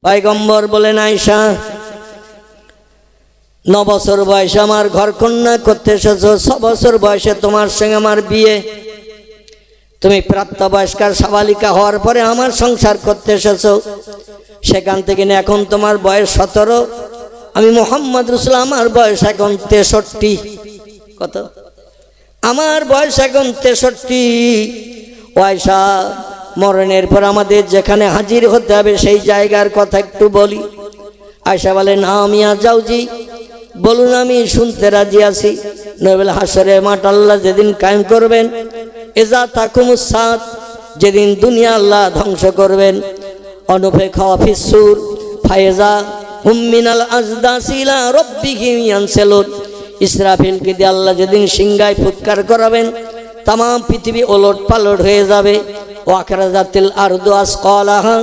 পয়গম্বর বলেন, আয়েশা 9 বছর বয়সে আমার ঘর কন্যা করতে এসেছো, 6 বছর বয়সে তোমার সঙ্গে আমার বিয়ে, তুমি প্রাপ্তবয়স্কার সাবালিকা হওয়ার পরে আমার সংসার করতে এসেছো, সেখান থেকে এখন তোমার বয়স 17, আমি মুহাম্মদ রাসূলুল্লাহ আমার বয়স এখন 63। কত? আমার বয়স এখন 63। আয়েশা, মরণের পর আমাদের যেখানে হাজির হতে হবে সেই জায়গার কথা একটু বলি। আয়েশা বলেন, আমিয়া যাওজি, বলুন আমি শুনতে রাজি আছি। নবী হাসরের মাঠ আল্লাহ যেদিন কায়েম করবেন, ইজা তাকুমুস সাত, যেদিন দুনিয়া আল্লাহ ধ্বংস করবেন, অনুফিখা ফিস সূর ফায়জা হুম মিনাল আজদাসি ইলা রাব্বিহিম ইয়ানসিলুন, ইসরাফিলকে দিয়ে আল্লাহ যেদিন সিংহায় ফুৎকার করাবেন, তাম পৃথিবী ওলট পালট হয়ে যাবে। ওয়াকরাজাতিল আরদু আসকালাহা,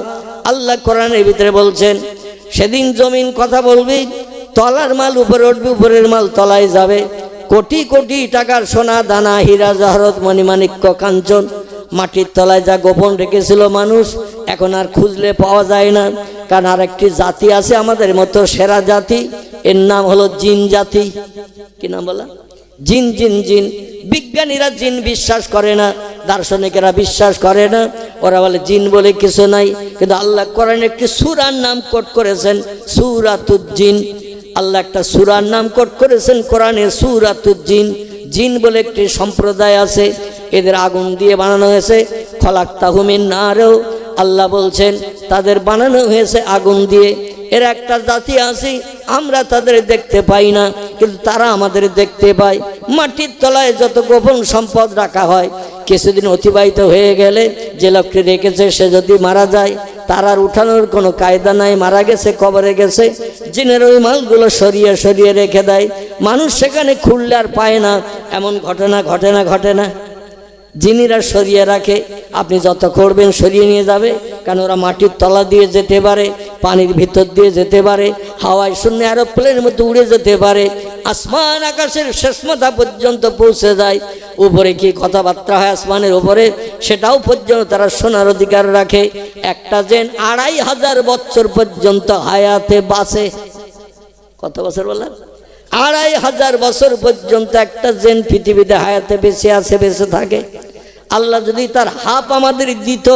আল্লাহ কোরআনের ভিতরে বলছেন সেদিন জমিন কথা বলবে, তলার মাল উপরে উঠবে, উপরের মাল তলায় যাবে। কোটি কোটি টাকার সোনা দানা হীরা জহরত মণিমাণিক্য কাঞ্চন মাটির তলায় যা গোপন রেখেছিল মানুষ, এখন আর খুঁজলে পাওয়া যায় না। কারণ আর একটি জাতি আছে আমাদের মতো সেরা জাতি, এর নাম হলো জিন জাতি। কি নাম বলা? জিন। জিন জিন বিজ্ঞানীরা জিন বিশ্বাস করে না, দার্শনিকেরা বিশ্বাস করে না, ওরা বলে জিন বলে কিছু নাই। কিন্তু আল্লাহ কোরআনে একটি সূরার নাম কোট করেছেন, সূরাতুল জিন। আল্লাহ একটা সূরার নাম কোট করেছেন কোরআনে, সূরাতুল জিন। জিন বলে একটি সম্প্রদায় আছে, এদের আগুন দিয়ে বানানো হয়েছে। খলাকতাহু মিন নারও, আল্লাহ বলছেন তাদের বানানো হয়েছে আগুন দিয়ে। এর একটা জাতি আছে, আমরা তাদের দেখতে পাই না, কিন্তু তারা আমাদের দেখতে পায়। মাটির তলায় যত গোপন সম্পদ রাখা হয়, কিছুদিন অতিবাহিত হয়ে গেলে যে লোকটি রেখেছে সে যদি মারা যায়, তার আর উঠানোর কোনো কায়দা নাই, মারা গেছে, কবরে গেছে। জিনের ওই মালগুলো সরিয়ে সরিয়ে রেখে দেয়, মানুষ সেখানে খুললে আর পায় না। এমন ঘটনা ঘটে না? জিনিরা সরিয়ে রাখে, আপনি যত করবেন সরিয়ে নিয়ে যাবে। কারণ ওরা মাটির তলা দিয়ে যেতে পারে, পানির ভিতর দিয়ে যেতে পারে, হাওয়ায় শূন্য এরোপ্লেনের মতো উড়ে যেতে পারে, আসমান আকাশের শেষ মাথা পর্যন্ত পৌঁছে যায়। উপরে কি কথাবার্তা হয় আসমানের উপরে, সেটাও পর্যন্ত তারা শোনার অধিকার রাখে। একটা জেন 2500 বছর পর্যন্ত হায়াতে বাঁচে। কত বছর বললেন? 2500 বছর পর্যন্ত একটা জেন পৃথিবীতে হায়াতে বেঁচে আছে, বেঁচে থাকে। আল্লাহ যদি তার হাফ আমাদের দিত,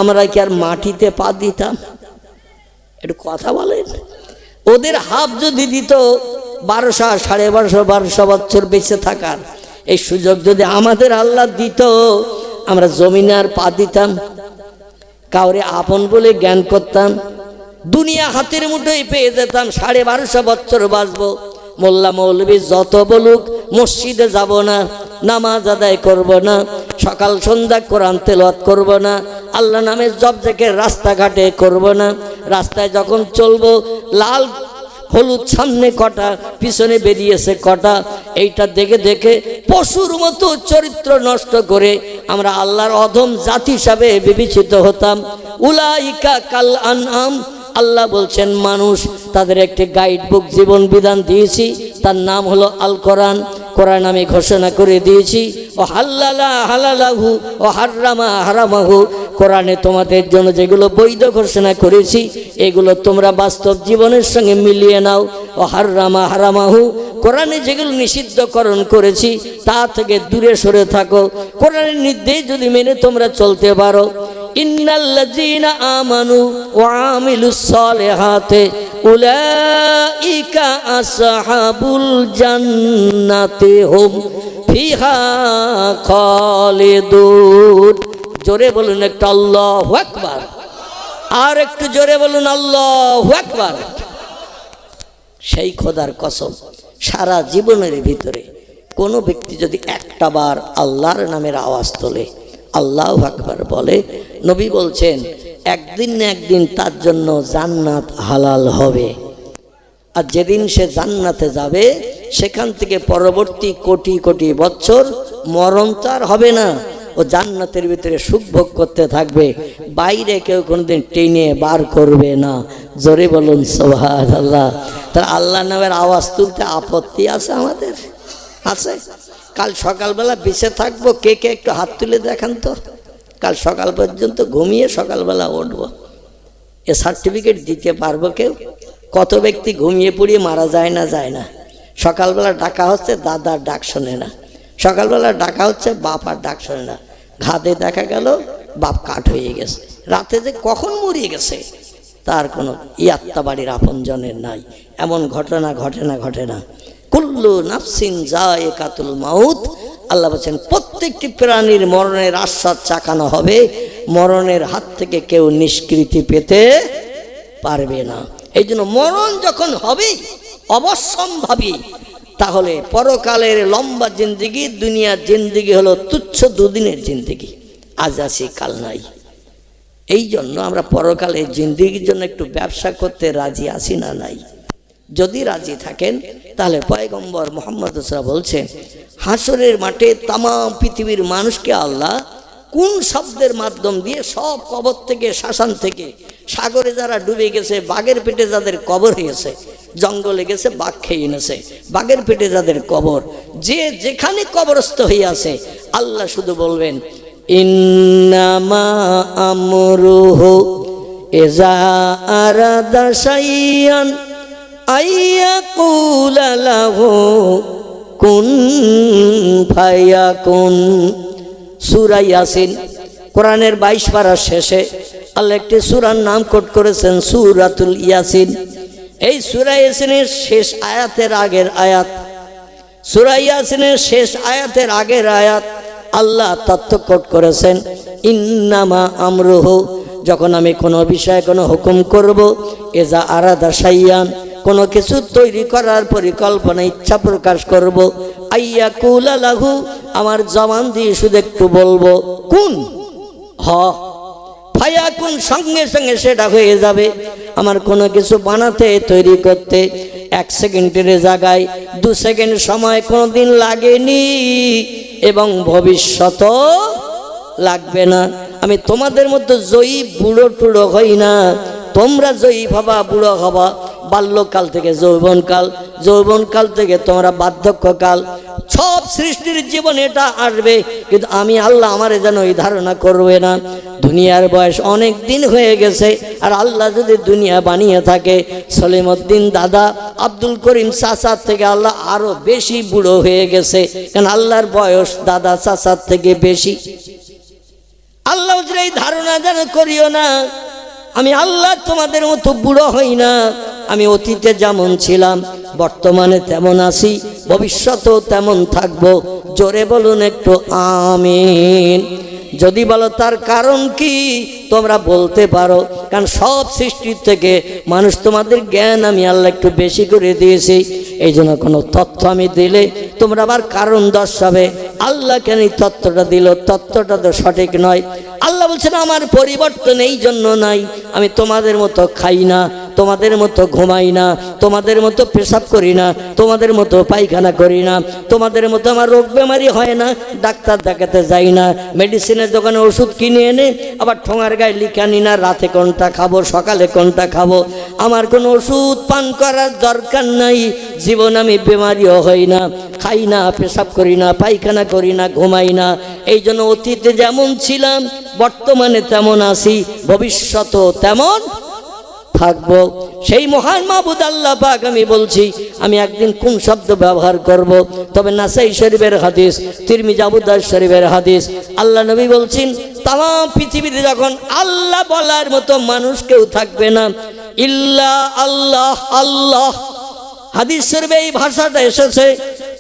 আমরা কি আর মাটিতে পা দিতাম? একটু কথা বলেন। ওদের হাফ যদি দিত, 1200, 1250 বছর বেঁচে থাকার এই সুযোগ যদি আমাদের আল্লাহ দিত, আমরা জমিনে আর পা দিতাম? কাউরে আপন বলে জ্ঞান করতাম, দুনিয়া হাতের মুঠোয় পেয়ে যেতাম, 1250 বছর বাঁচবো। মোল্লা মৌলবী যত বলুক, মসজিদে যাব না, নামাজ আদায় করব না, সকাল সন্ধ্যা কোরআন তেলাওয়াত করব না, আল্লাহ নামের জপ থেকে রাস্তাঘাটে করব না। রাস্তায় যখন চলবো, লাল হলুদ সামনে কটা, পিছনে বেরিয়েছে কটা, এইটা দেখে দেখে পশুর মতো চরিত্র নষ্ট করে আমরা আল্লাহর অধম জাতি হিসাবে বিবেচিত হতাম। উলাইকা কাল আনআম, আল্লাহ বলছেন মানুষ, তাদের একটি গাইড বুক জীবন বিধান দিয়েছি, তার নাম হলো আল কোরআন। কোরআন আমি ঘোষণা করে দিয়েছি, ও হাল্লালা হালালাহু ও হাররামা হারামাহু। কোরআনে তোমাদের জন্য যেগুলো বৈধ ঘোষণা করেছি, এগুলো তোমরা বাস্তব জীবনের সঙ্গে মিলিয়ে নাও। ও হাররামা হারামাহু, কোরআনে যেগুলো নিষিদ্ধকরণ করেছি তা থেকে দূরে সরে থাকো। কোরআনের নির্দেশ যদি মেনে তোমরা চলতে পারো, ইন্নাল্লাযীনা আমানু ওয়া আমিলুস সালিহাতি উলাইকা আসহাবুল জান্নাতি হুম ফিহা খালিদুন। জোরে বলুন একটা আল্লাহু আকবার, আর একটু জোরে বলুন আল্লাহু আকবার। সেই খোদার কসম, সারা জীবনের ভিতরে কোনো ব্যক্তি যদি একটা বার আল্লাহর নামের আওয়াজ তোলে, আল্লাহু আকবার বলে, নবী বলছেন একদিন না একদিন তার জন্য জান্নাত হালাল হবে। আর যেদিন সে জান্নাতে যাবে, সেখান থেকে পরবর্তী কোটি কোটি বছর মরণ তার হবে না। ও জান্নাতের ভিতরে সুখ ভোগ করতে থাকবে, বাইরে কেউ কোনোদিন টেনে বার করবে না। জোরে বলুন সুবহানাল্লাহ। তার আল্লাহ নামের আওয়াজ তুলতে আপত্তি আছে আমাদের? আছে? কাল সকালবেলা বেঁচে থাকবো, কে কে একটু হাত তুলে দেখান তো। কাল সকাল পর্যন্ত ঘুমিয়ে সকালবেলা উঠবো, এ সার্টিফিকেট দিতে পারবো কেউ? কত ব্যক্তি ঘুমিয়ে পড়িয়ে মারা যায় না, যায় না। সকালবেলা ডাকা হচ্ছে, দাদার ডাক শোনে না। সকালবেলা ডাকা হচ্ছে, বাপ আর ডাক শোনে না। ঘাতে দেখা গেল বাপ কাঠ হয়ে গেছে, রাতে যে কখন মরিয়ে গেছে তার কোনো ইয়াত্তা বাড়ির আপনজনের নাই। এমন ঘটনা ঘটে না। কুল্লু নাফসিন যায়কাতুল মাউত, আল্লাহ বলছেন প্রত্যেকটি প্রাণীর মরণের আস্বাদ চাখানো হবে। মরণের হাত থেকে কেউ নিষ্কৃতি পেতে পারবে না। এই জন্য মরণ যখন হবে অবশ্যম্ভাবী, তাহলে পরকালের লম্বা জিন্দিগি, দুনিয়ার জিন্দিগি হলো তুচ্ছ দুদিনের জিন্দিগি, আজ আছি কাল নাই। এই জন্য আমরা পরকালের জিন্দিগির জন্য একটু ব্যবসা করতে রাজি আছি না নাই? যদি রাজি থাকেন তাহলে পয়গম্বর মুহাম্মদ সাল্লাল্লাহু আলাইহি ওয়াসাল্লাম বলছেন, হাসরের মাঠে তামাম পৃথিবীর মানুষকে আল্লাহ কোন শব্দের মাধ্যম দিয়ে সব কবর থেকে, শ্মশান থেকে, সাগরে যারা ডুবে গেছে, বাঘের পেটে যাদের কবর হয়েছে, জঙ্গলে গেছে বাঘ খেয়ে এনেছে, বাঘের পেটে যাদের কবর, যে যেখানে কবরস্থ হয়ে আছে, আল্লাহ শুধু বলবেন ইন্নামা আমরুহু ইযা আরাদা শাইআন আইয়াকুলা লাহু কুন ফায়াকুন। সূরা ইয়াসিন কোরআনের 22 পারার শেষে আল্লাহ একটি সূরার নাম কোট করেছেন, সূরাতুল ইয়াসিন। এই সূরা ইয়াসিনের শেষ আয়াতের আগের আয়াত, সূরা ইয়াসিনের শেষ আয়াতের আগের আয়াত আল্লাহ তথ্য কোট করেছেন, ইন্নামা আমরুহু, যখন আমি কোনো বিষয়ে কোনো হুকুম করব, এজা আরাদা শাইয়ান, কোনো কিছু তৈরি করার পরিকল্পনা, ইচ্ছা প্রকাশ করব, আইয়াকুলা লাহু, আমার জবান দিয়ে শুধু একটু বলবো কুন, হ, ফায়াকুন, সঙ্গে সঙ্গে সেটা হয়ে যাবে। আমার কোনো কিছু বানাতে, তৈরি করতে 1 সেকেন্ডের জায়গায় 2 সেকেন্ড সময় কোনোদিন লাগেনি এবং ভবিষ্যতও লাগবে না। আমি তোমাদের মধ্যে জয়ী বুড়ো টুড়ো হই না, তোমরা জয়ী হবা, বুড়ো হবা। বাল্যকাল থেকে যৌবনকাল, যৌবনকাল থেকে তোমরা বার্ধক্যকাল, সব সৃষ্টির জীবনে এটা আসবে, কিন্তু আমি আল্লাহ আমারে যেন এই ধারণা করবে না দুনিয়ার বয়স অনেক দিন হয়ে গেছে। আর আল্লাহ যদি দুনিয়া বানিয়ে থাকে, সলিমউদ্দিন দাদা, আব্দুল করিম চাচার থেকে আল্লাহ আরো বেশি বুড়ো হয়ে গেছে, কারণ আল্লাহর বয়স দাদা চাচার থেকে বেশি। আল্লাহ এই ধারণা যেন করিও না আমি আল্লাহ তোমাদের মতো বুড়ো হই না। আমি অতীতে যেমন ছিলাম, বর্তমানে তেমন আছি, ভবিষ্যতেও তেমন থাকবো। জোরে বলুন একটু আমিন। যদি বলো তার কারণ কি, তোমরা বলতে পারো, কারণ সব সৃষ্টির থেকে মানুষ তোমাদের জ্ঞান আমি আল্লাহ একটু বেশি করে দিয়েছি। এই জন্য কোনো তথ্য আমি দিলে তোমরা আবার কারণ দর্শাবে, আল্লাহ কেন এই তথ্যটা দিল, তথ্যটা তো সঠিক নয়। আল্লাহ বলছেন আমার পরিবর্তন এই জন্য নাই, আমি তোমাদের মতো খাই না, তোমাদের মতো ঘুমাই না, তোমাদের মতো পেশাব করি না, তোমাদের মতো পায়খানা করি না, তোমাদের মতো আমার রোগ বেমারি হয় না, ডাক্তার দেখাতে যাই না, মেডিসিনের দোকানে ওষুধ কিনে এনে আবার ঠোঙার গায়ে লিখে আনি না রাতে কোনটা খাবো সকালে কোনটা খাবো। আমার কোনো ওষুধ পান করার দরকার নাই। জীবন আমি বেমারিও হই না, খাই না, পেশাব করি না, পায়খানা করি না, ঘুমাই না। এই জন্য অতীতে যেমন ছিলাম বর্তমানে তেমন আছি, ভবিষ্যতেও তেমন থাকবো। সেই মহান মাবুদ আল্লাহ পাক আমি বলছি, আমি একদিন কোন শব্দ ব্যবহার করব, তবে নাসাই শরীফের হাদিস, তিরমিজি আবু দাউদ শরীফের হাদিস, আল্লাহ নবী বলছেন তামাম পৃথিবীতে যখন আল্লাহ বলার মতো মানুষ কেউ থাকবে না, ইল্লা আল্লাহ আল্লাহ। হাদিস শরীফে এই ভাষাটা এসেছে,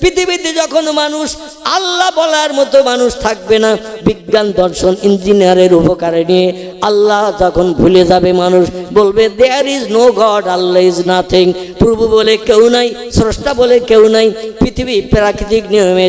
পৃথিবীতে যখন মানুষ আল্লাহ বলার মতো মানুষ থাকবে না, বিজ্ঞান দর্শন ইঞ্জিনিয়ারের উপকারে নিয়ে আল্লাহ যখন ভুলে যাবে, মানুষ বলবে there is no god, Allah is nothing. প্রভু বলে কেউ নাই, স্রষ্টা বলে কেউ নাই, পৃথিবী প্রাকৃতিক নিয়মে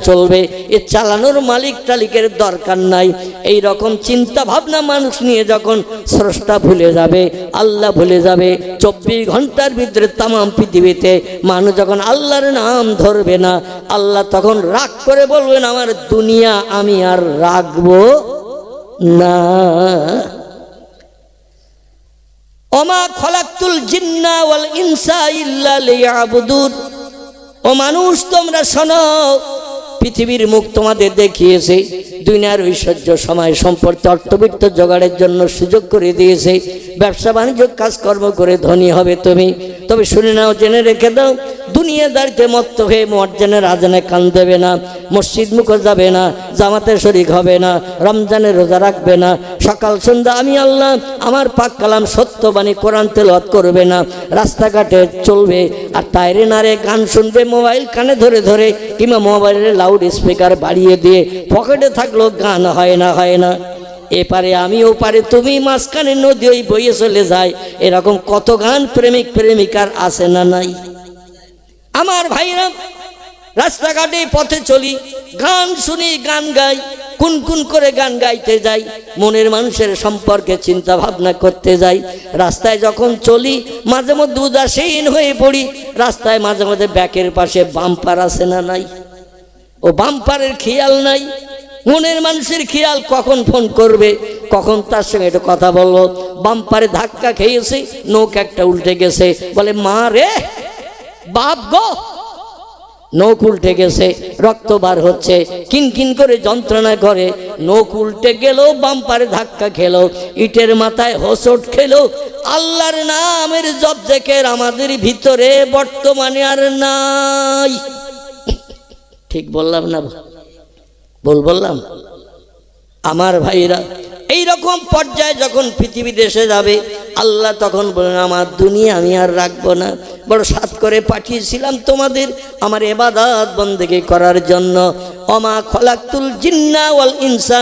চলবে, এ চালানোর মালিক টালিকের দরকার নাই। এই রকম চিন্তা ভাবনা মানুষ নিয়ে যখন স্রষ্টা ভুলে যাবে, আল্লাহ ভুলে যাবে, 24 ঘন্টার ভিতরে তামাম পৃথিবীতে মানুষ যখন আল্লাহর নাম ধরবে না, আল্লাহ তখন রাগ করে বলবেন আমার দুনিয়া আমি আর রাখবো না। ওমা খলাকতুল জিন্না ওয়াল ইনসা ইল্লা লিয়াবুদুন। ও মানুষ তোমরা শোনো, পৃথিবীর মুখ তোমাদের দেখিয়েছে, দুনিয়ার ঐশ্বর্য সময় সম্পর্কে অর্থবিত্ত জোগাড়ের জন্য সুযোগ করে দিয়েছে, ব্যবসা বাণিজ্য কাজকর্ম করে ধনী হবে তুমি। তবে শুনে নাও, জেনে রেখে দাও, দুনিয়াদারিতে মত্ত হয়ে মুয়াজ্জিনের আজানে কান দেবে না, মসজিদ মুখো যাবে না, জামাতে শরীক হবে না, রমজানের রোজা রাখবে না, সকাল সন্ধ্যা আমি আল্লাহ আমার পাক কালাম সত্যবাণী কোরআন তেলাওয়াত করবে না, রাস্তাঘাটে চলবে আর তাইরে নারে গান শুনবে, মোবাইল কানে ধরে ধরে কিংবা মোবাইলের লাউড স্পিকার বাড়িয়ে দিয়ে পকেটে থাকলেও গান হয় না। এপারে আমি ওপারে তুমি, মাঝখানে নদী ওই বইয়ে চলে যায়। এরকম কত গান প্রেমিক প্রেমিকার আছে না নাই? আমার ভাইরা, রাস্তাঘাটে পথে চলি, গান শুনি, গান গাই, কুনকুন করে গান গাইতে যাই, মনের মানুষের সম্পর্কে চিন্তা ভাবনা করতে যাই। রাস্তায় যখন চলি মাঝে মধ্যে উদাসীন হয়ে পড়ি। রাস্তায় মাঝে মাঝে ব্যাকের পাশে বাম্পার আছে না নাই? ও বাম্পারের খেয়াল নাই। মনের মানুষের খেয়াল কখন ফোন করবে, কখন তার সঙ্গে একটু কথা বলবো। বাম্পারে ধাক্কা খেয়েছে, নৌক একটা উল্টে গেছে, বলে মা রে বাপ গো, নৌক উল্টে গেছে, রক্ত বার হচ্ছে, কিনকিন করে যন্ত্রণা করে। নৌক উল্টে গেল, বাম্পারে ধাক্কা খেলো, ইটের মাথায় হোঁচট খেলো। আল্লাহর নামের জপ জিকির আমাদের ভিতরে বর্তমানে আর নাই। ঠিক বললাম না? বললাম? আমার ভাইরা, এইরকম পর্যায়ে যখন পৃথিবী দেশে যাবে, আল্লাহ তখন বলেন আমার দুনিয়া আমি আর রাখবো না, বড় সাত করে পাঠিয়েছিলাম তোমাদের আমার ইবাদত বন্দেগী করার জন্য। ওমা খলাকতুল জিন্না ওয়াল ইনসা,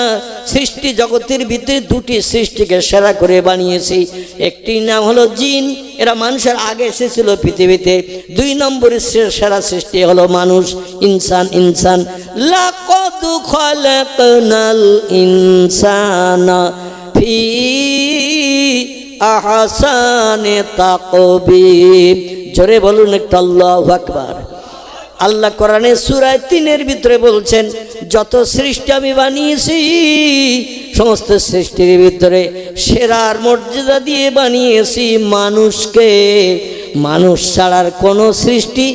সৃষ্টি জগতের ভিতরে দুটি সৃষ্টিকে সেরা করে বানিয়েছি। একটি নাম হলো জিন, এরা মানুষের আগে এসেছিল পৃথিবীতে। 2 নম্বরের সেরা সৃষ্টি হলো মানুষ, ইনসান। লাকাদ খালাকনাল ইনসানা ফি আহসানে তাকবীম। জোরে বলুন একটু আল্লাহু আকবার। আল্লাহ কোরআনে সূরা 3-এর ভিতরে বলছেন, যত সৃষ্টি আমি বানিয়েছি সমস্ত সৃষ্টির ভিতরে সেরার মর্যাদা দিয়ে বানিয়েছি মানুষকে। মানুষ ছাড়ার কোনো সৃষ্টি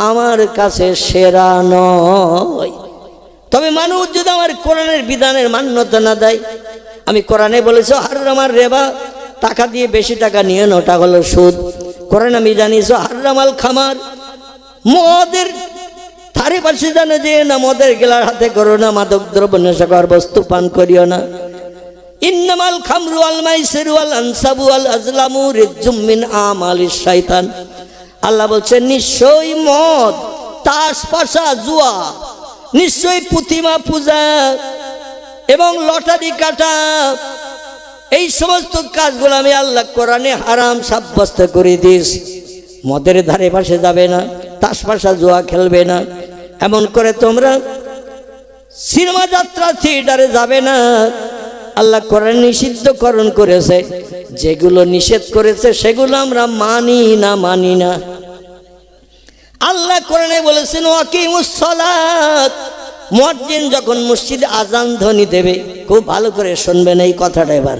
আমার কাছে সেরা নয়। তবে মানুষ যদি আমার কোরআনের বিধানের মান্যতা না দেয়, আমি কোরআনে বলেছি হারামার রেবা, টাকা দিয়ে বেশি টাকা নিয়ে ওটা হলো সুদ। কোরআন আমি জানিস হারামাল খামার, মদের ধারে পাশে জানো যে না, মদের গেলার হাতে করো না, মাদক দ্রব্য নেশাকর বস্তু পান করিও না। ইন্নামাল খামরু ওয়াল মাইসিরু ওয়াল আনসাবু ওয়াল আজলামু রিজজুম মিন আমালিশ শাইতান। আল্লাহ বলছেন নিশ্চয়ই মদ, তাস, পাশা, জুয়া, নিশ্চয়ই প্রতিমা পূজা এবং লটারি কাটা, এই সমস্ত কাজগুলো আমি আল্লাহ কোরআনে হারাম সাব্যস্ত করে দিয়েছি। মদের ধারে পাশে যাবে না, তাস পাশা জুয়া খেলবে না, এমন করে তোমরা সিনেমা যাত্রা থিয়েটারে যাবে না। আল্লাহ কোরআন নিষিদ্ধকরণ করেছে, যেগুলো নিষেধ করেছে সেগুলো আমরা মানি না। আল্লাহ কোরআনে বলেছেন ওয়াকিমুস সালাত, মুয়াজ্জিন যখন মসজিদে আজান ধ্বনি দেবে, খুব ভালো করে শুনবেন এই কথাটা এবার।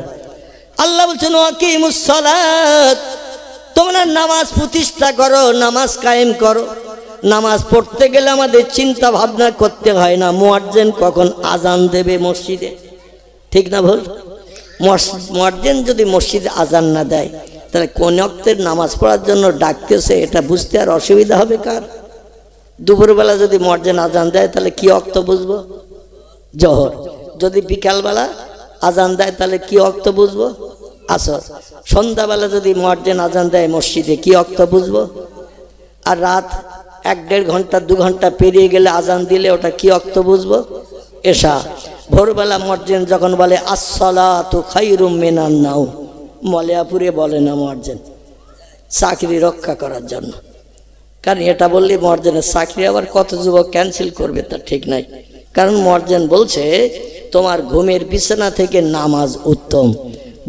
আল্লাহ বলছেন ওয়াকিমুস সালাত, তোমরা নামাজ প্রতিষ্ঠা করো, নামাজ কায়েম করো। নামাজ পড়তে গেলে আমাদের চিন্তা ভাবনা করতে হয় না মুয়াজ্জিন কখন আজান দেবে মসজিদে, ঠিক না ভুল? মুয়াজ্জিন যদি মসজিদে আজান না দেয়, তাহলে কোন ওয়াক্তের নামাজ পড়ার জন্য ডাকতেছে এটা বুঝতে আর অসুবিধা হবে কার? দুপুরবেলা যদি মুয়াজ্জিন আজান দেয় তাহলে কি ওয়াক্ত বুঝবো? জোহর। যদি বিকালবেলা আজান দেয় তাহলে কি ওয়াক্ত বুঝবো? আসর। সন্ধ্যাবেলা যদি মুয়াজ্জিন আজান দেয় মসজিদে, কি ওয়াক্ত বুঝবো? আর রাত 1-1.5 ঘন্টা 2 ঘন্টা পেরিয়ে গেলে আজান দিলে ওটা কি ওয়াক্ত বুঝবো? এশা। ভোরবেলা মুয়াজ্জিন যখন বলে আসসালাতু খায়রুম মিনান নাওম, মলিয়াপুরে বলে না মুয়াজ্জিন, চাকরি রক্ষা করার জন্য। কারণ এটা বললে মুয়াজ্জিনের চাকরি আবার কত যুবক ক্যান্সেল করবে তা ঠিক নাই। কারণ মুয়াজ্জিন বলছে তোমার ঘুমের বিছানা থেকে নামাজ উত্তম।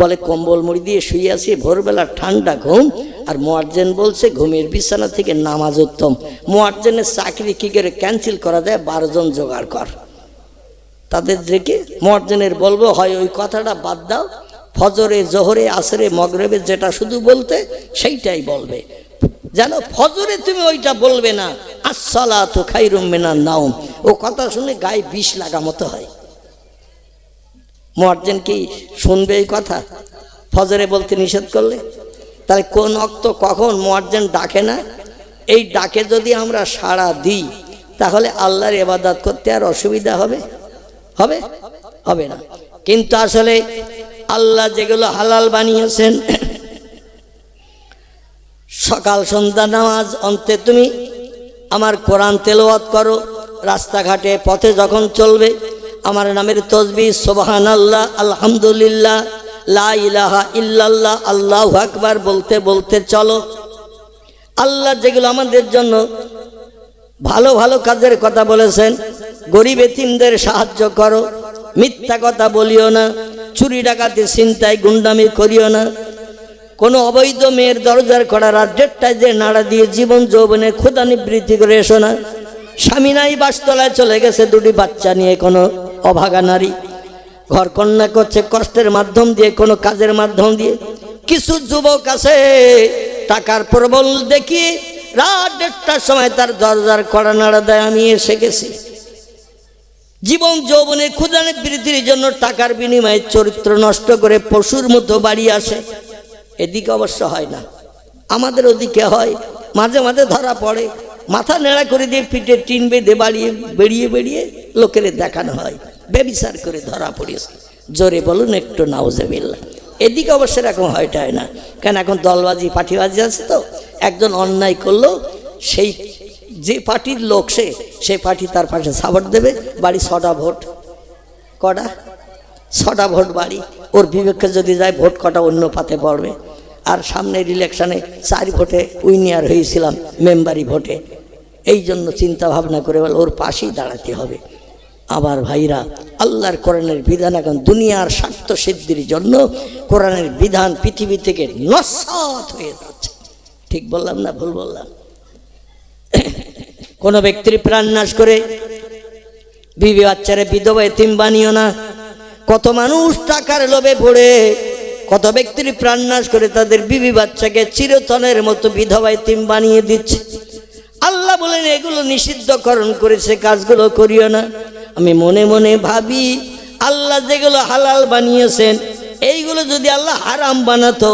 বলে কম্বল মুড়ি দিয়ে শুয়ে আছি, ভোরবেলা ঠান্ডা ঘুম, আর মুয়াজ্জিন বলছে ঘুমের বিছানা থেকে নামাজ উত্তম। মুয়াজ্জিনের চাকরি কি করে ক্যান্সেল করা যায়? 12 জন জোগাড় কর। তাদের দেখে মুয়াজ্জিনের বলবো হয় ওই কথাটা বাদ দাও, ফজরে, জোহরে, আসরে, মগরিবে যেটা শুধু বলতে সেইটাই বলবে। জানো ফজরে তুমি ওইটা বলবে না আসসালাতু খায়রুম মিনান নাওম, ও কথা শুনে গায়ে বিষ লাগা মতো হয়। মুয়াজ্জিন কি শুনবে এই কথা? ফজরে বলতে নিষেধ করলে তাহলে কোন ওয়াক্ত কখন মুয়াজ্জিন ডাকে না, এই ডাকে যদি আমরা সাড়া দিই তাহলে আল্লাহর ইবাদত করতে আর অসুবিধা হবে? হবে? হবে না। কিন্তু আসলে আল্লাহ যেগুলো হালাল বানিয়েছেন, সকাল সন্ধ্যা নামাজ অন্তে তুমি আমার কোরআন তেলাওয়াত করো, রাস্তাঘাটে পথে যখন চলবে আমার নামের তাসবিহ সুবহানাল্লাহ, আলহামদুলিল্লাহ, লা ইলাহা ইল্লাল্লাহ, আল্লাহু আকবার বলতে বলতে চলো। আল্লাহ যেগুলো আমাদের জন্য ভালো ভালো কাজের কথা বলেছেন, গরিব এতিমদের সাহায্য করো, মিথ্যা কথা বলিও না, চুরি ডাকাতি ছিনতাই গুন্ডামি করিও না, কোনো অবৈধ মেয়ের দরজার করা রাত 1:30টায় যে নাড়া দিয়ে জীবন যৌবনে ক্ষুধা নিবৃত্তি করে এসো না। স্বামী নাই বাসতলায় চলে গেছে 2টি বাচ্চা নিয়ে, কোনো অভাগা নারী ঘর কন্যা করছে কষ্টের মাধ্যম দিয়ে, কোনো কাজের মাধ্যম দিয়ে। কিছু যুবক আছে টাকার প্রবল দেখিয়ে রাত 1:30টার সময় তার দরজার কড়া নাড়া দেয়, আমি এসে গেছি। জীবন যৌবনে ক্ষুধা নিবৃত্তির জন্য টাকার বিনিময়ে চরিত্র নষ্ট করে পশুর মতো বাড়ি আসে। এদিকে অবশ্য হয় না, আমাদের ওদিকে হয়। মাঝে মাঝে ধরা পড়ে, মাথা নেড়া করে দিয়ে পিঠে টিন বেঁধে বেরিয়ে বেরিয়ে লোকের দেখানো হয়, ব্যভিচার করে ধরা পড়েছে। জোরে বলুন একটু নাউজুবিল্লাহ। এদিকে অবশ্য এরকম হয় না, কেন এখন দলবাজি পার্টিবাজি আছে তো। একজন অন্যায় করলো, সেই যে পার্টির লোক সেই পার্টি তার পাশে সাপোর্ট দেবে। বাড়ি 6টা ভোট, কটা? 6টা ভোট বাড়ি। ওর বিবেককে যদি যায় ভোট কটা অন্য পাতে পড়বে। আর সামনের ইলেকশনে 4 ভোটে উইনিয়ার হয়েছিলাম, মেম্বারি ভোটে। এই জন্য চিন্তা ভাবনা করে বলে ওর পাশেই দাঁড়াতে হবে। আবার ভাইরা, আল্লাহর কোরআনের বিধান এখন দুনিয়ার স্বার্থ সিদ্ধির জন্য কোরআনের বিধান পৃথিবী থেকে নস্যাৎ হয়ে যাচ্ছে। ঠিক বললাম না ভুল বললাম? কোনো ব্যক্তির প্রাণ নাশ করে বিবি বাচ্চারে বিধবা এতিম বানিও না। কত মানুষ টাকার লোভে পড়ে কত ব্যক্তির প্রাণ নাশ করে তাদের বিবি বাচ্চাকে চিরতনের মতো বিধবা এতিম বানিয়ে দিচ্ছে। আল্লাহ বলেন এগুলো নিষিদ্ধকরণ করেছে, কাজগুলো করিও না। আমি মনে মনে ভাবি, আল্লাহ যেগুলো হালাল বানিয়েছেন এইগুলো যদি আল্লাহ হারাম বানাতো,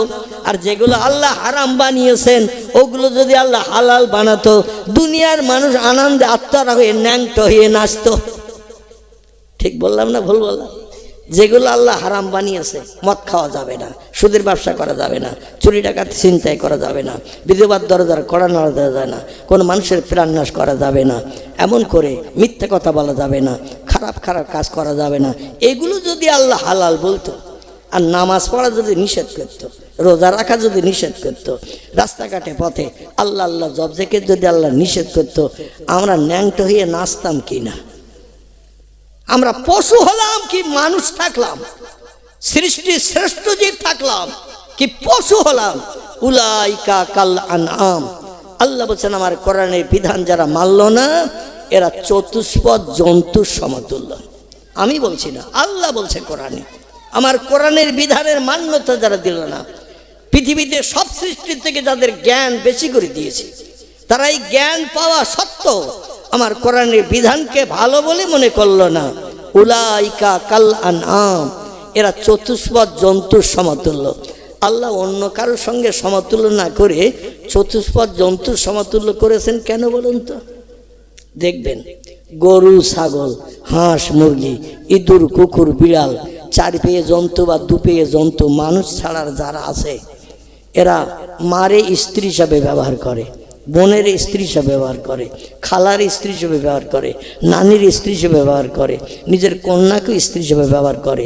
আর যেগুলো আল্লাহ হারাম বানিয়েছেন ওগুলো যদি আল্লাহ হালাল বানাতো, দুনিয়ার মানুষ আনন্দে আত্মারা হয়ে ন্যাংট হয়ে নাচতো। ঠিক বললাম না ভুল বললাম? যেগুলো আল্লাহ হারাম বানিয়েছে, মদ খাওয়া যাবে না, সুদের ব্যবসা করা যাবে না, চুরি ডাকাতি ছিনতাই করা যাবে না, বিধবার দরজার কড়া নাড়া দেওয়া যায় না, কোনো মানুষের প্রাণনাশ করা যাবে না, এমন করে মিথ্যে কথা বলা যাবে না, খারাপ খারাপ কাজ করা যাবে না। এগুলো যদি আল্লাহ হালাল বলতো, আর নামাজ পড়া যদি নিষেধ করতো, রোজা রাখা যদি নিষেধ করতো, রাস্তাঘাটে পথে আল্লাহ আল্লাহ জবজেকে যদি আল্লাহ নিষেধ করতো, আমরা ন্যাংট হয়ে নাচতাম কি না? আমরা পশু হলাম কি মানুষ থাকলাম? সৃষ্টি শ্রেষ্ঠ জীব থাকলাম কি পশু হলাম? উলাইকা কাল আনআম। আল্লাহ বলছেন আমার কোরআনের বিধান যারা মানল না এরা চতুষ্পদ জন্তুর সমতুল্য। আমি বলছি না, আল্লাহ বলছে কোরআনে। আমার কোরআনের বিধানের মান্যতা যারা দিল না, পৃথিবীতে সব সৃষ্টি থেকে যাদের জ্ঞান বেশি করে দিয়েছে, তারা এই জ্ঞান পাওয়া সত্ত্বেও আমার কোরআনের বিধানকে ভালো বলে মনে করলো না। উলাইকা কাল আনআম, এরা চতুষ্পদ জন্তুর সমতুল্য। আল্লাহ অন্য কারোর সঙ্গে সমতুল্য না করে চতুষ্পদ জন্তুর সমতুল্য করেছেন কেন বলুন তো? দেখবেন গরু, ছাগল, হাঁস, মুরগি, ইঁদুর, কুকুর, বিড়াল, 4 পেয়ে জন্তু বা 2 পেয়ে জন্তু মানুষ ছাড়ার যারা আছে, এরা মারে স্ত্রী হিসাবে ব্যবহার করে, বোনের স্ত্রী হিসেবে ব্যবহার করে, খালার স্ত্রী হিসেবে ব্যবহার করে, নানির স্ত্রী হিসেবে ব্যবহার করে, নিজের কন্যাকে স্ত্রী হিসেবে ব্যবহার করে।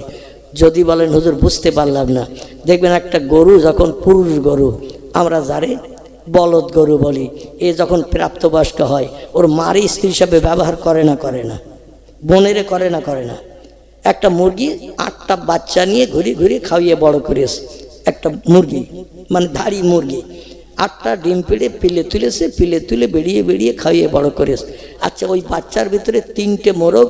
যদি বলেন হুজুর বুঝতে পারলাম না, দেখবেন একটা গরু যখন পুরুষ গরু, আমরা যারে বলদ গরু বলি, এ যখন প্রাপ্তবয়স্ক হয় ওর মারে স্ত্রী হিসাবে ব্যবহার করে না? করে না? বোনেরে করে না? করে না? একটা মুরগি 8টা বাচ্চা নিয়ে ঘুরে ঘুরে খাইয়ে বড় করেছে। একটা মুরগি মানে ধাড়ি মুরগি 8টা ডিম পেড়ে পিলে তুলেছে, পিলে তুলে বেরিয়ে বেরিয়ে খাইয়ে বড় করেছে। আচ্ছা, ওই বাচ্চার ভিতরে 3টে মোরগ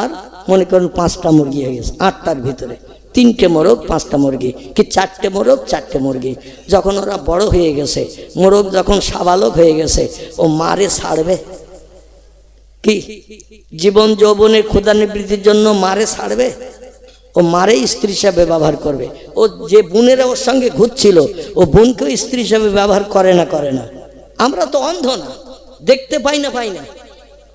আর মনে করেন 5টা মুরগি হয়ে গেছে। 8টার ভিতরে 3টে মোরগ, 5টা মুরগি, কি 4টে মোরগ, 4টে মুরগি। যখন ওরা বড় হয়ে গেছে, মোরগ যখন সাবালক হয়ে গেছে, ও মারে ছাড়বে? কি জীবন যৌবনের ক্ষুধা নিবৃত্তির জন্য মারে ছাড়বে? ও মারে স্ত্রী হিসাবে ব্যবহার করবে। ও যে বোনেরা ওর সঙ্গে ঘুরছিল ও বোনকেও স্ত্রী হিসাবে ব্যবহার করে না? করে না? আমরা তো অন্ধ না, দেখতে পাই না?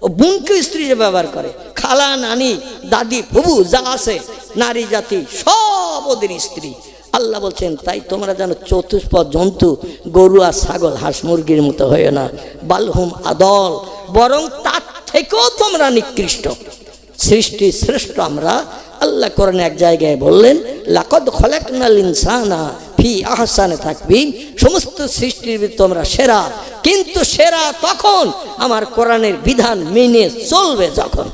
ও বোনকেও স্ত্রী হিসেবে ব্যবহার করে। খালা, নানি, দাদি, ফুবু যা আছে নারী জাতি সব ওদের স্ত্রী। আল্লাহ বলছেন তাই তোমরা যেন চতুষ্পদ জন্তু গরু আর ছাগল হাঁস মুরগির মতো হয়ে না, বালহুম আদল, বরং তার থেকেও তোমরা নিকৃষ্ট। সৃষ্টি শ্রেষ্ঠ আমরা। আল্লাহ কোরআনে এক জায়গায় বললেন লাকাদ খলাকনাল ইনসানা ফি আহসানি তাকওয়িম, সমস্ত সৃষ্টির তোমরা সেরা, কিন্তু সেরা তখন আমার কোরআনের বিধান মেনে চলবে যখন।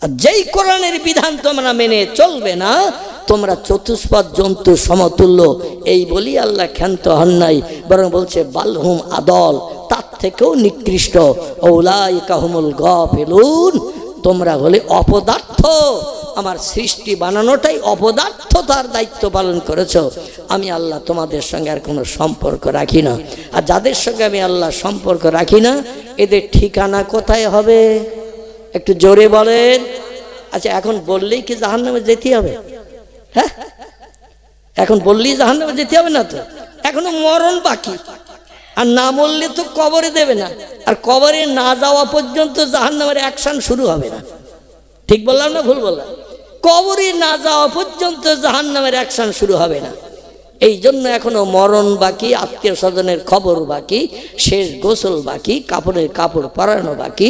আর যেই কোরআনের বিধান তোমরা মেনে চলবে না তোমরা চতুষ্পদ জন্তু সমতুল্য। এই বলি আল্লাহ ক্ষান্ত হন নাই, বরং বলছে বালহুম আদল, তার থেকেও নিকৃষ্ট। উলাইকা হুমুল গাফিলুন, তোমরা হলে অপদার্থ। আমার সৃষ্টি বানানোটাই অপদার্থতার দায়িত্ব পালন করেছ। আমি আল্লাহ তোমাদের সঙ্গে আর কোনো সম্পর্ক রাখি না। আর যাদের সঙ্গে আমি আল্লাহ সম্পর্ক রাখি না এদের ঠিকানা কোথায় হবে? একটু জোরে বলেন। আচ্ছা, এখন বললেই কি জাহান্নামে যেতে হবে? হ্যাঁ, এখন বললেই জাহান্নামে যেতে হবে না তো? এখনো মরণ বাকি। আর না মরলে তো কবরে দেবে না, আর কবরে না যাওয়া পর্যন্ত জাহান্নামের অ্যাকশন শুরু হবে না। ঠিক বললাম না ভুল বললাম? কবরে না যাওয়া পর্যন্ত জাহান্নামের অ্যাকশন শুরু হবে না। এই জন্য এখনো মরণ বাকি, আত্মীয় স্বজনের খবর বাকি, শেষ গোসল বাকি, কাপড়ের কাপড় পরানো বাকি।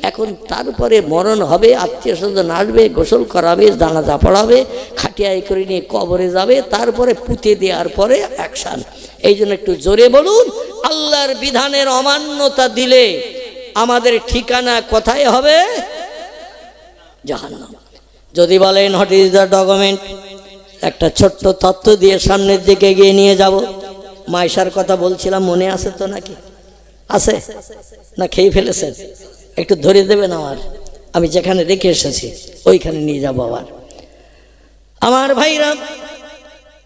এখন তারপরে মরণ হবে, আত্মীয় স্বজন আসবে, গোসল করাবে, জানাজা পড়াবে, খাটিয়ায় করে নিয়ে কবরে যাবে, তারপরে পুঁতে দেওয়ার পরে অ্যাকশন। এই জন্য একটু জোরে বলুন, আল্লাহর বিধানের অমান্যতা দিলে আমাদের ঠিকানা কোথায় হবে? জাহান্নাম। যদি বলেন হোয়াট ইজ দ্য ডকুমেন্ট, একটা ছোট্ট তত্ত্ব দিয়ে সামনের দিকে এগিয়ে নিয়ে যাব। মাইশার কথা বলছিলাম, মনে আছে তো নাকি? আছে না? খেয়ে ফেলেছেন? একটু ধরে দেবেন আমার, আমি যেখানে রেখে এসেছি ওইখানে নিয়ে যাব। আবার আমার ভাইরা,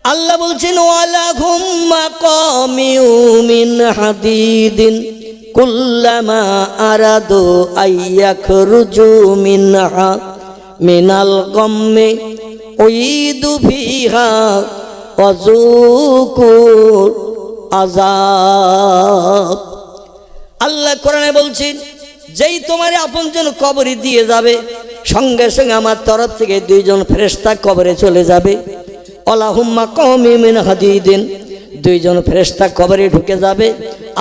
আল্লাহ বলছেন ওয়ালাহুম মাকামিউ মিন হাদিদিন কুল্লামা আরাদু আইয়াখরুজু মিনহা মিনাল গাম্মি উইদু ফিহা ওয়াযুকু আযাব। আল্লাহ কোরআনে বলছেন যেই তোমার আপনজন কবরে দিয়ে যাবে, সঙ্গে সঙ্গে আমার তরফ থেকে দুইজন ফেরেশতা কবরে চলে যাবে। ওয়ালাহুম মাকামিউ মিন হাদিদিন, দুইজন ফেরেশতা কবরে ঢুকে যাবে।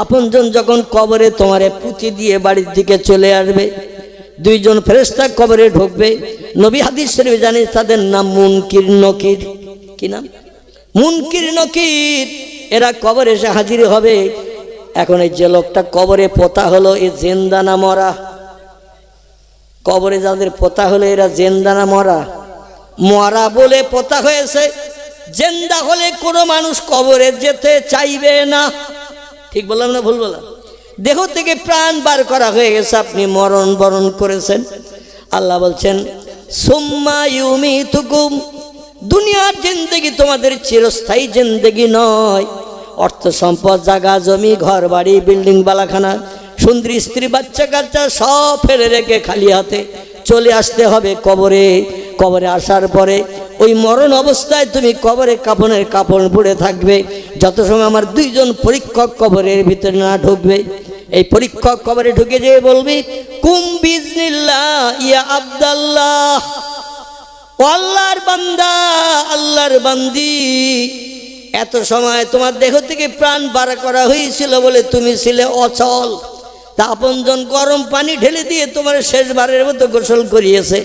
আপনজন যখন কবরে তোমারে পুঁতে দিয়ে বাড়ির দিকে চলে আসবে, দুইজন ফেরেশতা কবরে ঢুকবে। নবী হাদিস শরীফে জানি তাদের নাম মুনকির নকির। কি নাম? মুনকির নকির। এরা কবরে এসে হাজির হবে। এখন এই যে লোকটা কবরে পোতা হলো, এ জিন্দা না মরা? কবরে যাদের পোতা হলো এরা জিন্দা না মরা? মরা বলে পোতা হয়েছে। জিন্দা হলে কোনো মানুষ কবরে যেতে চাইবে না। ঠিক বললাম না ভুল বললাম? দেহ থেকে প্রাণ বার করা হয়ে গেছে, আপনি মরণ বরণ করেছেন। আল্লাহ বলছেন সুম্মা ইউমিতুকুম, দুনিয়ার জিন্দেগি তোমাদের চিরস্থায়ী জিন্দেগি নয়। অর্থ সম্পদ, জায়গা জমি, ঘর বাড়ি, বিল্ডিং বালাখানা, সুন্দরী স্ত্রী, বাচ্চা কাচ্চা সব ফেলে রেখে খালি হাতে চলে আসতে হবে কবরে। কবরে আসার পরে ওই মরণ অবস্থায় তুমি কবরে কাফনের কাপড় পরে থাকবে যত সময় আমার দুইজন পরীক্ষক কবরের ভিতরে না ঢুকবে। এই পরীক্ষক কবরে ঢুকে যেয়ে বলবি কুম বিজনিল্লাহ ইয়া আব্দাল্লাহ, আল্লাহর বান্দা, আল্লাহর বান্দি, এত সময় তোমার দেহ থেকে প্রাণ বার করা হয়েছিল বলে তুমি ছিলে অচল। তা আপনজন গরম পানি ঢেলে দিয়ে তোমার শেষবারের মতো গোসল করিয়েছে।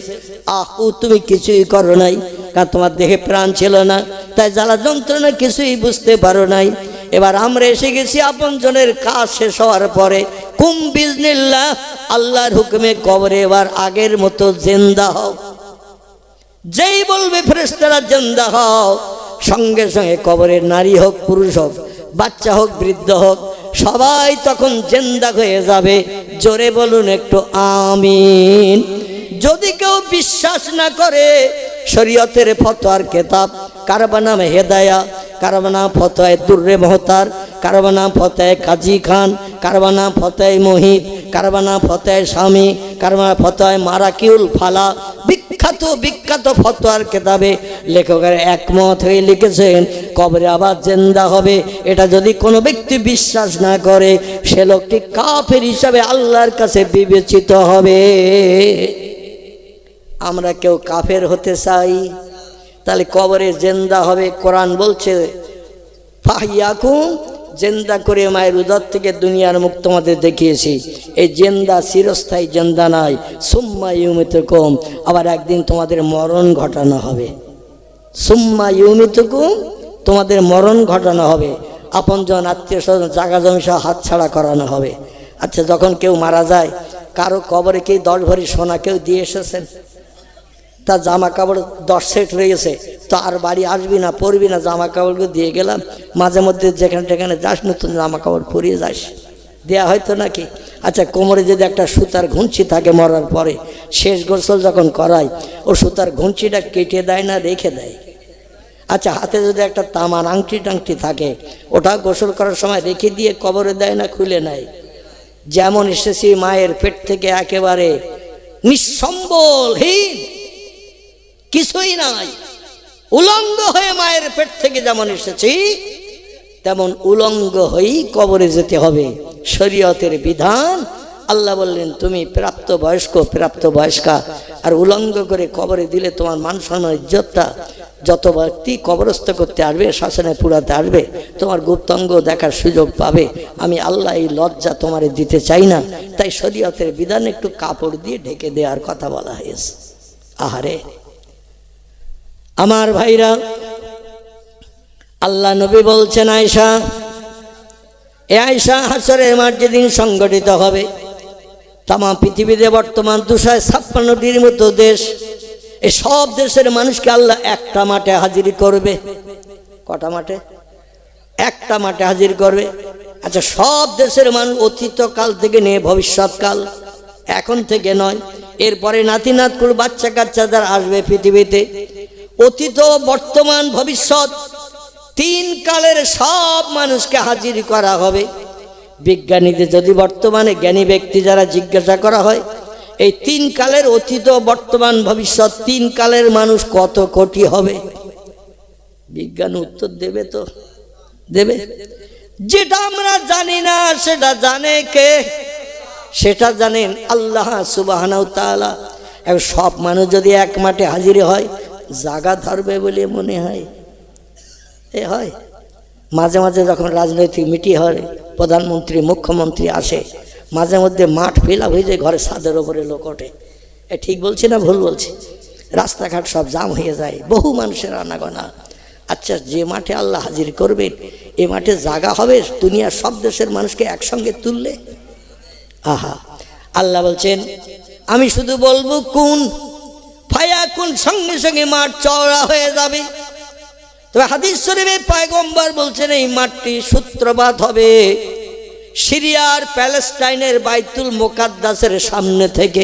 আহু, তুমি কিছুই করো নাই, কারণ তোমার দেহে প্রাণ ছিল না, তাই জ্বালা যন্ত্রণা কিছুই বুঝতে পারো নাই। এবার আমরা এসে গেছি আপনজনের কাজ শেষ হওয়ার পরে। কুম বিজনিল্লাহ, আল্লাহর হুকুমে কবরে এবার আগের মতো জিন্দা হও। যেই বলবে ফেরেশতারা জিন্দা হও, সঙ্গে সঙ্গে কবরের নারী হোক পুরুষ হোক, বাচ্চা হোক বৃদ্ধ হোক, সবাই তখন জিন্দা হয়ে যাবে। জোরে বলুন একটু আমিন। যদি কেউ বিশ্বাস না করে, শরীয়তের ফতোয়ার কিতাব, কারো নাম হেদায়া, কারো নাম ফতোয়া দুর্রে মহতার, কারো নাম ফতোয়া কাজী খান, কারবানা ফতেহ মুহিত, কারবানা ফতেহ স্বামী, কারবানা ফতেহ মারাকিউল ফালা, বিখ্যাত বিখ্যাত ফতোয়ার কেতাবে লেখকের একমত হয়ে লিখেছেন কবরে আবার জিন্দা হবে। এটা যদি কোনো ব্যক্তি বিশ্বাস না করে সে লোকটি কাফের হিসাবে আল্লাহর কাছে বিবেচিত হবে। আমরা কেউ কাফের হতে চাই? তাহলে কবরে জিন্দা হবে। কোরআন বলছে ফাহিয়াকুম, জিন্দা করে মায়ের উদর থেকে দুনিয়ার মুখ তোমাদের দেখিয়েছি। এই জিন্দা চিরস্থায়ী জিন্দা নাই। সুম্মা ইউমিতুকুম, আবার একদিন তোমাদের মরণ ঘটানো হবে। সুম্মা ইউমিতুকুম, তোমাদের মরণ ঘটানো হবে। আপনজন আত্মীয় স্বজন জাগা জমি সহ হাতছাড়া করানো হবে। আচ্ছা, যখন কেউ মারা যায় কারো কবরে কি 10 ভরি সোনা কেউ দিয়ে এসেছেন? তার জামা কাপড় 10 সেট রয়েছে, তো আর বাড়ি আসবি না, পরবি না, জামা কাপড়গুলো দিয়ে গেলাম। মাঝে মধ্যে যেখানে যেখানে যাস নতুন জামা কাপড় পরিয়ে যাস, দেয়া হয়তো নাকি? আচ্ছা, কোমরে যদি একটা সুতার ঘুঞ্চি থাকে মরার পরে, শেষ গোসল যখন করায় ও সুতার ঘুঞ্চিটা কেটে দেয় না রেখে দেয়? আচ্ছা, হাতে যদি একটা তামার আংটি টাংটি থাকে ওটা গোসল করার সময় রেখে দিয়ে কবরে দেয় না খুলে নেয়? যেমন এসেছি মায়ের পেট থেকে একেবারে নিঃসম্বলহীন, কিছুই নাই, উলঙ্গ হয়ে মায়ের পেট থেকে যেমন এসেছি তেমন উলঙ্গ হয়েই কবরে যেতে হবে। শরীয়তের বিধান। আল্লাহ বললেন তুমি প্রাপ্ত বয়স্ক প্রাপ্ত বয়স্কা, আর উলঙ্গ করে কবরে দিলে তোমার মান সম্মান ইজ্জতটা, যত ব্যক্তি কবরস্থ করতে আসবে শ্মশানে পুরাতে আসবে তোমার গুপ্তাঙ্গ দেখার সুযোগ পাবে। আমি আল্লাহ এই লজ্জা তোমারে দিতে চাই না, তাই শরীয়তের বিধান একটু কাপড় দিয়ে ঢেকে দেওয়ার কথা বলা হয়েছে। আহারে আমার ভাইরা, আল্লাহ নবী বলছেন আয়েশা, এ আয়েশা, হাসরের মাঠ যেদিন সংগঠিত হবে, তামাম পৃথিবীতে বর্তমান 256টির মতো দেশ, এই সব দেশের মানুষকে আল্লাহ একটা মাঠে হাজির করবে। কটা মাঠে? একটা মাঠে হাজির করবে। আচ্ছা, সব দেশের মানুষ অতীতকাল থেকে নিয়ে ভবিষ্যৎকাল, এখন থেকে নয়, এরপরে নাতি নাতকুল বাচ্চা কাচ্চাদের আসবে পৃথিবীতে, অতীত বর্তমান ভবিষ্যৎ 3 কালের সব মানুষকে হাজির করা হবে। বিজ্ঞানীদের যদি বর্তমানে জ্ঞানী ব্যক্তি যারা জিজ্ঞাসা করা হয় এই 3 কালের অতীত বর্তমান ভবিষ্যৎ 3 কালের মানুষ কত কোটি হবে, বিজ্ঞান উত্তর দেবে তো দেবে। যেটা আমরা জানি না সেটা জানে কে? সেটা জানেন আল্লাহ সুবহানাহু ওয়া তাআলা। এখন সব মানুষ যদি এক মাঠে হাজির হয় জায়গা ধরবে বলে মনে হয়? এ হয় মাঝে মাঝে যখন রাজনৈতিক মিটিং হয়, প্রধানমন্ত্রী মুখ্যমন্ত্রী আসে, মাঝে মধ্যে মাঠ ফিল আপ হয়ে যায়, ঘরে ছাদের ওপরে লোক ওঠে। এ ঠিক বলছি না ভুল বলছি? রাস্তাঘাট সব জাম হয়ে যায়, বহু মানুষের আনাগোনা। আচ্ছা, যে মাঠে আল্লাহ হাজির করবেন এ মাঠে জায়গা হবে দুনিয়ার সব দেশের মানুষকে একসঙ্গে তুললে? আহা, আল্লাহ বলছেন আমি শুধু বলবো কোন, ফায়াকুন, সঙ্গে সঙ্গে মাঠ চওড়া হয়ে যাবে। তবে হাদিস শরীফে পয়গম্বর বলছেন এই মাঠটি সূত্রপাত হবে সিরিয়ার প্যালেস্টাইনের বাইতুল মুকাদ্দাসের সামনে থেকে।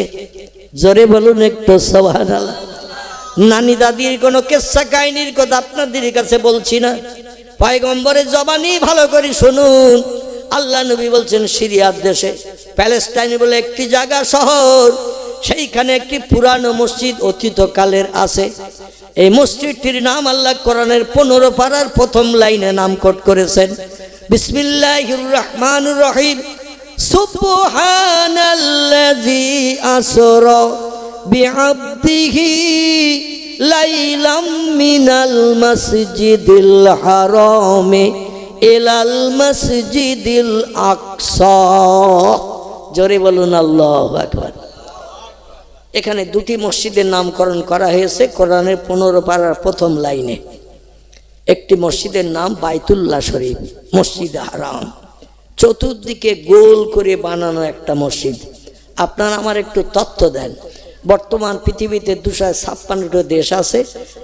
জোরে বলুন একটু সুবহানাল্লাহ। নানি দাদির কোনো কিস্সা কাহিনীর কথা আপনাদের কাছে বলছি না, পয়গম্বরের জবানি ভালো করে শুনুন। আল্লাহ নবী বলছেন সিরিয়ার দেশে প্যালেস্টাইন বলে একটি জায়গা, শহর, সেইখানে একটি পুরানো মসজিদ অতীতকালের আছে। এই মসজিদটির নাম আল্লাহ কোরআনের 15 পারার প্রথম লাইনে নামকট করেছেন, বিসমিল্লাহির রহমানির রহিম, সুবহানাল্লাযী আসরা বিআবদিহি লাইলাম মিনাল মাসজিদিল হারামি ইলাল মাসজিদিল আকসা। জোরে বলুন আল্লাহু আকবার। এখানে 2টি মসজিদের নামকরণ করা হয়েছে কোরআনের 15 পারার প্রথম লাইনে। একটি মসজিদের নাম বাইতুল্লাহ শরীফ, মসজিদে হারাম, চতুর্দিকে গোল করে বানানো একটা মসজিদ। আপনারা আমার একটু তথ্য দেন, বর্তমান পৃথিবীতে 256টা দেশ আছে,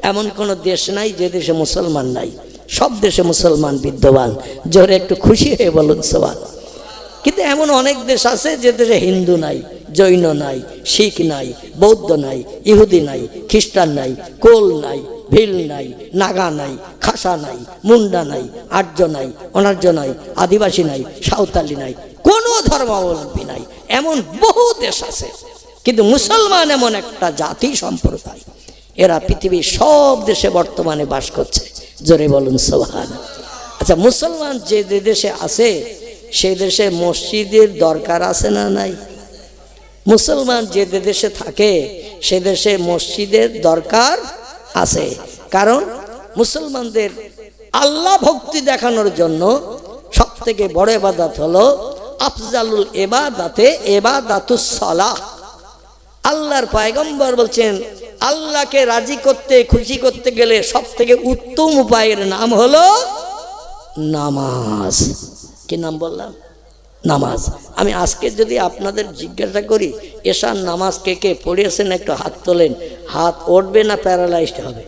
এমন কোনো দেশ নাই যে দেশে মুসলমান নাই, সব দেশে মুসলমান বিদ্যমান। জোরে একটু খুশি হয়ে বলুন সুবহানাল্লাহ। কিন্তু এমন অনেক দেশ আছে যে দেশে হিন্দু নাই, জৈন নাই, শিখ নাই, বৌদ্ধ নাই, ইহুদি নাই, খ্রিস্টান নাই, কোল নাই, ভিল নাই, নাগা নাই, খাসা নাই, মুন্ডা নাই, আর্য নাই, অনার্য নাই, আদিবাসী নাই, সাঁওতালি নাই, কোনো ধর্মাবলম্বী নাই, এমন বহু দেশ আছে। কিন্তু মুসলমান এমন একটা জাতি সম্প্রদায়, এরা পৃথিবীর সব দেশে বর্তমানে বাস করছে। জোরে বলুন সুবহানাল্লাহ। আচ্ছা, মুসলমান যে দেশে আছে সেই দেশে মসজিদের দরকার আছে না নাই? মুসলমান যে দেশে থাকে সে দেশে মসজিদের দরকার আছে। কারণ মুসলমানদের আল্লাহ ভক্তি দেখানোর জন্য সব থেকে বড় ইবাদত হলো আফজালুল ইবাদাতে ইবাদাতুস সালাহ। আল্লাহর পয়গম্বর বলছেন, আল্লাহকে রাজি করতে খুশি করতে গেলে সব থেকে উত্তম উপায়ের নাম হলো নামাজ। কি নাম বললাম? নামাজ। আমি আজকে যদি আপনাদের জিজ্ঞাসা করি এশার নামাজ কে কে পড়িয়েছেন, একটু হাত তোলেন। হাত উঠবে না প্যারালাইজড হবে?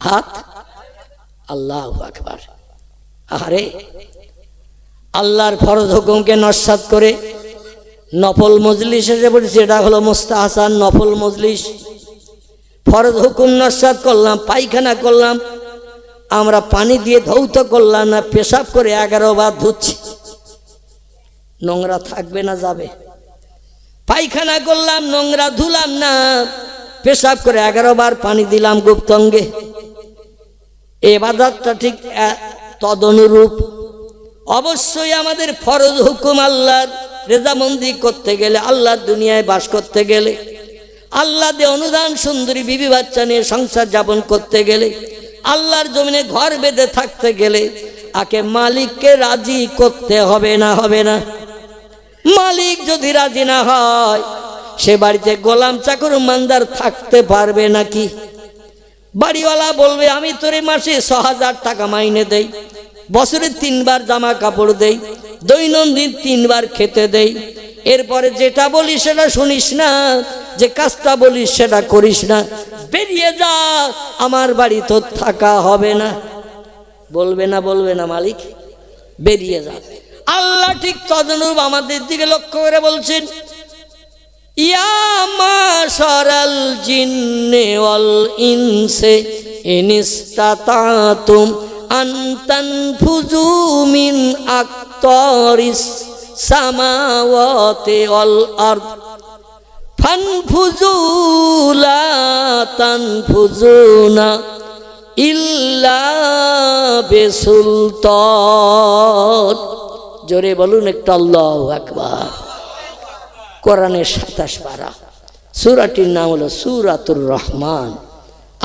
হাত। আল্লাহু আকবার। আরে আল্লাহর ফরজ হুকুমকে নস্যাৎ করে নফল মজলিস এসে পড়েছে, এটা হলো মুস্তাহসান নফল মজলিস। ফরজ হুকুম নস্যাৎ করলাম, পায়খানা করলাম, আমরা পানি দিয়ে ধৌত করলাম না, পেশাব করে 11 বার ধুচ্ছি, নোংরা থাকবে না যাবে? পায়খানা করলাম, নোংরা ধুলাম না, পেশাব করে 11 বার পানি দিলাম গুপ্তঙ্গে। ইবাদতটা ঠিক তদনুরূপ। অবশ্যই আমাদের ফরজ হুকুম আল্লাহর রেজামন্দি করতে গেলে, আল্লাহর দুনিয়ায় বাস করতে গেলে, আল্লাহ দিয়ে অনুদান সুন্দরী বিবি বাচ্চা নিয়ে সংসার যাপন করতে গেলে, আল্লাহর জমিনে ঘর বেঁধে থাকতে গেলে আগে মালিককে রাজি করতে হবে না? হবে না? মালিক যদি রাজি না হয় সে বাড়িতে গোলাম চাকর মানদার থাকতে পারবে নাকি? বাড়িওয়ালা বলবে আমি তোরে মাসে 6,000 টাকা মাইনে দেই, বছরে 3 বার জামা কাপড় দেই, দৈনন্দিন 3 বার খেতে দেই, এরপরে যেটা বলিস সেটা শুনিস না, যে কাজটা বলিস সেটা করিস না, বেরিয়ে যা, আমার বাড়ি তো থাকা হবে না। বলবে না? বলবে না মালিক? বেরিয়ে যা। আল্লাহ ঠিক তদনুরূপ আমাদের দিকে লক্ষ্য করে বলছেন, ইয়া মাশারাল জিন্নি ওয়াল ইনসি ইনিস্তাতাতুম আন তানফুযু মিন আকতারিস সামাওয়াতি ওয়াল আরদ ফানফুযু লা তানফুযুনা ইল্লা বিসুলতান। জোরে বলুন একটু আল্লাহু আকবার। কোরআনের 27 পারা, সূরাটির নাম হলো সূরাতুর রহমান।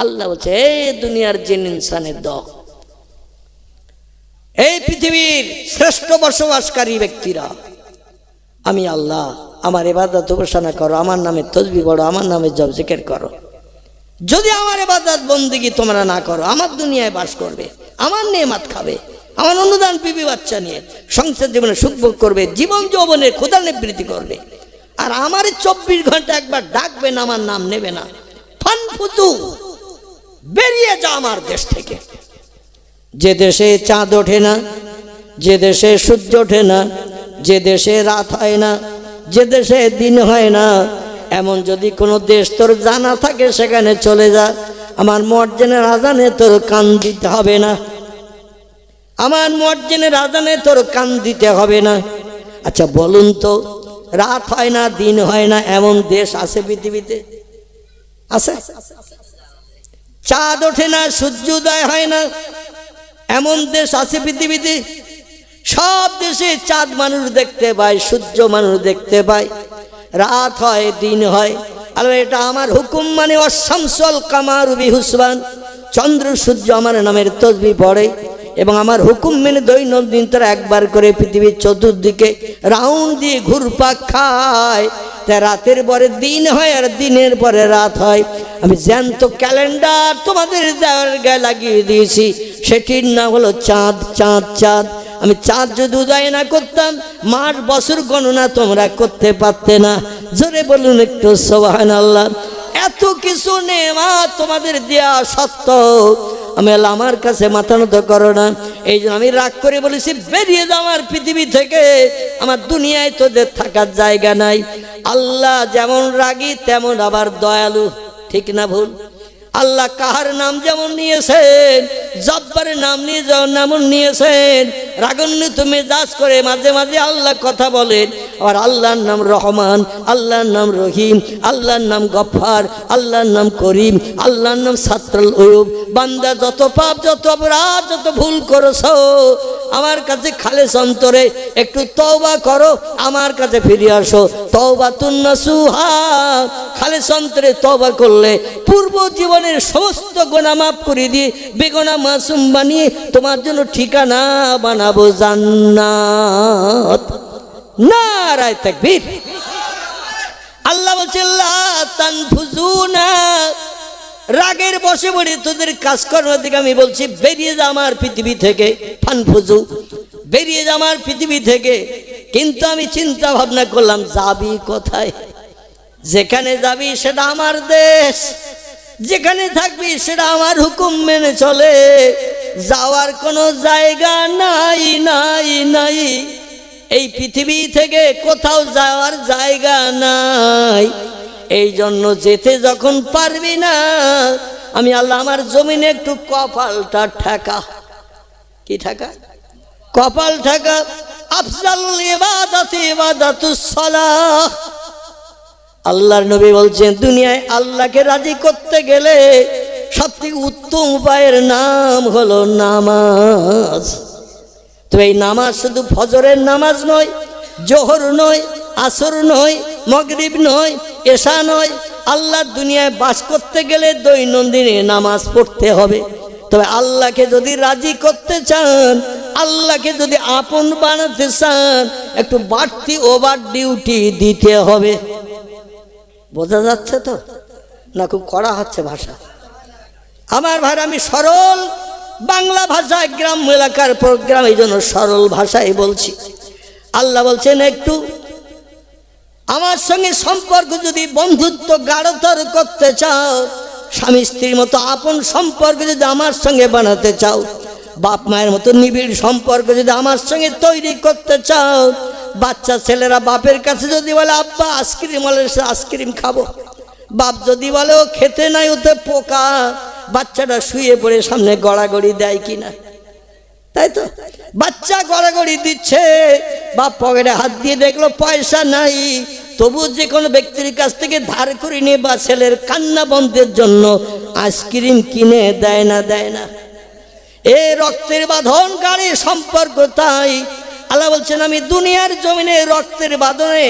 আল্লাহ বলছে, এই দুনিয়ার জিন ইনসানের দল, এই পৃথিবীর শ্রেষ্ঠ বসবাসকারী ব্যক্তিরা, আমি আল্লাহ, আমার ইবাদত উপাসনা করো, আমার নামে তাসবিহ পড়ো, আমার নামে জপ জিকির করো। যদি আমার ইবাদত বন্দেগী তোমরা না করো, আমার দুনিয়ায় বাস করবে, আমার নেয়ামত খাবে, আমার অনুদান বিবি বাচ্চা নিয়ে সংসার জীবনে সুখ ভোগ করবে, জীবন যৌবনের ক্ষুধা নিবৃত্তি করবে, আর আমার 24 ঘন্টা একবার ডাকবে না, আমার নাম নেবে না, ফানফুতু, বেরিয়ে যা আমার দেশ থেকে। যে দেশে চাঁদ ওঠে না, যে দেশে সূর্য ওঠে না, যে দেশে রাত হয় না, যে দেশে দিন হয় না, এমন যদি কোনো দেশ তোর জানা থাকে সেখানে চলে যা। আমার মুয়াজ্জিনের আযানে তোর কান দিতে হবে না, আমার মুয়াজ্জিনের আযানে তোর কান দিতে হবে না। আচ্ছা বলুন তো, রাত হয় না, দিন হয় না, এমন দেশ আছে পৃথিবীতে? আছে? চাঁদ ওঠে না, সূর্যোদয় হয় না, এমন দেশ আছে পৃথিবীতে? সব দেশে চাঁদ মানুষ দেখতে পায়, সূর্য মানুষ দেখতে পায়, রাত হয়, দিন হয়। আল্লাহ এটা আমার হুকুম মানে অশামসুল কামারু বিহুসবান, চন্দ্র সূর্য আমার নামের তাসবিহ পড়ে এবং আমার হুকুম মেনে দৈনন্দিন তারা একবার করে পৃথিবীর চতুর্দিকে রাউন্ড দিয়ে ঘুরপাক খায়। তা রাতের পরে দিন হয় আর দিনের পরে রাত হয়। আমি জ্যান্ত ক্যালেন্ডার তোমাদের গায়ে লাগিয়ে দিয়েছি, সেটির নাম হলো চাঁদ। চাঁদ চাঁদ আমি চাঁদ যদি উদয় না করতাম, মাস বছর গণনা তোমরা করতে পারতে না। জোরে বলুন একটু সুবহানাল্লাহ। এত কিছু নেয়ামত তোমাদের দেয়া সত্ত্বেও আমি আল্লাহ আমার কাছে মাথা নত করো না। এই জন্য আমি রাগ করে বলেছি, বেরিয়ে যাও আমার পৃথিবী থেকে, আমার দুনিয়ায় তোদের থাকার জায়গা নাই। আল্লাহ যেমন রাগী তেমন আবার দয়ালু, ঠিক না ভুল? আল্লাহ কাহার নাম যেমন নিয়েছেন, জব্বারের নাম নিয়ে যেমন নিয়েছেন, রাগান্বিত মেজাজ করে মাঝে মাঝে আল্লাহ কথা বলেন। আর আল্লাহর নাম রহমান, আল্লাহর নাম রহিম, আল্লাহর নাম গফফার, আল্লাহর নাম করিম, আল্লাহর নাম সাত্রুল উয়ুব। বান্দা যত পাপ, যত অপরাধ, যত ভুল করেছো, আমার কাছে খালেস অন্তরে একটু তওবা করো, আমার কাছে ফিরে আসো। তওবাতুন নাসুহা, খালেস অন্তরে তওবা করলে পূর্ব জীবনের সমস্ত গুনাহ মাফ করে দিয়ে বেগুনাহ মাসুম বানিয়ে তোমার জন্য ঠিকানা বানাবো জান্নাত। নারায়ে তাকবীর। আল্লাহ বলছেন লা তানফুজুনা, রাগের বসে পড়ে তোদের কাজকর্মের দিকে আমি বলছি বেরিয়ে যা আমার পৃথিবী থেকে। ফানফুজু, বেরিয়ে যা আমার পৃথিবী থেকে। কিন্তু আমি চিন্তা ভাবনা করলাম যাবি কোথায়? যেখানে যাবি সেটা আমার দেশ, যেখানে থাকবি সেটা আমার হুকুম মেনে চলে। যাওয়ার কোনো জায়গা নাই নাই নাই, এই পৃথিবী থেকে কোথাও যাওয়ার জায়গা নাই। এই জন্য যেতে যখন পারবি না, আমি আল্লাহ আমার জমিনে একটু কপালটা ঠেকা। কি ঠেকা? কপাল ঠেকা। আফজালুল ইবাদাতি ইবাদাতুস সালাহ। আল্লাহর নবী বলছেন দুনিয়ায় আল্লাহকে রাজি করতে গেলে সবথেকে উত্তম উপায়ের নাম হলো নামাজ। তো এই নামাজ শুধু ফজরের নামাজ নয়, জোহর নয়, আসর নয়, মাগরিব নয়, এশা নয়। আল্লাহর দুনিয়ায় বাস করতে গেলে দৈনন্দিন নামাজ পড়তে হবে। তবে আল্লাহকে যদি রাজি করতে চান, আল্লাহকে যদি আপন বানাতে চান, একটু বাড়তি ওভার ডিউটি দিতে হবে। বোঝা যাচ্ছে তো না? খুব কড়া হচ্ছে ভাষা আমার ভাই। আমি সরল বাংলা ভাষায় গ্রাম এলাকার প্রোগ্রাম, এই জন্য সরল ভাষায় বলছি। আল্লাহ বলছেন একটু আমার সঙ্গে সম্পর্ক যদি বন্ধুত্ব গাঢ়তর করতে চাও, স্বামী স্ত্রীর মতো আপন সম্পর্ক যদি আমার সঙ্গে বানাতে চাও, বাপ মায়ের মতো নিবিড় সম্পর্ক যদি আমার সঙ্গে তৈরি করতে চাও, বাচ্চা ছেলেরা বাপের কাছে যদি বলে আব্বা আইসক্রিম হলে সে আইসক্রিম খাবো, বাপ যদি বলে ও খেতে নাই ওতে পোকা, বাচ্চাটা শুয়ে পড়ে সামনে গড়াগড়ি দেয় কিনা? তাই তো, বাচ্চা গড়াগড়ি দিচ্ছে, বাপ পকেটে হাত দিয়ে দেখলো পয়সা নাই, তবু যে কোনো ব্যক্তির কাছ থেকে ধার করে নিয়ে বা ছেলের কান্না বন্ধের জন্য আইসক্রিম কিনে দেয় না? দেয় না? এ রক্তের বাঁধনকারী সম্পর্ক। তাই আল্লাহ বলছেন আমি দুনিয়ার জমিনে রক্তের বাঁধনে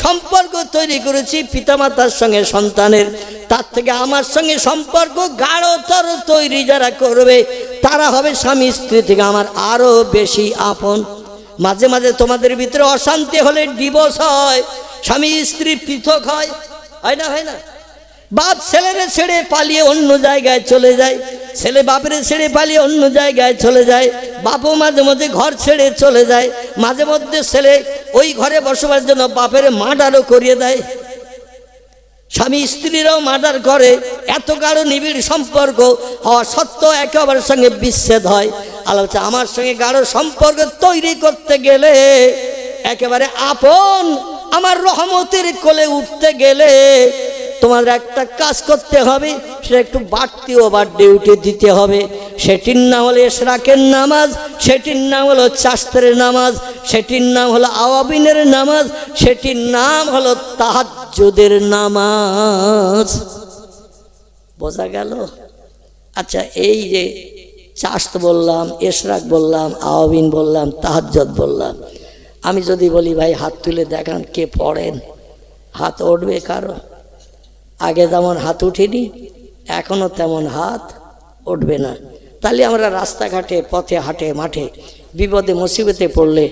সম্পর্ক তৈরি করেছি পিতামাতার সঙ্গে সন্তানের, তার থেকে আমার সঙ্গে সম্পর্ক গাঢ়তর তৈরি যারা করবে তারা হবে স্বামী স্ত্রী থেকে আমার আরো বেশি আপন। মাঝে মাঝে তোমাদের ভিতরে অশান্তি হলে ডিভোর্স হয়, স্বামী স্ত্রী পৃথক হয়, হয় না? হয় না? বাপ ছেলেরে ছেড়ে পালিয়ে অন্য জায়গায় চলে যায়, ছেলে বাপের ছেড়ে পালিয়ে অন্য জায়গায় চলে যায়, বাপও মাঝে মধ্যে ঘর ছেড়ে চলে যায়, মাঝে মধ্যে ছেলে ওই ঘরে বসবাসের জন্য বাপের মার্ডারও করিয়ে দেয়, স্বামী স্ত্রীরাও মার্ডার করে। এত গাঢ় নিবিড় সম্পর্ক হওয়া সত্ত্বেও একে অপরের সঙ্গে বিচ্ছেদ হয়। আল্লাহ আমার সঙ্গে গাঢ় সম্পর্ক তৈরি করতে গেলে, একেবারে আপন আমার রহমতের কোলে উঠতে গেলে তোমার একটা কাজ করতে হবে, সেটা একটু বাড়তি ওভার ডিউটি দিতে হবে। সেটির নাম হলো ইশরাকের নামাজ, সেটির নাম হলো চাশতের নামাজ, সেটির নাম হলো আওয়াবিনের নামাজ, সেটির নাম হলো তাহাজ্জুদের নামাজ। বোঝা গেল? আচ্ছা, এই যে চাশত বললাম, ইশরাক বললাম, আওয়াবিন বললাম, তাহাজ্জুদ বললাম, আমি যদি বলি ভাই হাত তুলে দেখান কে পড়েন, হাত উঠবে কারো? আগে যেমন হাত উঠেনি এখনো তেমন হাত উঠবে না। তাহলে আমরা রাস্তাঘাটে, পথে, হাটে, মাঠে বিপদে মুসিবতে পড়লে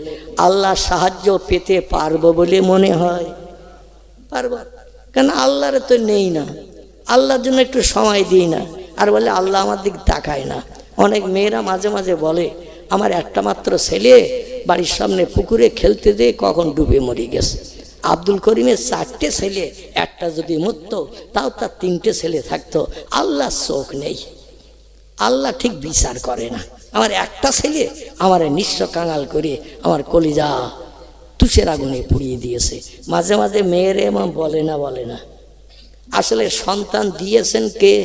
আল্লাহর সাহায্য পেতে পারবো বলে মনে হয়? পারবো? কারণ আল্লাহরে তো নেই না, আল্লাহর জন্য একটু সময় দিই না, আর বলে আল্লাহ আমার দিক তাকায় না। অনেক মেয়েরা মাঝে মাঝে বলে আমার একটা মাত্র ছেলে বাড়ির সামনে পুকুরে খেলতে যেয়ে কখন ডুবে মরে গেছে। আব্দুল করিমের 4টে ছেলে, একটা যদি মরতো তাও তার 3টে ছেলে থাকতো। আল্লাহর চোখ নেই, আল্লাহ ঠিক বিচার করে না। আমার একটা ছেলে আমার নিঃস্ব কাঙাল করে আমার কলিজা তুষের আগুনে পুড়িয়ে দিয়েছে। মাঝে মাঝে মেয়েরে এমন বলে না, বলে না। আসলে সন্তান দিয়েছেন কে?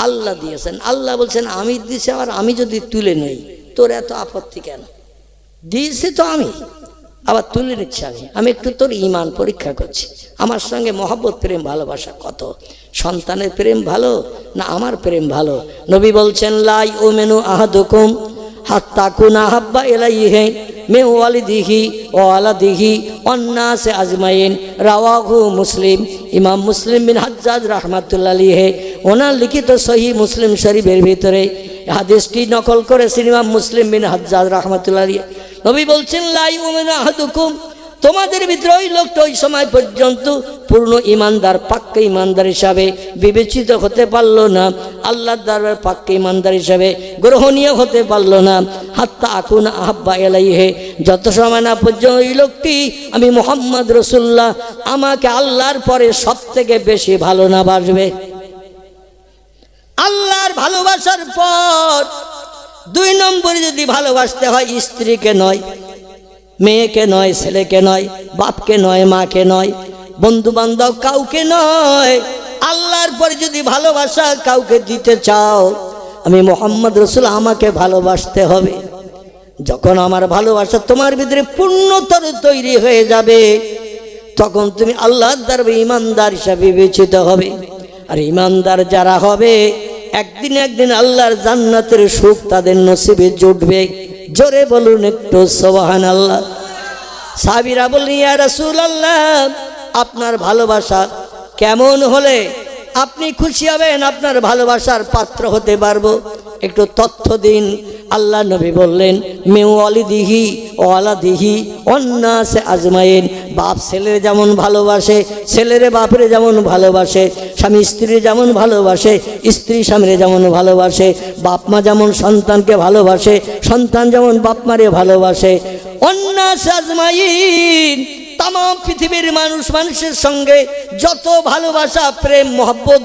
আল্লাহ দিয়েছেন। আল্লাহ বলছেন আমি দিয়েছি, আর আমি যদি তুলে নেই তোর এত আপত্তি কেন? দিয়েছি তো আমি, আবার তুলে নিচ্ছি আমি একটু তোর ঈমান পরীক্ষা করছি। আমার সঙ্গে মহব্বত প্রেম ভালোবাসা কত? সন্তানের প্রেম ভালো না আমার প্রেম ভালো? নবী বলছেন লা ইউমিনু আহাদুকুম হাত্তা কুনা হাব্বা ইলাইহি মিন ওয়ালিদিহি ওয়া ওয়ালাদিহি ওয়ান নাসি আজমাইন, রাওয়াহু মুসলিম। ইমাম মুসলিম বিন হাজ্জাজ রাহমাতুল্লাহ আলাইহি ওনার লিখিত সহিহ মুসলিম শরীফের ভিতরে হাদিসটি নকল করেছেন ইমাম মুসলিম বিন হাজ্জাজ রাহমাতুল্লাহ আলাইহি। নবী বলছেন লা ইউমিনু আহাদুকুম, তোমাদের ভিতরে ওই লোকটা ওই সময় পর্যন্ত পূর্ণ ইমানদার পাক্কা ইমানদার হিসাবে বিবেচিত হতে পারলো না, আল্লাহর দরবারে পাক্কা ইমানদার হিসাবে গ্রহণীয় হতে পারলো না, হাত্তা আকুনা আহাব্বা ইলাইহি, যত সময় না পর্যন্ত ওই লোকটি আমি মুহাম্মদ রাসূলুল্লাহ আমাকে আল্লাহর পরে সব থেকে বেশি ভালো না বাসবে। আল্লাহর ভালোবাসার পর 2 নম্বরে যদি ভালোবাসতে হয় স্ত্রীকে নয়, মেয়েকে নয়, ছেলেকে নয়, বাপকে নয়, মাকে নয়, বন্ধু বান্ধব কাউকে নয়, আল্লাহর পরে যদি ভালোবাসা কাউকে দিতে চাও আমি মুহাম্মদ রাসূল আমাকে ভালোবাসতে হবে। যখন আমার ভালোবাসা তোমার ভিতরে পূর্ণতর তৈরি হয়ে যাবে তখন তুমি আল্লাহর দরবারে ইমানদার হিসাবে বিবেচিত হবে। আর ইমানদার যারা হবে একদিন আল্লাহর জান্নাতের সুখ তাদের নসিবে জুটবে। জোরে বলুন একটু সুবহানাল্লাহ। সাহাবীরা বললেন ইয়া রাসূলুল্লাহ আপনার ভালোবাসা কেমন হলে আপনি খুশি হবেন, আপনার ভালোবাসার পাত্র হতে পারবো, একটু তথ্য দিন। আল্লাহ নবী বললেন মিন ওয়ালিদিহি ওয়ালাদিহি ওয়ান নাসি আজমাইন, বাপ ছেলের যেমন ভালোবাসে, ছেলেরে বাপরে যেমন ভালোবাসে, স্বামী স্ত্রীর যেমন ভালোবাসে, স্ত্রী স্বামীরে যেমন ভালোবাসে, বাপ মা যেমন সন্তানকে ভালোবাসে, সন্তান যেমন বাপ মারে ভালোবাসে, ওয়ান নাসি আজমাইন, তাম পৃথিবীর মানুষের সঙ্গে যত ভালোবাসা প্রেম মহব্বত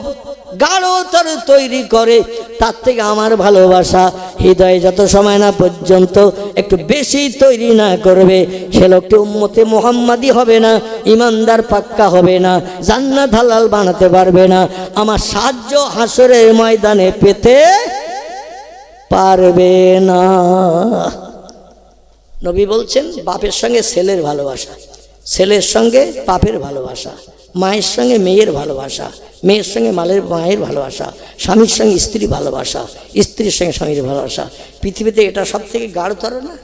গাঢ়তর তৈরি করে তার থেকে আমার ভালোবাসা হৃদয়ে যত সময় না পর্যন্ত একটু বেশি তৈরি না করবে সে লোকটি উম্মতে মুহাম্মাদি হবে না, ইমানদার পাক্কা হবে না, জান্নাত হালাল বানাতে পারবে না, আমার সাহায্য হাসরের ময়দানে পেতে পারবে না। নবী বলছেন বাপের সঙ্গে ছেলের ভালোবাসা, ছেলের সঙ্গে বাপের ভালোবাসা, মায়ের সঙ্গে মেয়ের ভালোবাসা, মেয়ের সঙ্গে মায়ের ভালোবাসা, স্বামীর সঙ্গে স্ত্রীর ভালোবাসা, স্ত্রীর সঙ্গে স্বামীর ভালোবাসা, পৃথিবীতে এটা সব থেকে গাঢ়তর না?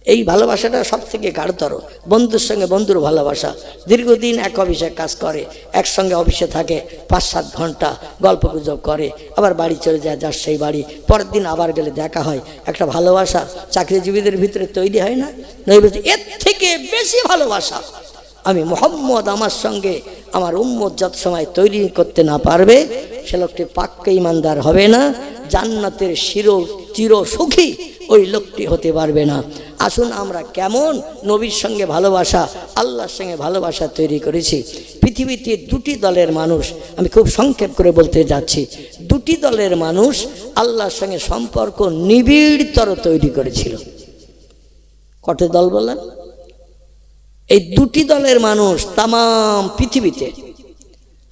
এই ভালোবাসাটা সব থেকে গাঢ়তর। বন্ধুর সঙ্গে বন্ধুর ভালোবাসা, দীর্ঘদিন এক অফিসে কাজ করে, একসঙ্গে অফিসে থাকে, 5-7 ঘন্টা গল্প গুজব করে, আবার বাড়ি চলে যায়, যার সেই বাড়ি, পরের দিন আবার গেলে দেখা হয়, একটা ভালোবাসা চাকরিজীবীদের ভিতরে তৈরি হয় না? এর থেকে বেশি ভালোবাসা আমি মুহাম্মদ আমার সঙ্গে আমার উম্মত যত সময় তৈরি করতে না পারবে সে লোকটি পাক্কা ইমানদার হবে না, জান্নাতের চির সুখী ওই লোকটি হতে পারবে না। আসুন আমরা কেমন নবীর সঙ্গে ভালোবাসা, আল্লাহর সঙ্গে ভালোবাসা তৈরি করেছি। পৃথিবীতে 2টি দলের মানুষ, আমি খুব সংক্ষেপ করে বলতে যাচ্ছি, 2টি দলের মানুষ আল্লাহর সঙ্গে সম্পর্ক নিবিড়তর তৈরি করেছিল। কত দল বলেন? এই 2টি দলের মানুষ তাম পৃথিবীতে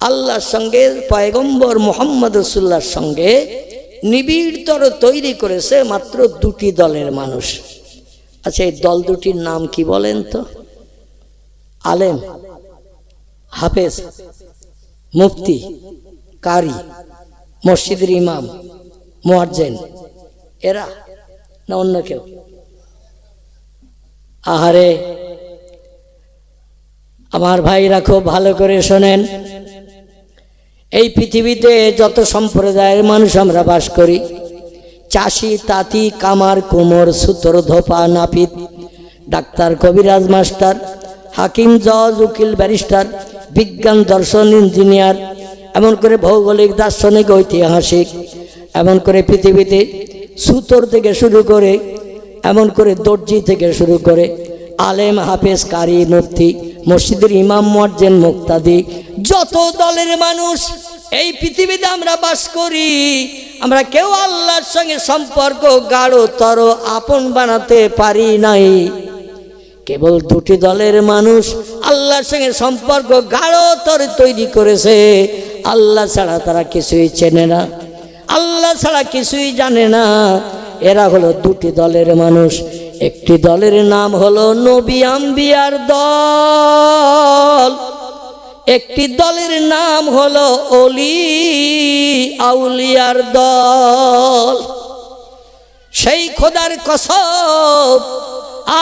আল্লাহর সঙ্গে পয়গম্বর মুহাম্মদ রাসূলুল্লাহর সঙ্গে নিবিড়তর তৈরি করেছে মাত্র 2টি দলের মানুষ। আচ্ছা এই দল 2টির নাম কি বলেন তো? আলেম, হাফেজ, মুফতি, কারি, মসজিদের ইমাম, মুয়াজ্জিন, এরা না অন্য কেউ? আহারে আমার ভাইরা খুব ভালো করে শোনেন, এই পৃথিবীতে যত সম্প্রদায়ের মানুষ আমরা বাস করি, চাষি, তাঁতি, কামার, কুমোর, সুতোর, ধোপা, নাপিত, ডাক্তার, কবিরাজ, মাস্টার, হাকিম, জজ, উকিল, ব্যারিস্টার, বিজ্ঞান, দর্শন, ইঞ্জিনিয়ার, এমন করে ভৌগোলিক, দার্শনিক, ঐতিহাসিক, এমন করে পৃথিবীতে সুতোর থেকে শুরু করে, এমন করে দর্জি থেকে শুরু করে আলেম, হাফেজ, কারি, মুফতি, মসজিদের ইমাম, মুয়াজ্জিন, মুক্তাদি, যত দলের মানুষ এই পৃথিবীতে আমরা বাস করি, আমরা কেউ আল্লাহর সঙ্গে সম্পর্ক গাঢ়তর আপন বানাতে পারি নাই। কেবল 2টি দলের মানুষ আল্লাহর সঙ্গে সম্পর্ক গাঢ়তর তৈরি করেছে, আল্লাহ ছাড়া তারা কিছুই চেনে না। আল্লাহ ছাড়া কিছুই জানে না। এরা হলো দুটি দলের মানুষ। একটি দলের নাম হলো নবী আম্বিয়ার দল, একটি দলের নাম হলো ওলি আউলিয়ার দল। সেই খোদার কসম,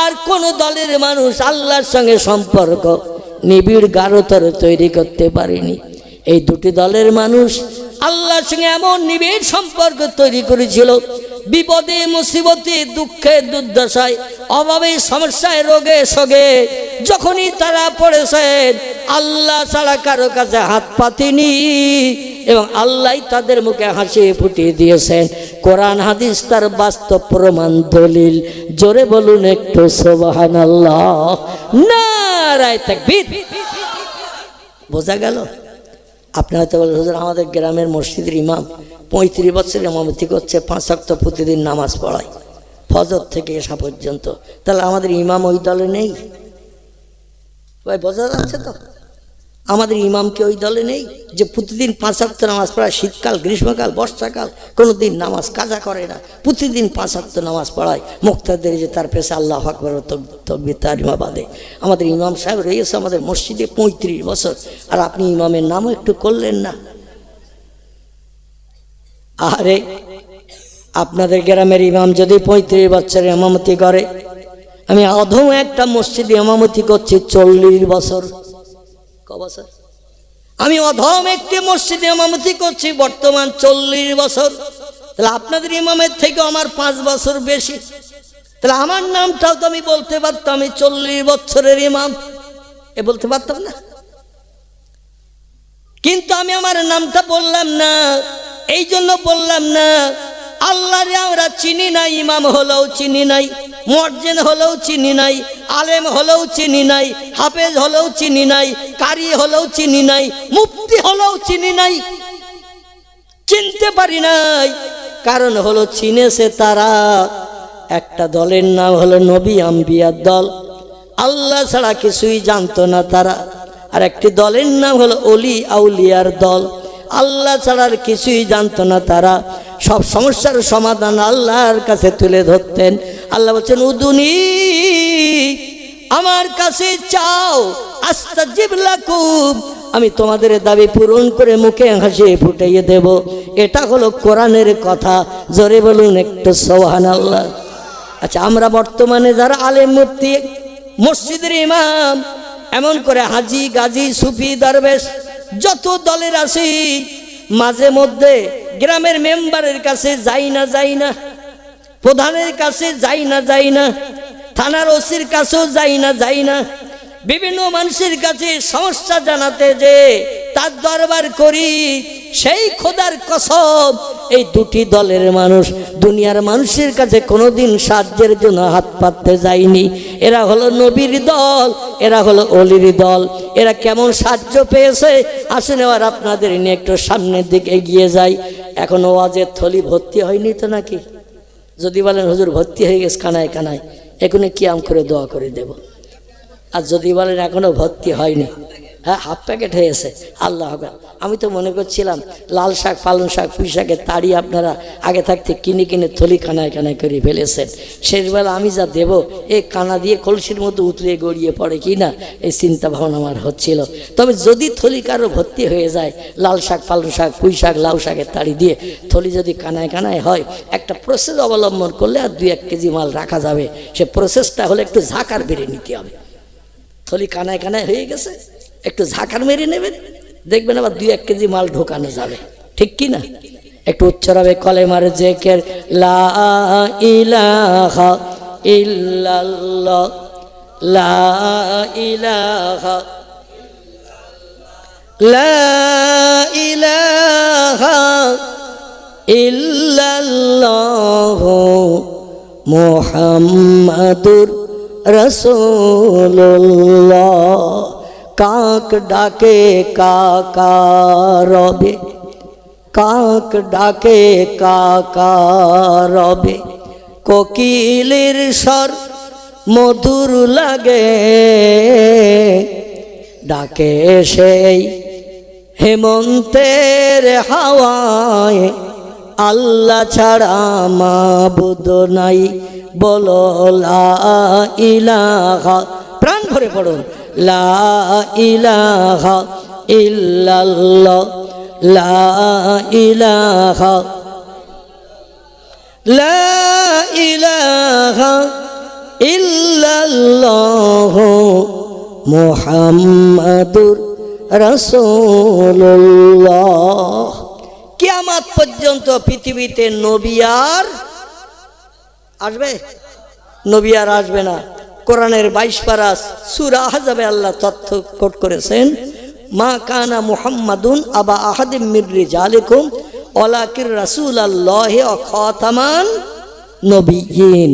আর কোন দলের মানুষ আল্লাহর সঙ্গে সম্পর্ক নিবিড় গাঢ়তর তৈরি করতে পারেনি। এই দুটি দলের মানুষ আল্লাহর সঙ্গে এমন নিবিড় সম্পর্ক তৈরি করেছিল, বিপদে মুসিবতে দুঃখে দুর্দশায় অভাবে সমস্যায় রোগে শোকে যখনই তারা পড়েছেন আল্লাহ ছাড়া কারো কাছে হাত পাতেনি এবং আল্লাহ তাদের মুখে হাসি ফুটিয়ে দিয়েছেন। কোরআন হাদিস তার বাস্তব প্রমাণ দলিল। জোরে বলুন একটু সুবহানাল্লাহ, নারায়ে তাকবীর। বোঝা গেল? আপনি হয়তো বলেন হুজুর আমাদের গ্রামের মসজিদের ইমাম 35 বছর ইমামতি করছে, 5 ওয়াক্ত প্রতিদিন নামাজ পড়ায় ফজর থেকে এশা পর্যন্ত, তাহলে আমাদের ইমাম ওই দলে নেই? ভাই বোঝা যাচ্ছে তো? আমাদের ইমাম কি ওই দলে নেই যে প্রতিদিন 5 ওয়াক্ত নামাজ পড়ায়? শীতকাল, গ্রীষ্মকাল, বর্ষাকাল কোনো দিন নামাজ কাজা করে না, প্রতিদিন 5 ওয়াক্ত নামাজ পড়ায়। মুক্তাদের যে তার পেশা আল্লাহু আকবার তাকবীর তাহরিমা বাদে। আমাদের ইমাম সাহেব রয়েছে আমাদের মসজিদে 35 বছর, আর আপনি ইমামের নামও একটু করলেন না। আরে আপনাদের গ্রামের ইমাম যদি 35 বছর ইমামতি করে, আমি অধম একটা মসজিদে ইমামতি করছি 40 বছর। ক বছর? আমি অধম একটি মসজিদে ইমামতি করছি বর্তমান 40 বছর। তাহলে আপনাদের ইমামের থেকে আমার 5 বছর বেশি। তাহলে আমার নামটাও তো আমি বলতে পারতাম, আমি 40 বছরের ইমাম, এ বলতে পারতাম না? কিন্তু আমি আমার নামটা বললাম না। এই জন্য বললাম না, আল্লাহরে আমরা চিনি নাই, ইমাম হলেও চিনি নাই, মুয়াজ্জিন হলেও চিনি নাই, আলেম হলেও চিনি নাই, হাফেজ হলেও চিনি নাই, কারি হলেও চিনি নাই, মুফতি হলেও চিনি নাই, চিনতে পারি নাই। কারণ হলো চিনেছে তারা। একটা দলের নাম হলো নবী আম্বিয়ার দল, আল্লাহ ছাড়া কিছুই জানতো না তারা। আর একটি দলের নাম হলো ওলি আউলিয়ার দল, আল্লাহ ছাড়ার কিছুই জানতো না তারা। সব সমস্যার সমাধান আল্লাহর কাছে তুলে ধরতেন। আল্লাহ বলছেন উদুনি, আমার কাছে চাও, আস্তাজিব লাকুম, আমি তোমাদের দাবি পূরণ করে মুখে হাসি ফুটিয়ে দেব। এটা হলো কোরআনের কথা। জোরে বলুন একটু সুবহানাল্লাহ। আচ্ছা, আমরা বর্তমানে যারা আলেম মুফতি, মসজিদের ইমাম, এমন করে হাজি গাজী সুফি দরবেশ যত দলের আছি, মাঝে মধ্যে গ্রামের মেম্বারের কাছে যাই না, প্রধানের কাছে যাই না, থানার ওসির কাছেও যাই না, বিভিন্ন মানুষের কাছে সমস্যা জানাতে যে তার দরবার করি। সেই খোদার কসম, এই দুটি দলের মানুষ দুনিয়ার মানুষের কাছে কোনোদিন সাহায্যের জন্য হাত পাততে যায়নি। এরা হলো নবীর দল, এরা হলো অলির দল। এরা কেমন সাহায্য পেয়েছে, আসুন এবার আপনাদের নিয়ে একটু সামনের দিকে এগিয়ে যাই। এখনো ওয়াজের থলি ভর্তি হয়নি তো নাকি? যদি বলেন হুজুর ভর্তি হয়ে গেছে কানায় কানায়, এখনই কিয়াম করে দোয়া করে দেব। আর যদি বলেন এখনো ভর্তি হয়নি, হ্যাঁ হাফ প্যাকেট হয়েছে, আল্লাহ হবে। আমি তো মনে করছিলাম লাল শাক, পালং শাক, পুঁই শাকের তাড়ি আপনারা আগে থাকতে কিনে থলি কানায় করে ফেলেছেন। শেষবেলা আমি যা দেব এই কানা দিয়ে কলসির মতো উতলে গড়িয়ে পড়ে কি না, এই চিন্তা ভাবনা আমার হচ্ছিল। তবে যদি থলি কারো ভর্তি হয়ে যায় লাল শাক, পালং শাক, পুঁই শাক, লাউ শাকের তাড়ি দিয়ে থলি যদি কানায় হয়, একটা প্রসেস অবলম্বন করলে আর 2-1 কেজি মাল রাখা যাবে। সে প্রসেসটা হলে একটু ঝাঁকার বেড়ে নিতে হবে। থলি কানায় হয়ে গেছে, একটু ঝাঁকার মেরে নেবেন, দেখবেন আবার 2-1 কেজি মাল ঢোকানো যাবে। ঠিক কি না? একটু উচ্চারণে কলেমার জিকির, লা ইলাহা ইল্লাল্লাহ, লা ইলাহা, লা ইলাহা ইল্লাল্লাহ মুহাম্মাদুর রাসূলুল্লাহ। কাক ডাকে কাকা রবে, কাক ডাকে কাকা রবে, কোকিলের স্বর মধুর লাগে, ডাকে সেই হেমন্তের হাওয়ায় আল্লাহ ছাড়া মাবুদ নাই, বলো লা ইলাহা, প্রাণ ভরে পড়ুন, লা ইলাহা ইল্লাল্লাহ, লা ইলাহা, লা ইলাহা ইল্লাল্লাহ মুহাম্মাদুর রাসূলুল্লাহ। কিয়ামত পর্যন্ত পৃথিবীতে নবী আর আসবে? নবী আর আসবে না। কোরআনের 22 পারা সূরা আহজাবে আল্লাহ তথ্য কোট করেছেন, মা কানা মুহাম্মাদুন আবা আহাদিম মির রিজালিকুম ওয়ালাকির রাসূলুল্লাহি ওয়া খাতামান নবিয়্যিন।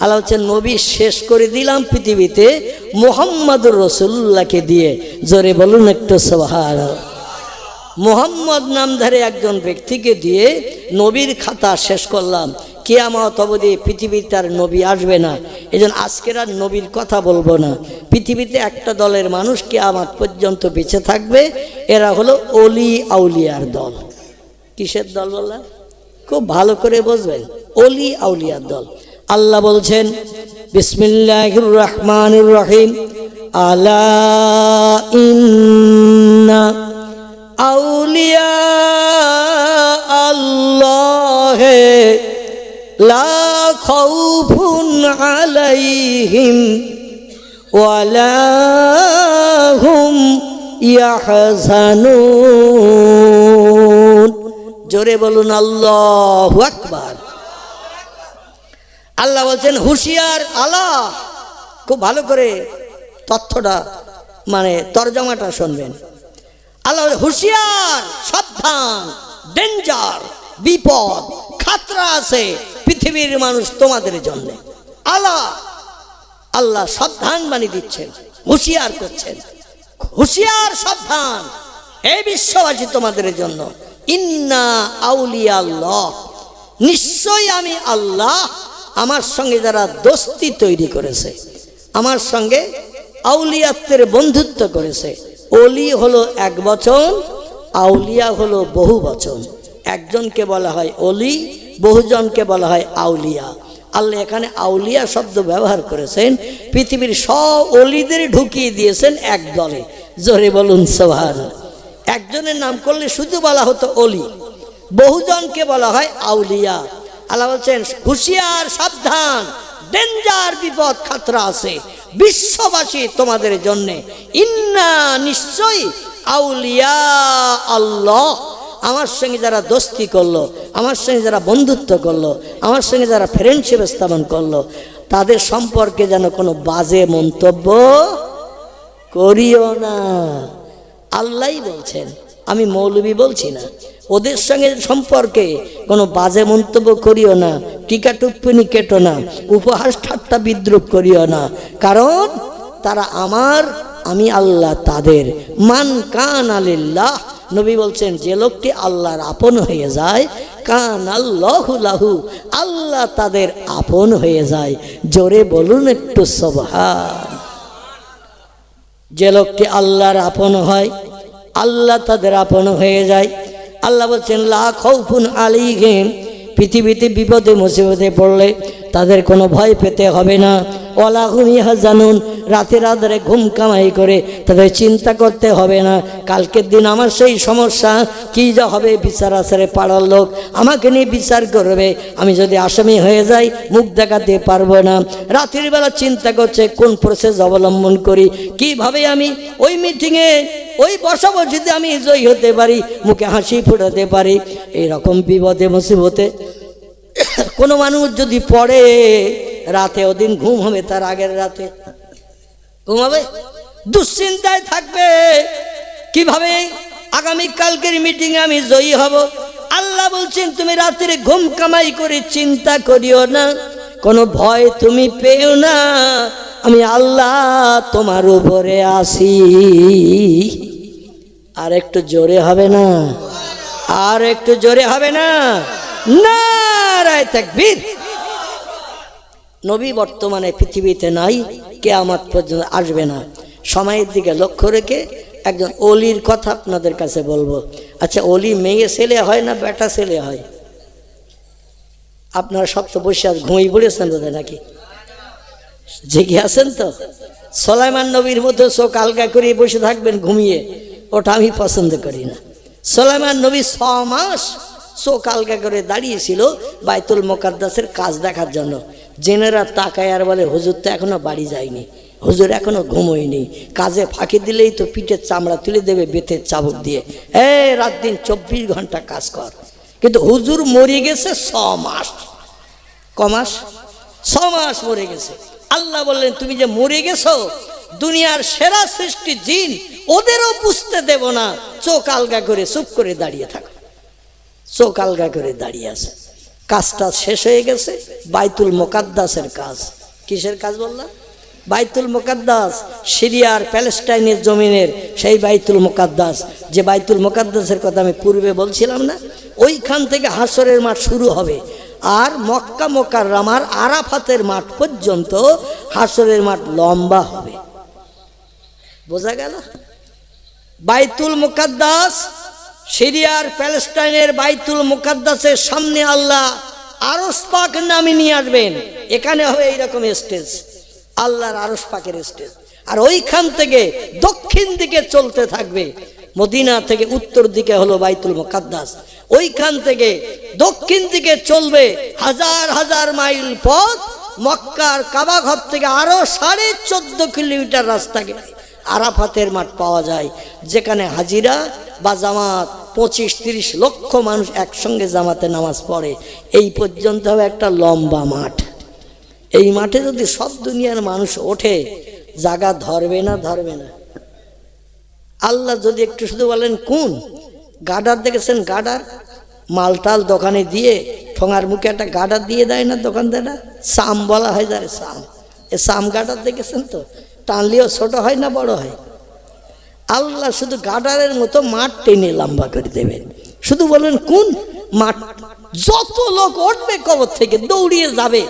আল্লাহ হচ্ছে নবী শেষ করে দিলাম পৃথিবীতে মুহাম্মাদুর রাসূলুল্লাহকে দিয়ে। জোরে বলুন একটু সুবহানাল্লাহ। মুহাম্মদ নামধারী একজন ব্যক্তিকে দিয়ে নবীর খাতা শেষ করলাম। কিয়ামত অবধি পৃথিবীতে আর নবী আসবে না। এজন্য আজকের আর নবীর কথা বলবো না। পৃথিবীতে একটা দলের মানুষ কিয়ামত পর্যন্ত বেঁচে থাকবে, এরা হলো অলি আউলিয়ার দল। কিসের দল বললাম? খুব ভালো করে বুঝবেন, অলি আউলিয়ার দল। আল্লাহ বলছেন বিসমিল্লাহির রহমানির রহিম, আলা ইন্না আউলিয়া আল্লাহ লা খাউফুন আলাইহিম ওয়ালা হুম ইয়াহজানুন। জোরে বলুন আল্লাহু আকবার। আল্লাহ বলছেন হুঁশিয়ার, আলা, খুব ভালো করে তথ্যটা মানে তরজমাটা শুনবেন। আল্লাহ হুঁশিয়ার, সাবধান, ডেঞ্জার, বিপদ, খাতরা আছে পৃথিবীর মানুষ তোমাদের জন্য। আলা, আল্লাহ সাবধান বাণী দিচ্ছেন, হুঁশিয়ার করছেন, হুঁশিয়ার সাবধান এই বিশ্ববাসী তোমাদের জন্য। ইন্না আউলিয়া আল্লাহ, নিশ্চয়ই আমি আল্লাহ আমার সঙ্গে যারা দোস্তি তৈরি করেছে, আমার সঙ্গে আউলিয়াত্বের বন্ধুত্ব করেছে। অলি হলো এক বচন, আউলিয়া হলো বহু বচন। একজনকে বলা হয় অলি, বহুজনকে বলা হয় আউলিয়া। আল্লাহ এখানে আউলিয়া শব্দ ব্যবহার করেছেন, পৃথিবীর সব অলিদের ঢুকিয়ে দিয়েছেন এক দলে। জোরে বলুন সুবহানাল্লাহ। একজনের নাম করলে শুধু বলা হতো অলি, বহুজনকে বলা হয় আউলিয়া। আল্লাহ বলছেন হুঁশিয়ার, সাবধান, ডেঞ্জার, বিপদ, খাতরা আছে বিশ্ববাসী তোমাদের জন্য। ইন্না, নিশ্চয়ই, আউলিয়া আল্লাহ, আমার সঙ্গে যারা দোস্তি করলো, আমার সঙ্গে যারা বন্ধুত্ব করলো, আমার সঙ্গে যারা ফ্রেন্ডশিপ স্থাপন করলো, তাদের সম্পর্কে যেন কোনো বাজে মন্তব্য করিও না। আল্লাহই বলছেন, আমি মৌলবি বলছি না। ওদের সঙ্গে সম্পর্কে কোনো বাজে মন্তব্য করিও না, টিকা টুপ্পনি কেটো না, উপহাস ঠাট্টা বিদ্রুপ করিও না, কারণ তারা আমার, আমি আল্লাহ তাদের। মান কান আলিল্লাহ, নবী বলছেন যে লোকটি আল্লাহর আপন হয়ে যায়, কান আল্লাহু লাহু, আল্লাহ তাদের আপন হয়ে যায়। জোরে বলুন একটু সুবহান। যে লোকটি আল্লাহর আপন হয়, আল্লাহ তাদের আপন হয়ে যায়। আল্লাহ বলছেন লা খাউফুন আলাইহিম, পৃথিবীতে বিপদে মুসিবতে পড়লে তাদের কোনো ভয় পেতে হবে না। ওয়ালা হুম ইয়াহজানুন, রাতের আধারে ঘুম কামাই করে তাদের চিন্তা করতে হবে না কালকের দিন আমার সেই সমস্যা কি যা হবে, বিচার আসারে পাড়ার লোক আমাকে নিয়ে বিচার করবে, আমি যদি আসামি হয়ে যাই মুখ দেখাতে পারবো না। রাতের বেলা চিন্তা করছে কোন প্রসেস অবলম্বন করি, কিভাবে আমি ওই মিটিংয়ে ওই বসাবসিতে আমি জয়ী হতে পারি, মুখে হাসি ফোটাতে পারি। এইরকম বিপদে মুসিবতে কোনো মানুষ যদি পড়ে, রাতে ওদিন ঘুম হবে, তার আগের রাতে ঘুম হবে, দুশ্চিন্তায় থাকবে কিভাবে আগামীকালকের মিটিংয়ে আমি জয়ী হব। আল্লাহ বলছেন তুমি রাতের ঘুম কামাই করে চিন্তা করিও না, কোনো ভয় তুমি পেও না, আমি আল্লাহ তোমার উপরে আসি। আর একটু জোরে হবে না? আর একটু জোরে হবে না? নারায়ে তাকবীর। নবী বর্তমানে পৃথিবীতে নাই, কিয়ামত পর্যন্ত আসবে না। সময়ের দিকে লক্ষ্য রেখে একজন অলির কথা আপনাদের কাছে বলবো। আচ্ছা, অলি মেয়ে ছেলে হয় না বেটা ছেলে হয়? আপনারা সব তো বসে ঘুমিয়ে পড়েছেন বোধহয় নাকি? জেগে আছেন তো? সুলাইমান নবীর মতো চোখ আলগা করে বসে থাকবেন ঘুমিয়ে, ওটা আমি পছন্দ করি না। সুলাইমান নবী 6 মাস চোখ আলগা করে দাঁড়িয়েছিল বাইতুল মুকাদ্দাসের কাজ দেখার জন্য। জেনেরা তাকায় আর বলে, হুজুর তো এখনো বাড়ি যায়নি, হুজুর এখনো ঘুমোয়নি, কাজে ফাঁকি দিলেই তো পিঠের চামড়া তুলে দেবে বেতের চাবুক দিয়ে। রাত দিন 24 ঘন্টা কাজ কর। কিন্তু হুজুর মরে গেছে 6 মাস। ক মাস? 6 মাস মরে গেছে। আল্লাহ বললেন, তুমি যে মরে গেছো, দুনিয়ার সেরা সৃষ্টি জিন, ওদেরও বুঝতে দেব না। চোখ আলগা করে চুপ করে দাঁড়িয়ে থাকো। চোখ আলগা করে দাঁড়িয়ে আছে। কাজটা শেষ হয়ে গেছে। বাইতুল মুকাদ্দাসের কাজ। কিসের কাজ বললাম? বাইতুল মুকাদ্দাস, সিরিয়ার প্যালেস্টাইনের জমিনের সেই বাইতুল মুকাদ্দাস, যে বাইতুল মুকাদ্দাসের কথা আমি পূর্বে বলছিলাম না, ওইখান থেকে হাসরের মাঠ শুরু হবে। আর মক্কা মুকাররমার আরাফাতের মাঠ পর্যন্ত হাসরের মাঠ লম্বা হবে। বোঝা গেল? বাইতুল মুকাদ্দাস, সিরিয়ার প্যালেস্টাইনের বাইতুল মুকাদ্দাসের সামনে আল্লাহ আরশ পাক নামে নিয়ে আসবেন। এখানে হবে এইরকম স্টেজ, আল্লাহর আরশ পাকের স্টেজ। আর ওইখান থেকে দক্ষিণ দিকে চলতে থাকবে। মদিনা থেকে উত্তর দিকে হলো বাইতুল মুকাদ্দাস, ওইখান থেকে দক্ষিণ দিকে চলবে হাজার হাজার মাইল পথ। মক্কার কাবা ঘর থেকে আরো 14.5 কিলোমিটার রাস্তা গেলে আরাফাতের মাঠ পাওয়া যায়, যেখানে হাজিরা বা জামাত 25-30 লক্ষ মানুষ একসঙ্গে জামাতে নামাজ পড়ে। এই পর্যন্ত হবে একটা লম্বা মাঠ। এই মাঠে যদি সব দুনিয়ার মানুষ ওঠে, জায়গা ধরবে না? ধরবে না? আল্লাহ যদি একটু শুধু বলেন কোন গাডার দেখেছেন? গাডার মালটাল দোকানে দিয়ে ঠোঙার মুখে একটা গাডার দিয়ে দেয় না দোকানদাররা? সাম বলা হয় যারে, সাম। এ সাম গাডার দেখেছেন তো? টানলেও ছোট হয় না বড় হয়? আল্লাহ শুধু গাডারের মতো মাঠ টেনে লম্বা করে দেবেন। শুধু বলবেন কোন মাঠ। যত লোক উঠবে কবর থেকে দৌড়িয়ে যাবে।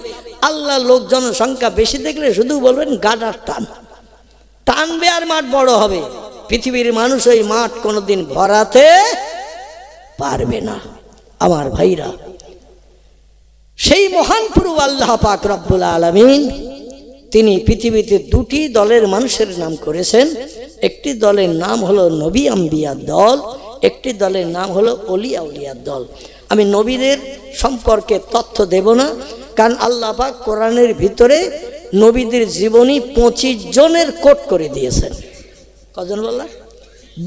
আল্লাহ লোক জনসংখ্যা বেশি দেখলে শুধু বলবেন গাডার টান, টানবে আর মাঠ বড় হবে। পৃথিবীর মানুষ ওই মাঠ কোনোদিন ভরাতে পারবে না। আমার ভাইরা, সেই মহান প্রভু আল্লাহ পাক রব্বুল আলামিন তিনি পৃথিবীতে 2টি দলের মানুষের নাম করেছেন। একটি দলের নাম হলো নবী আম্বিয়ার দল, একটি দলের নাম হলো ওলিয়া উলিয়ার দল। আমি নবীদের সম্পর্কে তথ্য দেব না, কারণ আল্লাহ পাক কোরআনের ভিতরে নবীদের জীবনী 25 জনের কোট করে দিয়েছেন। কজন বললাম?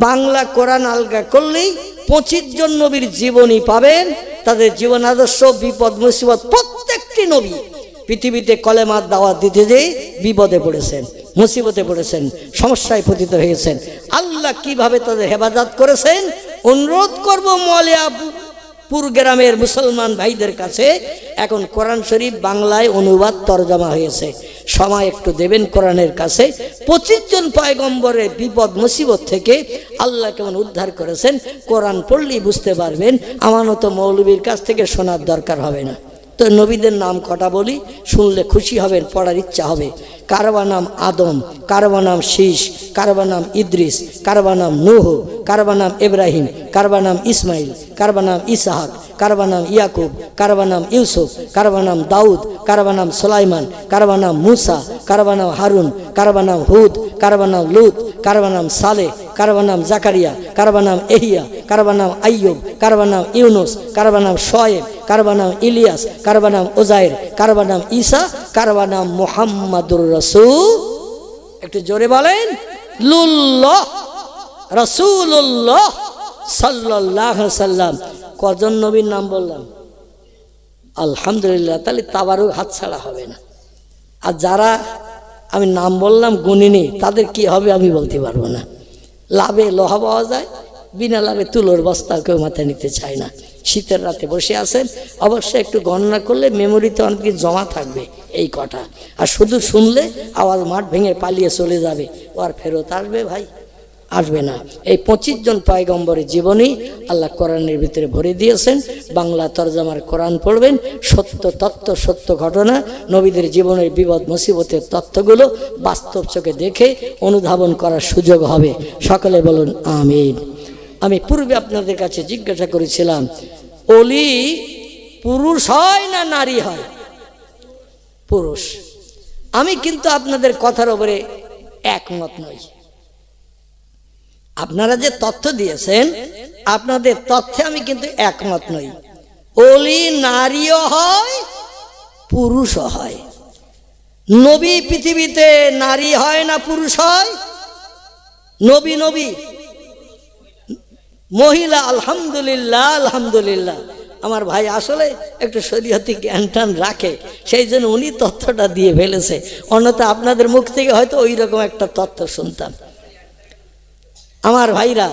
বাংলা কোরআন আলগা করলেই 25 জন নবীর জীবনী পাবেন। তাদের জীবন আদর্শ, বিপদ মুসিবত, প্রত্যেকটি নবী পৃথিবীতে কলেমার দাওয়াত দিতে যেয়ে বিপদে পড়েছেন, মুসিবতে পড়েছেন, সমস্যায় পতিত হয়েছেন। আল্লাহ কিভাবে তাদের হেফাজত করেছেন। অনুরোধ করব মলিয়াপুর গ্রামের মুসলমান ভাইদের কাছে, এখন কোরআন শরীফ বাংলায় অনুবাদ তরজমা হয়েছে, সময় একটু দেবেন কোরআনের কাছে। 25 জন পয়গম্বরের বিপদ মুসিবত থেকে আল্লাহ কেমন উদ্ধার করেছেন কোরআন পড়লেই বুঝতে পারবেন। আমার মতো মৌলবীর কাছ থেকে শোনার দরকার হবে না। তো নবীদের নাম কটা বলি, শুনলে খুশি হবেন, পড়ার ইচ্ছা হবে। কারবা নাম আদম, কারবা নাম শীষ, কারবা নাম ইদ্রিস, কারবা নাম নূহ, কারবা নাম ইব্রাহিম, কারবা নাম ইসমাইল, কারবা নাম ইসহাক, কারবা নাম ইয়াকুব, কারবা নাম ইউসুফ, কারবা নাম দাউদ, কারবা নাম সুলাইমান, কারবা নাম মুসা, কারবা নাম হারুন, কারবা নাম হুদ, কারবা নাম লুত, কারবা নাম সালেহ, কারবা নাম জাকারিয়া, কারবা নাম এহিয়া, কারবা নাম আইয়ুব, কারবা নাম ইউনুস, কারবা নাম শোয়েব, কারবা নাম ইলিয়াস, কারবা নাম উজাইর, কারবা নাম ঈসা, কারবা নাম মুহাম্মাদুর রাসূল। একটু জোরে বলেন, লুল্লাহ রাসূলুল্লাহ সাল্লাল্লাহু আলাইহি সাল্লাম। কজন নবীর নাম বললাম? আলহামদুলিল্লাহ। তাহলে তাবারুক হাত ছাড়া হবে না। আর যারা আমি নাম বললাম গুণিনি, তাদের কি হবে আমি বলতে পারবো না। লাভে লোহা পাওয়া যায়, বিনা লাভে তুলোর বস্তা কেউ মাথায় নিতে চায় না। শীতের রাতে বসে আছেন, অবশ্যই একটু গণনা করলে মেমোরিতে অনেক কিছু জমা থাকবে এই কটা। আর শুধু শুনলে আওয়াজ মাঠ ভেঙে পালিয়ে চলে যাবে, ও আর ফেরত আসবে? ভাই আসবে না। এই 25 জন পয়গম্বরের জীবনী আল্লাহ কোরআনের ভিতরে ভরে দিয়েছেন। বাংলা তরজমার কোরআন পড়বেন, সত্য তত্ত্ব, সত্য ঘটনা, নবীদের জীবনের বিপদ মুসিবতের তথ্যগুলো বাস্তব চোখে দেখে অনুধাবন করার সুযোগ হবে। সকলে বলুন আমিন। আমি পূর্বে আপনাদের কাছে জিজ্ঞাসা করেছিলাম, অলি পুরুষ হয় না নারী হয়? পুরুষ। আমি কিন্তু আপনাদের কথার উপরে একমত নই। আপনারা যে তথ্য দিয়েছেন, আপনাদের তথ্যে আমি কিন্তু একমত নই। ওলি নারীও হয়, পুরুষও হয়। নবী পৃথিবীতে নারী হয় না পুরুষ হয়? নবী নবী মহিলা, আলহামদুলিল্লাহ আলহামদুলিল্লাহ। আমার ভাই আসলে একটু শরীয়তি জ্ঞান টান রাখে, সেই জন্য উনি তথ্যটা দিয়ে ফেলেছে। অন্যথা আপনাদের মুখ থেকে হয়তো ওই রকম একটা তথ্য শুনতাম। আমার ভাইরা,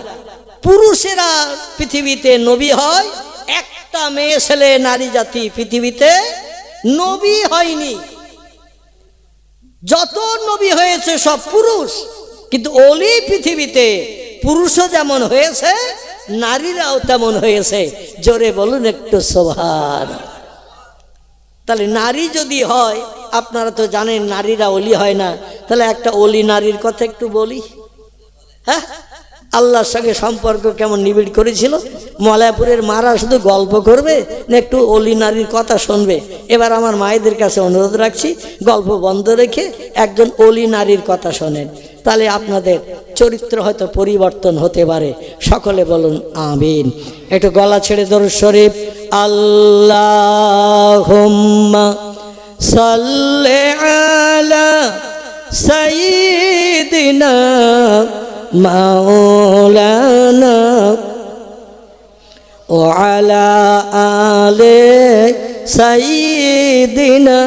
পুরুষেরা পৃথিবীতে নবী হয়, একটা মেয়ে ছেলে নারী জাতি পৃথিবীতে নবী হয়নি। যত নবী হয়েছে সব পুরুষ, কিন্তু ওলি পৃথিবীতে পুরুষও যেমন হয়েছে, নারীরাও তেমন হয়েছে। জোরে বলুন একটু সুবহান। তাহলে নারী যদি হয়, আপনারা তো জানেন নারীরা ওলি হয় না, তাহলে একটা ওলি নারীর কথা একটু বলি। হ্যাঁ, আল্লাহর সঙ্গে সম্পর্ক কেমন নিবিড় করেছিল। মলয়পুরের মারা শুধু গল্প করবে না একটু ওলি নারীর কথা শুনবে? এবার আমার মায়েদের কাছে অনুরোধ রাখছি, গল্প বন্ধ রেখে একজন ওলি নারীর কথা শোনেন, তাহলে আপনাদের চরিত্র হয়তো পরিবর্তন হতে পারে। সকলে বলুন আমিন। একটু গলা ছেড়ে দরুদ শরীফ। আল্লাহুম্মা সাল্লি আলা সাইয়্যিদিনা মাওলানা ওয়া আলা আলি সাইয়্যিদিনা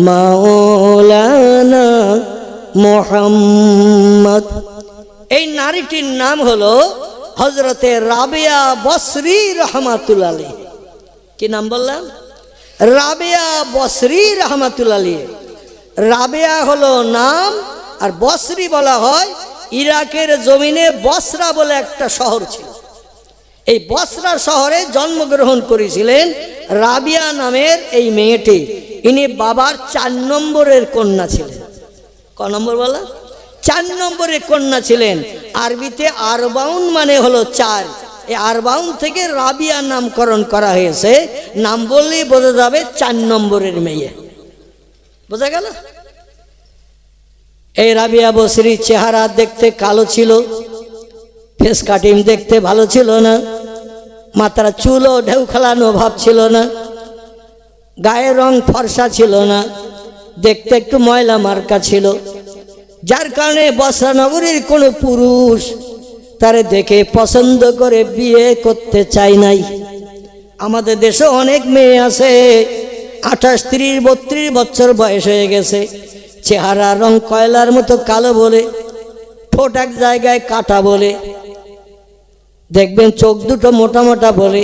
মাওলানা মুহাম্মদ। এই নারীটির নাম হলো হযরতে রাবিয়া বসরি রাহমাতুল্লাহ আলাইহি। কি নাম বললাম? রাবিয়া বসরি রাহমাতুল্লাহ আলাইহি। রাবিয়া হলো নাম, আর বসরি বলা হয়। ইরাকের জমিনে বসরা বলে একটা শহর ছিল। এই বসরা শহরে জন্মগ্রহণ করেছিলেন রাবিয়া নামের এই মেয়েটি। ইনি বাবার 4 নম্বরের কন্যা ছিলেন। ক নম্বর বলা? 4 নম্বরের কন্যা ছিলেন। আরবিতে আরবাউন মানে হলো 4। এই আরবাউন থেকে রাবিয়া নামকরণ করা হয়েছে। নাম বললেই বোঝা যাবে 4 নম্বরের মেয়ে। বোঝা গেল? এই রাবিয়া বসরি চেহারা দেখতে কালো ছিল, ফেস কাটিং দেখতে ভালো ছিল না, মাথার চুলও ঢেউ খেলানো ভাব ছিল না, গায়ের রং ফর্সা ছিল না, দেখতে একটু ময়লা মার্কা ছিল। যার কারণে বসরা নগরীর কোনো পুরুষ তারে দেখে পছন্দ করে বিয়ে করতে চায় নাই। আমাদের দেশে অনেক মেয়ে আছে 28, 30, 32 বছর বয়স হয়ে গেছে, চেহারা রং কয়লার মতো কালো বলে, ঠোঁট এক জায়গায় কাটা বলে, দেখবেন চোখ দুটো মোটা মোটা বলে,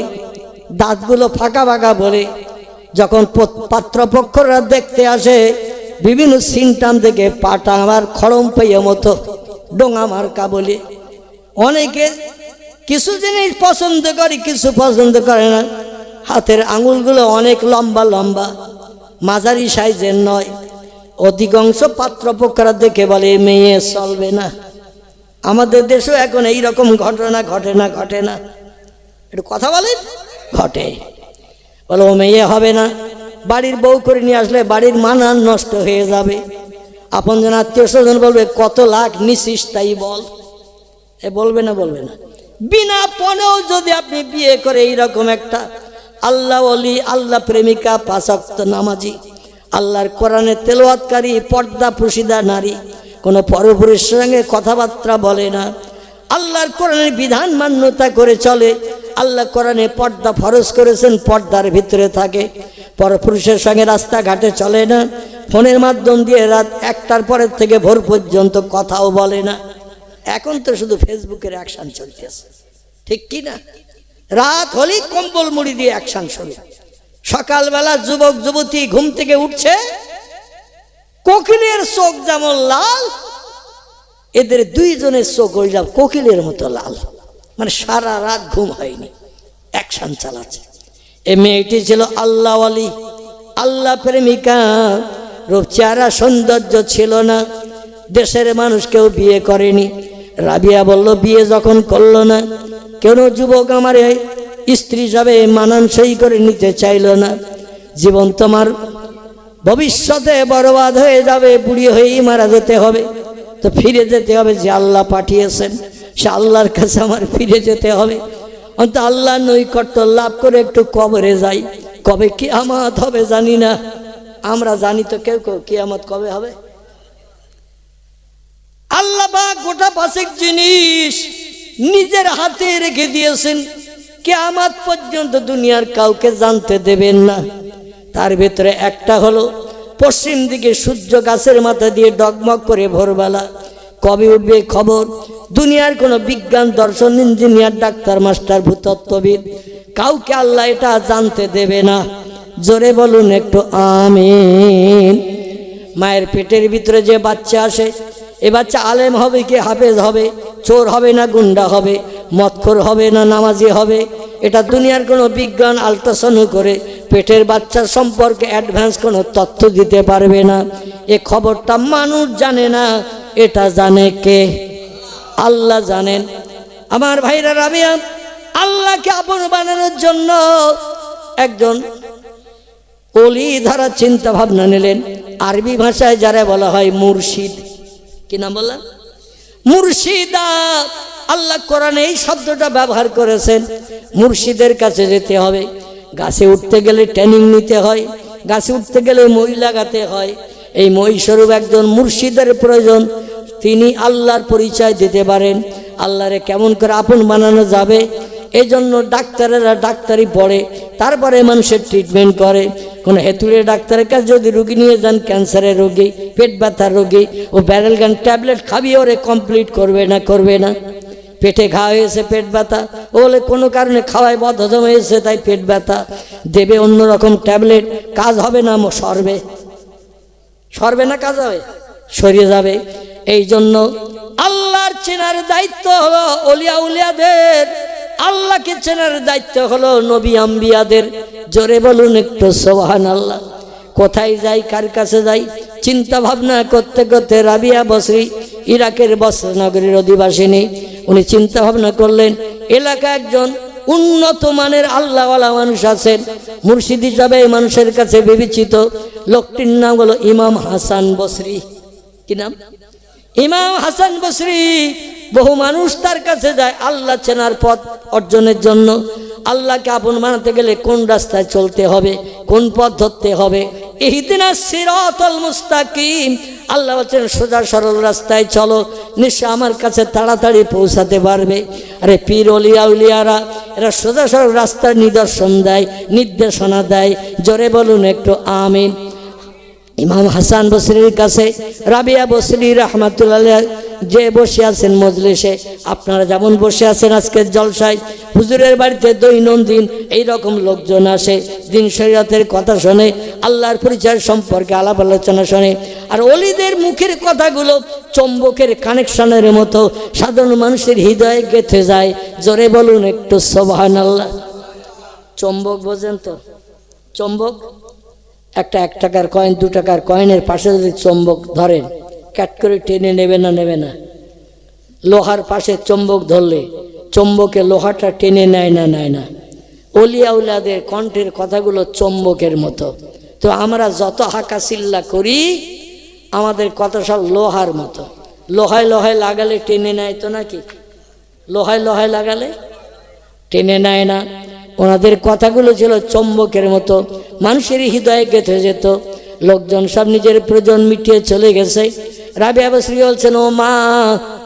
দাঁতগুলো ফাঁকা ফাঁকা বলে। যখন পাত্রপক্ষরা দেখতে আসে, বিভিন্ন সিনটাম থেকে পাটা আমার খড়ম পাইয়া মতো ডোঙা মার্কা বলে। অনেকে কিছু জিনিস পছন্দ করে, কিছু পছন্দ করে না। হাতের আঙুলগুলো অনেক লম্বা লম্বা, মাঝারি সাইজের নয়। অধিকাংশ পাত্রপক্ষরা দেখে বলে মেয়ে চলবে না। আমাদের দেশেও এখন এইরকম ঘটনা ঘটে না? ঘটে না? একটু কথা বলেন। ঘটে। বলো ও মেয়ে হবে না, বাড়ির বউ করে নিয়ে আসলে বাড়ির মানান নষ্ট হয়ে যাবে। আপনজন আত্মীয় স্বজন বলবে কত লাখ নিছিস তাই বল। এ বলবে না? বলবে না? বিনা পণেও যদি আপনি বিয়ে করে এইরকম একটা আল্লাহ ওলি, আল্লাহ প্রেমিকা, 5 ওয়াক্ত নামাজি, আল্লাহর কোরআনের তেলাওয়াতকারী, পর্দা পুশিদা নারী, কোনো পরপুরুষের সঙ্গে কথাবার্তা বলে না, আল্লাহর কোরআনের বিধান মান্যতা করে চলে। আল্লাহ কোরআনে পর্দা ফরজ করেছেন, পর্দার ভিতরে থাকে, পরপুরুষের সঙ্গে রাস্তাঘাটে চলে না, ফোনের মাধ্যম দিয়ে রাত 1টার পরের থেকে ভোর পর্যন্ত কথাও বলে না। এখন তো শুধু ফেসবুকের অ্যাকশন চলতেছে, ঠিক কি না? রাত হলেই কম্বল মুড়ি দিয়ে অ্যাকশন শুরু। সকালবেলা যুবক যুবতী ঘুম থেকে উঠছে, কোকিলের চোখ যেমন লাল, এদের 2 জনের চোখ ওইটা কোকিলের মতো লাল। মানে সারা রাত ঘুম হয়নি, অ্যাকশন চালাচ্ছে। এই মেয়েটি ছিল আল্লাহ ওয়ালি, আল্লাহ প্রেমিকা। রূপ চেহারা সৌন্দর্য ছিল না, দেশের মানুষ কেউ বিয়ে করেনি। রাবিয়া বলল বিয়ে যখন করলো না, কেন যুবক আমার স্ত্রী যাবে মানানসই করে নিতে চাইল না। জীবন তোমার ভবিষ্যতে বরবাদ হয়ে যাবে, বুড়ি হয়েই মারা যেতে হবে। তো ফিরে যেতে হবে, যে আল্লাহ পাঠিয়েছেন সে আল্লাহর কাছে আমার ফিরে যেতে হবে। অন্তত আল্লাহ নৈকট্য লাভ করে একটু কবরে যাই। কবে কিয়ামত হবে জানি না, আমরা জানি তো কেউ কেউ কিয়ামত কবে হবে। আল্লাহ পাক গোটা 5 জিনিস নিজের হাতে রেখে দিয়েছেন, কিয়ামত পর্যন্ত দুনিয়ার কাউকে জানতে দেবেন না। তার ভিতরে একটা হলো পশ্চিম দিকে সূর্য গাছের মাথা দিয়ে ডগমগ করে ভোরবেলা কবে উঠবে খবর দুনিয়ার কোনো বিজ্ঞান, দর্শন, ইঞ্জিনিয়ার, ডাক্তার, মাস্টার, ভূতত্ত্ববিদ কাউকে আল্লাহ এটা জানতে দেবে না। জোরে বলুন একটু আমিন। মায়ের পেটের ভিতরে যে বাচ্চা আসে, এ বাচ্চা আলেম হবে কি হাফেজ হবে, চোর হবে না গুন্ডা হবে, মদখোর হবে না নামাজি হবে, এটা দুনিয়ার কোনো বিজ্ঞান আল্ট্রাসাউন্ড করে পেটের বাচ্চার সম্পর্কে অ্যাডভান্স কোনো তথ্য দিতে পারবে না। এ খবরটা মানুষ জানে না, এটা জানে কে? আল্লাহ জানেন। আমার ভাইরা রাবিয়া, আল্লাহকে আপন বানানোর জন্য একজন ওলি ধারা চিন্তা ভাবনা নিলেন। আরবি ভাষায় যারা বলা হয় মুর্শিদ, কি নাম বললাম? মুর্শিদা। আল্লাহ কোরআনে এই শব্দটা ব্যবহার করেছেন। মুর্শিদের কাছে যেতে হবে। গাছে উঠতে গেলে ট্রেনিং নিতে হয়, গাছে উঠতে গেলে মই লাগাতে হয়। এই মই স্বরূপ একজন মুর্শিদের প্রয়োজন। তিনি আল্লাহর পরিচয় দিতে পারেন। আল্লাহরে কেমন করে আপন বানানো যাবে, এই জন্য ডাক্তারেরা ডাক্তারি পড়ে, তারপরে মানুষের ট্রিটমেন্ট করে। কোনো হেতুড়ে ডাক্তারের কাছে যদি রুগী নিয়ে যান, ক্যান্সারের রোগী, পেট ব্যথার রোগী, ও ব্যারেলগান ট্যাবলেট খাবি ওরে কমপ্লিট করবে না, করবে না। পেটে খাওয়া হয়েছে পেট ব্যথা, ও বলে কোনো কারণে খাওয়ায় বদহজম হয়েছে তাই পেট ব্যথা, দেবে অন্যরকম ট্যাবলেট, কাজ হবে না, সরবে, সরবে না, কাজ হবে, সরিয়ে যাবে। এই জন্য আল্লাহর চেনার দায়িত্ব হলো ওলিয়া উলিয়াদের, আল্লাহকে চেনার দায়িত্ব হলো নবী আম্বিয়াদের। জোরে বলুন একটু সুবহানাল্লাহ। কোথায় যাই, কার কাছে যাই, চিন্তা ভাবনা করতে করতে রাবিয়া বসরি, ইরাকের বসরা নগরীর অধিবাসিনী, উনি চিন্তা ভাবনা করলেন এলাকা একজন উন্নত মানের আল্লাহওয়ালা মানুষ আছেন, মুর্শিদ হিসাবে মানুষের কাছে বিবেচিত। লোকটির নাম হলো ইমাম হাসান বসরি। কি নাম? ইমাম হাসান বসরি। বহু মানুষ তার কাছে যায় আল্লাহ চেনার পথ অর্জনের জন্য। আল্লাহকে আপন বানাতে গেলে কোন রাস্তায় চলতে হবে, কোন পথ ধরতে হবে। ইহদিনাস সিরাতাল মুস্তাকিম, আল্লাহ বলছেন সোজা সরল রাস্তায় চলো, নিশ্চয় আমার কাছে তাড়াতাড়ি পৌঁছাতে পারবে। আরে পীর ওলিয়া উলিয়ারা এরা সোজা সরল রাস্তার নিদর্শন দেয়, নির্দেশনা দেয়। জোরে বলুন একটু আমিন। ইমাম হাসান বসরির কাছে রাবিয়া বসরি রহমাতুল্লাহ যে বসে আছেন মজলিসে, আপনারা যেমন বসে আছেন আজকের জলসায়, হুজুরের বাড়িতে দৈনন্দিন এইরকম লোকজন আসে, দিন শরীয়তের কথা শোনে, আল্লাহর পরিচয় সম্পর্কে আলাপ আলোচনা শোনে। আর ওলিদের মুখের কথাগুলো চম্বকের কানেকশনের মতো সাধারণ মানুষের হৃদয়ে গেঁথে যায়। জোরে বলুন একটু সুবহানাল্লাহ। চম্বক বোঝেন তো? চম্বক একটা 1 টাকার কয়েন, 2 টাকার কয়েনের পাশে যদি চম্বক ধরেন, ক্যাট করে টেনে নেবে না, নেবে না? লোহার পাশে চম্বক ধরলে চম্বকে লোহাটা টেনে নেয় না, নেয় না? ওলিয়া উলিয়াদের কণ্ঠের কথাগুলো চম্বকের মতো। তো আমরা যত হাঁকা চিল্লা করি, আমাদের কথা সব লোহার মতো। লোহায় লোহায় লাগালে টেনে নেয় তো নাকি? লোহায় লোহায় লাগালে টেনে নেয় না। ওনাদের কথাগুলো ছিল চম্বকের মতো, মানুষের হৃদয়ে গেঁথে যেত। লোকজন সব নিজের প্রয়োজন মিটিয়ে চলে গেছে। রাবিয়া বসরি বলছেন, ও মা,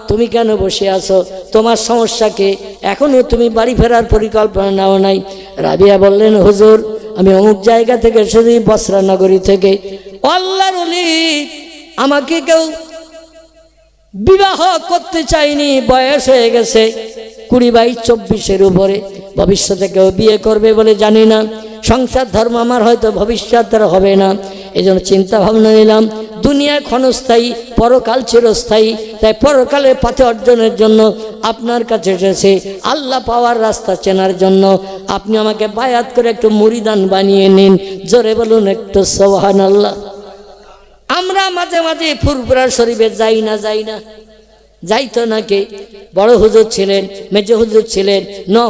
তুমি কেন বসে আছো? তোমার সমস্যা কি? এখনো তুমি বাড়ি ফেরার পরিকল্পনা নাও নাই? রাবিয়া বললেন, হুজুর, আমি অমুক জায়গা থেকে এসেছি, বসরা নগরী থেকে। আল্লাহর ওলি, আমাকে কেউ বিবাহ করতে চাইনি, বয়স হয়ে গেছে 20-22-24-এর উপরে। ভবিষ্যতে কেউ বিয়ে করবে বলে জানি না। সংসার ধর্ম আমার হয়তো ভবিষ্যৎ হবে না। এই জন্য চিন্তা ভাবনা নিলাম, দুনিয়া ক্ষণস্থায়ী, পরকাল চিরস্থায়ী। তাই পরকালের পথে অর্জনের জন্য আপনার কাছে এসেছে, আল্লাহ পাওয়ার রাস্তা চেনার জন্য। আপনি আমাকে বায়াত করে একটু মুরিদান বানিয়ে নিন। জোরে বলুন একটু সুবহানাল্লাহ। আমরা মাঝে মাঝে ফুরফুরা শরীফে যাই না, যাই না? যাইতো নাকি? বড় হুজুর ছিলেন, মেজো হুজুর ছিলেন,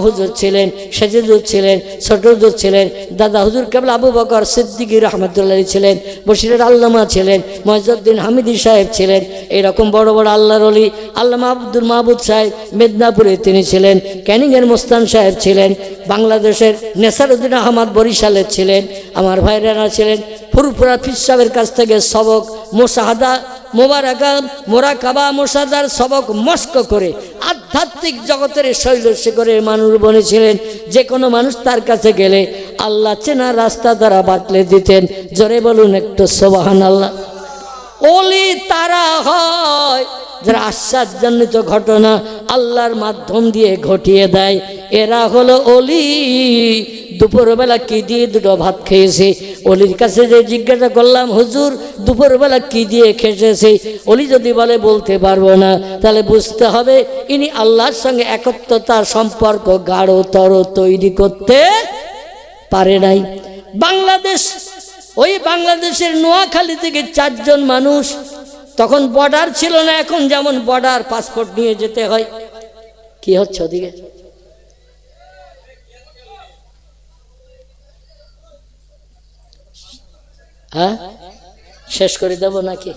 হুজুর ছিলেন, সেজ হুজুর ছিলেন, ছোট হুজুর ছিলেন, দাদা হুজুর কেবল আবু বকর সিদ্দিকী রহমতুল্লাহ ছিলেন, বশিরের আল্লামা ছিলেন, মইজউদ্দিন হামিদি সাহেব ছিলেন। এইরকম বড় বড় আল্লাহর ওলি। আল্লামা আব্দুল মাহবুদ সাহেব মেদিনীপুরে তিনি ছিলেন, ক্যানিংয়ের মোস্তান সাহেব ছিলেন, বাংলাদেশের নেসারউদ্দিন আহমদ বরিশালের ছিলেন। আমার ভাইরা ছিলেন ফুরফুরা পীর সাহেবের কাছ থেকে সবক মোশাহাদা মোবারকা মোরাকাবা মোশাদার সবক মস্ক করে আধ্যাত্মিক জগতের শৈল শিখরের মানুষ বনেছিলেন। যে কোনো মানুষ তার কাছে গেলে আল্লাহ চেনা রাস্তা দ্বারা বাতলে দিতেন। জোরে বলুন একটু সুবহানাল্লাহ। ওলি তারা হয় যারা আশ্চর্যজনিত ঘটনা আল্লাহর মাধ্যম দিয়ে ঘটিয়ে দেয়, এরা হলো ওলি। দুপুরবেলা কি দিয়ে দুটো ভাত খেয়েছে? অলির কাছে যে জিজ্ঞাসা করলাম, হুজুর দুপুরবেলা কি দিয়ে খেয়েছে? অলি যদি বলে বলতে পারবো না, তাহলে বুঝতে হবে ইনি আল্লাহর সঙ্গে একত্বতার সম্পর্ক গাঢ়তর তৈরি করতে পারে নাই। বাংলাদেশের নোয়াখালী থেকে 4 জন মানুষ, তখন বর্ডার ছিল না, এখন যেমন বর্ডার পাসপোর্ট নিয়ে যেতে হয়। কি হচ্ছে ওদিকে? হ্যাঁ, শেষ করে দেব নাকি?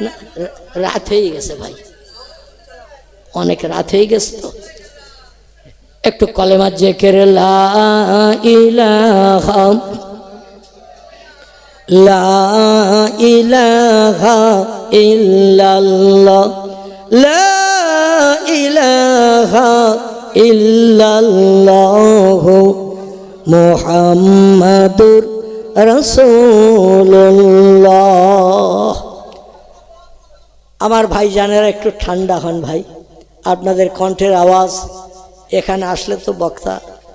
না, রাত হয়ে গেছে ভাই, অনেক রাত হয়ে গেছে। তো একটু কলেমা জিকির লা ইলাহা লা ইলাহা ইল্লাল্লাহ লা ইলাহা ইল্লাল্লাহ মুহাম্মাদুর রাসূলুল্লাহ। আমার ভাই জানেরা একটু ঠান্ডা হন ভাই, আপনাদের কণ্ঠের আওয়াজ এখানে আসলে তো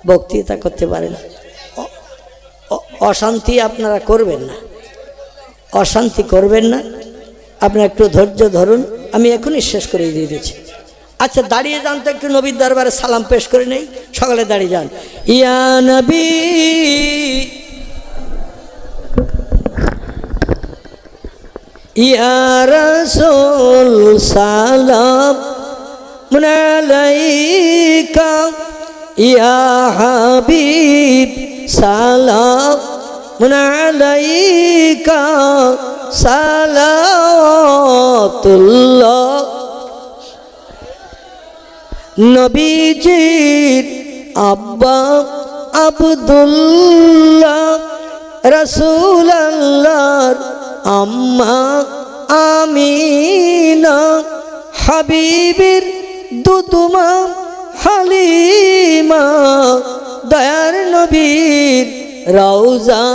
বক্তৃতা করতে পারে না। অশান্তি আপনারা করবেন না, অশান্তি করবেন না, আপনারা একটু ধৈর্য ধরুন, আমি এখনই শেষ করে দিয়ে দিচ্ছি। আচ্ছা দাঁড়িয়ে যান তো, একটু নবীর দরবারে সালাম পেশ করে নেই, সকালে দাঁড়িয়ে যান। ইয়া নবী ইয়া রাসূল সালাম আলাইকা ইয়া হাবিব সালাম আলাইকা সালাতুল্লাহ। নবীজির আব্বা আব্দুল্লাহ, রাসূলুল্লাহর আম্মা আমিনা, হাবিবের দুধমা হালিমা, দয়ার নবীর রওজা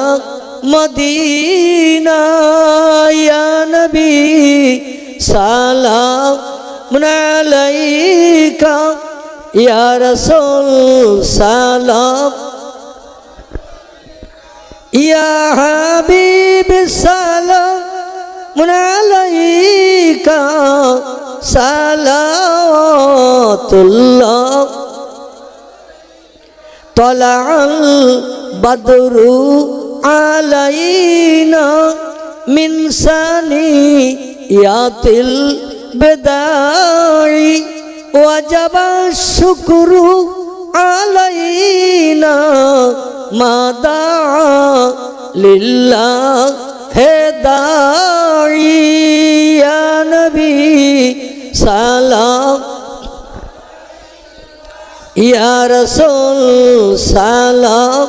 মদিনা। ইয়া নবী সালাম আলাইকা ইয়া রাসূল সালাম ইয়া হাবিব সালাম আলাইকা সালাতুল্লাহ। তলাআল বদরু আলাইনা মিন সানিয়াতিল বিদাই ওয়াজাবা শুকরু আলাইনা মাদা লিল্লাহি দাই। ইয়া নবী সালাম ইয়া রাসূল সালাম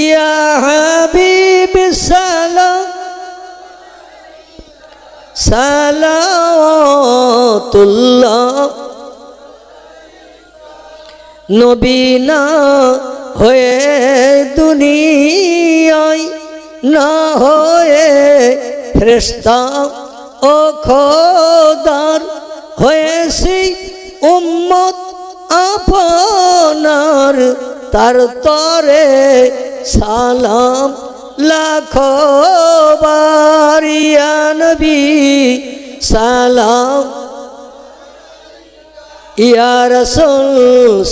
ইয়া হাবিব সালাম সালাতুল্লাহ। নবী না হয়ে দুনিয়ায়, না হয়ে ফেরেশতা ও খোদার হয়েছি উম্মত আপনার, তার তরে সালাম লাখো বার। ইয়া নবী সালাম ইয়া রাসূল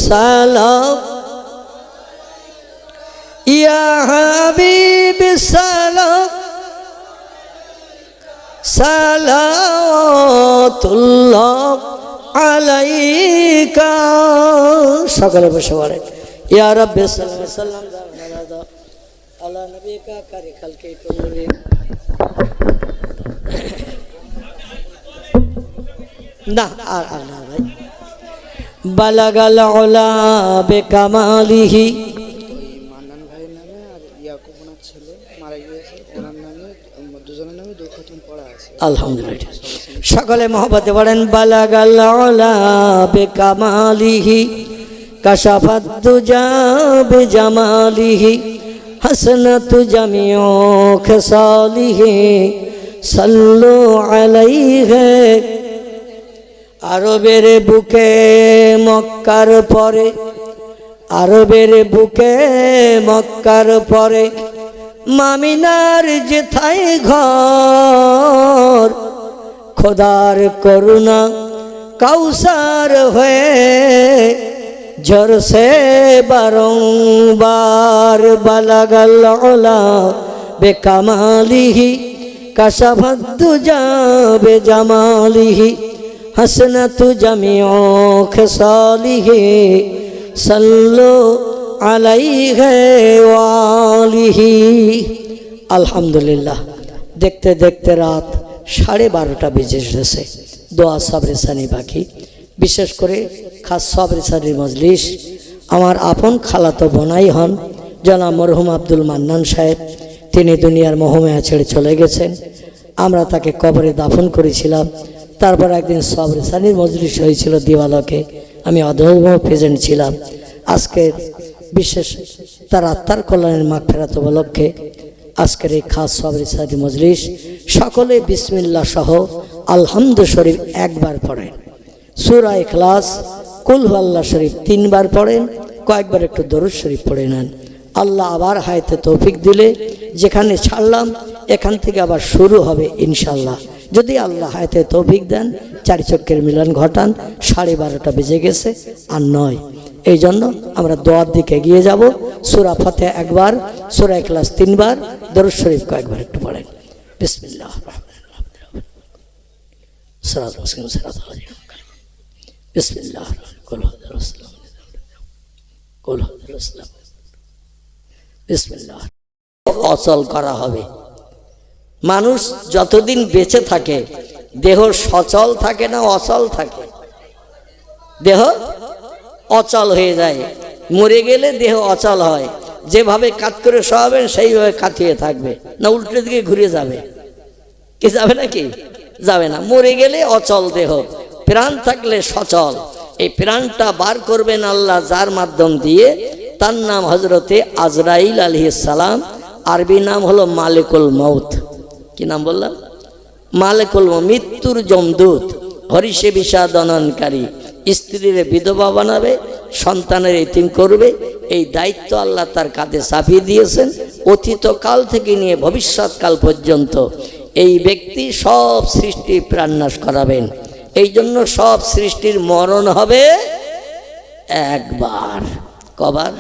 সালাম ইয়া হাবিব সালাম সালাতুল্লাহ আলাইকা। সকলে বসে পড়েন। ইয়া রাব্বি সাল্লাল্লাহু আলাইহি সাল্লাম আলা নবিকা কারি খালকে কুল্লি। না আর না ভাই। বালাগাল উলা বিকামালিহি। মান্নান ভাইয়ের নামে আর ইয়াকুব ওনার ছেলে মারা গিয়েছে, ওনার নামে দুজনের নামে 2 খতম পড়া আছে। আলহামদুলিল্লাহ। সকলে মহব্বতে পড়েন। বালাগাল উলা বিকামালিহি কাশাফাত দুজা বিজামালিহি হাসনাতু জামিউ খিসালিহি সাল্লু আলাইহি। আরবের বুকে মক্কার পরে, আরবের বুকে মক্কার পরে মামিনার যেথায় ঘর, খোদার করুণা কাউসার হয়ে ঝরসে বারংবার। বালাগাল উলা বিকামালিহি কাশাফাত দুজা বিজামালিহি হাসনাতু জামিউ খিসালিহি সাল্লু আলাইহি ওয়া আলিহি। আলহামদুলিল্লাহ। দেখতে দেখতে রাত 12:30 বেজে এসেছে। দোয়া সবরেসানি বাকি। বিশেষ করে খাস সবরেসানির মজলিস আমার আপন খালাতো বোনাই হন জনাব মরহুম আব্দুল মান্নান সাহেব। তিনি দুনিয়ার মোহমায়া ছেড়ে চলে গেছেন। আমরা তাকে কবরে দাফন করেছিলাম। তারপর একদিন সবরেসানির মজলিস হয়েছিল দিওয়ালকে, আমি অধর্ম প্রেজেন্ট ছিলাম। আজকের বিশেষ তার আত্মার কল্যাণের মাগফিরাত উপলক্ষে আজকের এই খাস সবরেসানি মজলিস সকলে বিসমিল্লাহ সহ আলহামদু শরীফ একবার পড়েন, সূরা ইখলাস কুল হুয়াল্লাহ শরীফ 3 বার পড়েন, কয়েকবার একটু দরুদ শরীফ পড়ে নেন। আল্লাহ আবার হায়াতে তৌফিক দিলে যেখানে ছাড়লাম এখান থেকে আবার শুরু হবে ইনশাল্লাহ। যদি আল্লাহ হায়াতে তৌফিক দেন, 4 চক্কের মিলন ঘটান। 12:30 বেজে গেছে আর নয়। এই জন্য আমরা দোয়ার দিকে এগিয়ে যাব। সূরা ফাতিহা একবার, সূরা ইখলাস 3 বার, দরুদ শরীফ কয়েকবার একটু পড়েন। বিসমিল্লাহির রহমানির রহিম। সিরাতাল মুস্তাকিম সিরাতাল লাযিনা বিসমিল্লাহির রহমানির রহিম। কুল হুয়াল্লাহু বিসমিল্লাহ। অচল করা হবে। মানুষ যতদিন বেঁচে থাকে দেহ সচল থাকে না অচল থাকে? দেহ অচল হয়ে যায়। মরে গেলে দেহ অচল হয়। যেভাবে কাত করে শোয়াবেন সেইভাবে কাতিয়ে থাকবে, না উল্টো দিকে ঘুরে যাবে? কি যাবে নাকি? যাবে না। মরে গেলে অচল দেহ, প্রাণ থাকলে সচল। এই প্রাণটা বার করবেন আল্লাহ যার মাধ্যম দিয়ে, তার নাম হজরতে আজরাইল আলাইহিস সালাম। আরবি নাম হলো মালিকুল মউত। কি নাম বললাম? মালিকুল মউত, মৃত্যুর যমদূত, হরিষে বিষাদননকারী। স্ত্রীর বিধবা বানাবে, সন্তানের এতিম করবে। এই দায়িত্ব আল্লাহ তার কাঁধে চাপিয়ে দিয়েছেন। অতীতকাল থেকে নিয়ে ভবিষ্যৎকাল পর্যন্ত এই ব্যক্তি সব সৃষ্টি প্রাণনাশ করাবেন। এই জন্য সব সৃষ্টির মরণ হবে একবার। কবার?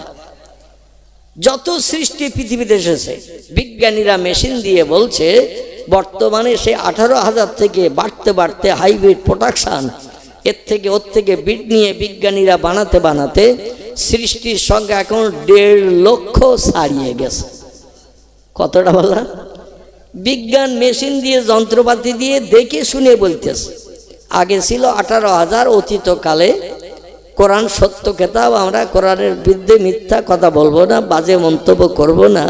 যত সৃষ্টি পৃথিবীতে এসেছে বিজ্ঞানীরা মেশিন দিয়ে বলছে বর্তমানে সে 18,000 থেকে বাড়তে বাড়তে হাইব্রিড প্রোডাকশন, এর থেকে ওর থেকে বিট নিয়ে বিজ্ঞানীরা বানাতে বানাতে সৃষ্টির সংখ্যা এখন 1.5 লক্ষ ছাড়িয়ে গেছে। কতটা বললাম? বিজ্ঞান মেশিন দিয়ে যন্ত্রপাতি দিয়ে দেখে শুনে বলতেছে। আগে ছিল 18,000। অতীতকালে কোরআন সত্য কেতাব, আমরা কোরআনের বিরুদ্ধে মিথ্যা কথা বলবো না, বাজে মন্তব্য করব না।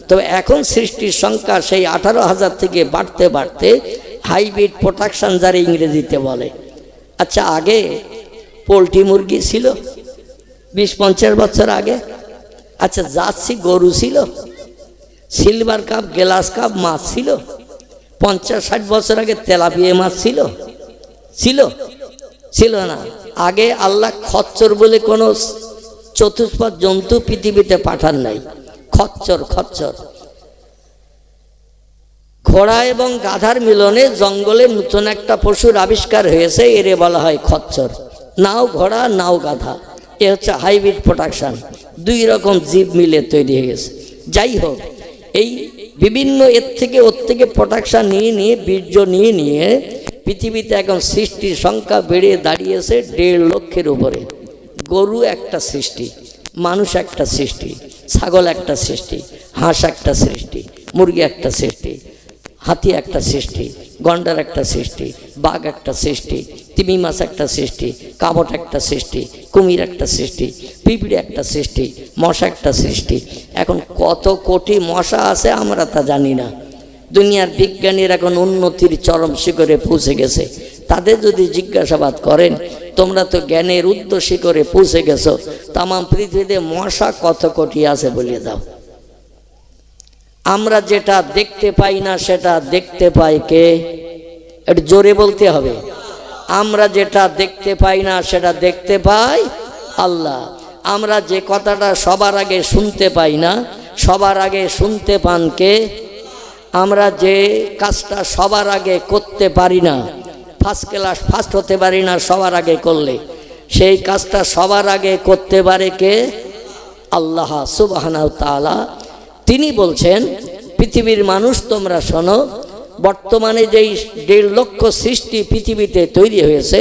তবে এখন সৃষ্টির সংখ্যা সেই 18,000 থেকে বাড়তে বাড়তে হাইব্রিড প্রোডাকশন যারা ইংরেজিতে বলে। আচ্ছা, আগে পোলট্রি মুরগি ছিল 20-50 বছর আগে। আচ্ছা, জার্সি গরু ছিল, সিলভার কাপ গ্লাস কাপ মাছ ছিল। 50-60 বছর আগে তেলাপিয়া মাছ ছিল? ছিল না। আগে আল্লাহ খচ্চর বলে কোনো চতুষ্পদ জন্তু পৃথিবীতে পাঠান নাই। খচ্চর ঘোড়া এবং গাধার মিলনে জঙ্গলে নতুন একটা পশুর আবিষ্কার হয়েছে, এরে বলা হয় খচ্চর। নাও ঘোড়া নাও গাধা, এ হচ্ছে হাইব্রিড প্রোডাকশন। 2 রকম জীব মিলে তৈরি হয়ে গেছে। যাই হোক, এই বিভিন্ন এর থেকে ওর থেকে প্রোডাকশন নিয়ে নিয়ে বীর্য নিয়ে নিয়ে পৃথিবীতে এখন সৃষ্টির সংখ্যা বেড়ে দাঁড়িয়েছে 1.5 লক্ষের উপরে। গরু একটা সৃষ্টি, মানুষ একটা সৃষ্টি, ছাগল একটা সৃষ্টি, হাঁস একটা সৃষ্টি, মুরগি একটা সৃষ্টি, হাতি একটা সৃষ্টি, গন্ডার একটা সৃষ্টি, বাঘ একটা সৃষ্টি, তিমি মাছ একটা সৃষ্টি, কাবট একটা সৃষ্টি, কুমির একটা সৃষ্টি, পিঁপড়ে একটা সৃষ্টি, মশা একটা সৃষ্টি। এখন কত কোটি মশা আছে আমরা তা জানি না। দুনিয়ার বিজ্ঞানীরা এখন উন্নতির চরম শিখরে পৌঁছে গেছে। তাদের যদি জিজ্ঞাসাবাদ করেন, তোমরা তো জ্ঞানের উচ্চ শিখরে পৌঁছে গেছো, তাম পৃথিবীতে মশা কত কোটি আছে বলিয়ে দাও। আমরা যেটা দেখতে পাই না সেটা দেখতে পাই কে? একটু জোরে বলতে হবে। আমরা যেটা দেখতে পাই না সেটা দেখতে পাই আল্লাহ। আমরা যে কথাটা সবার আগে শুনতে পাই না, সবার আগে শুনতে পান কে? আমরা যে কাজটা সবার আগে করতে পারি না, ফার্স্ট ক্লাস ফার্স্ট হতে পারি না সবার আগে করলে, সেই কাজটা সবার আগে করতে পারে কে? আল্লাহ সুবহানাহু তাআলা। তিনি বলছেন, পৃথিবীর মানুষ তোমরা শোনো, বর্তমানে যেই 1.5 লক্ষ সৃষ্টি পৃথিবীতে তৈরি হয়েছে,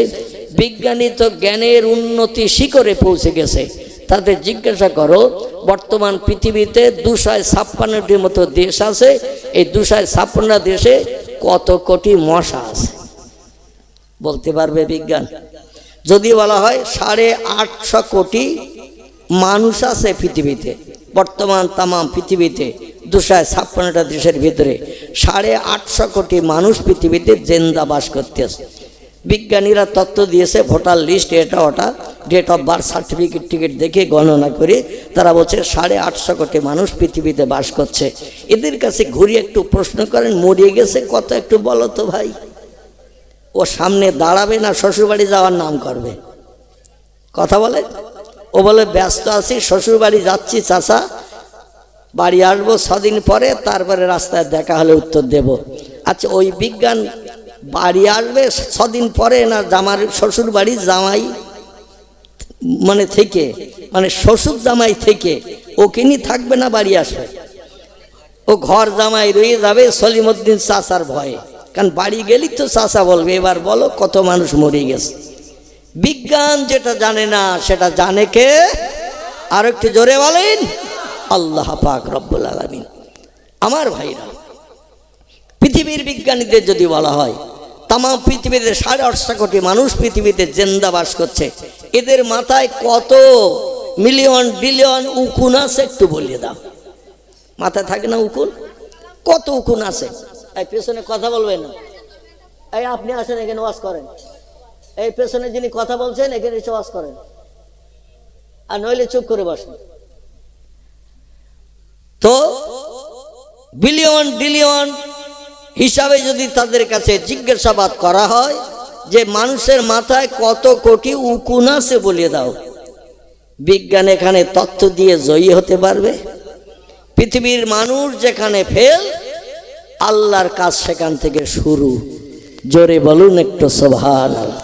বিজ্ঞানী তো জ্ঞানের উন্নতি শিখরে পৌঁছে গেছে। তাদের জিজ্ঞাসা করো, বর্তমান পৃথিবীতে 256টির মতো দেশ আছে, এই 256 দেশে কত কোটি মশা আছে বলতে পারবে বিজ্ঞান? যদি বলা হয় 850 কোটি মানুষ আছে পৃথিবীতে, বর্তমান তাম পৃথিবীতে 256টা দেশের ভিতরে 850 কোটি মানুষ পৃথিবীতে জিন্দা বাস করতেছে। বিজ্ঞানীরা তথ্য দিয়েছে, ভোটার লিস্ট এটা ওটা, date of birth certificate ticket দেখে গণনা করে তারা বলছে 850 কোটি মানুষ পৃথিবীতে বাস করছে। এদের কাছে ঘুরিয়ে একটু প্রশ্ন করেন, মরিয়ে গেছে কত একটু বলো তো ভাই। ও সামনে দাঁড়াবে না শ্বশুরবাড়ি যাওয়ার নাম করবে? কথা বলে। ও বলে ব্যস্ত আছি, শ্বশুরবাড়ি যাচ্ছি চাচা, বাড়ি আসবো 6 দিন পরে, তারপরে রাস্তায় দেখা হলে উত্তর দেব। আচ্ছা, ওই বিজ্ঞান বাড়ি আসবে 6 দিন পরে না জামার শ্বশুর বাড়ি জামাই মানে থেকে, মানে শ্বশুর জামাই থেকে ওকে নিয়ে থাকবে না বাড়ি আসবে? ও ঘর জামাই রয়ে যাবে সলিমউদ্দিন চাচার ভয়ে, কারণ বাড়ি গেলেই তো চাচা বলবে। এবার বলো কত মানুষ মরে গেছে। বিজ্ঞান যেটা জানে না সেটা জানে কে? আর একটু জোরে বলেন, আল্লাহ পাক রব্বুল আলামিন। আমার ভাইরা, পৃথিবীর বিজ্ঞানীদের যদি বলা হয় তাম পৃথিবীতে 850 কোটি মানুষ পৃথিবীতে জিন্দা বাস করছে, এদের মাথায় কত মিলিয়ন বিলিয়ন উকুন আছে একটু বলিয়ে দাও। মাথায় থাকে না উকুন? কত উকুন আছে? এই পেছনে কথা বলবেন না, এই আপনি আসেন এখানে ওয়াজ করেন, এই পেছনে যিনি কথা বলছেন এখানে এসে ওয়াজ করেন, আর নইলে চুপ করে বসেন। তো বিলিয়ন বিলিয়ন হিসাবে যদি তাদের কাছে জিজ্ঞাসাবাদ করা হয় যে মানুষের মাথায় কত কোটি উকুন আছে বলিয়ে দাও, বিজ্ঞান এখানে তথ্য দিয়ে জয়ী হতে পারবে? পৃথিবীর মানুষ যেখানে ফেল, আল্লাহর কাজ সেখান থেকে শুরু। জোরে বলুন একটু সুবহানাল্লাহ।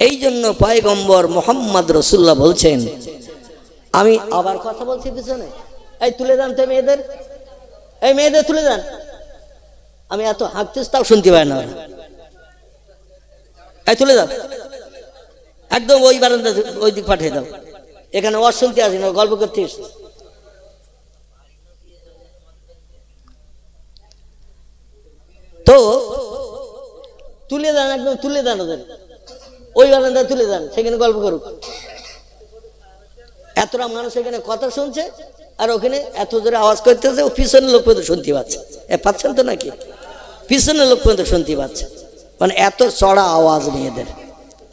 এই জন্য পয়গম্বর মুহাম্মদ রাসূলুল্লাহ বলছেন, আমি আবার কথা বলছি পিছনে, এই তুলে দেন তো মেয়েদের, এই মেয়েদের তুলে দেন। আমি এত হাঁকতেছি তাও শুনতে পাই না, এই তুলে দাও একদম, ওই বারান্দা ওই দিক পাঠিয়ে দাও, এখানে ওয়াজ শুনতে আসি না, গল্প করতে এসেছি। তো তুলে দেন, একদম তুলে দেন ওদের, ওই বারান্দা তুলে দেন, সেখানে গল্প করুক। এতটা মানুষ এখানে কথা শুনছে আর ওখানে এত জোরে আওয়াজ করতেছে, ও পিছনের লোক পর্যন্ত শুনতে পাচ্ছে। পাচ্ছেন তো নাকি? পিছনের লোক পর্যন্ত শুনতে পাচ্ছে, মানে এত চড়া আওয়াজ মেয়েদের।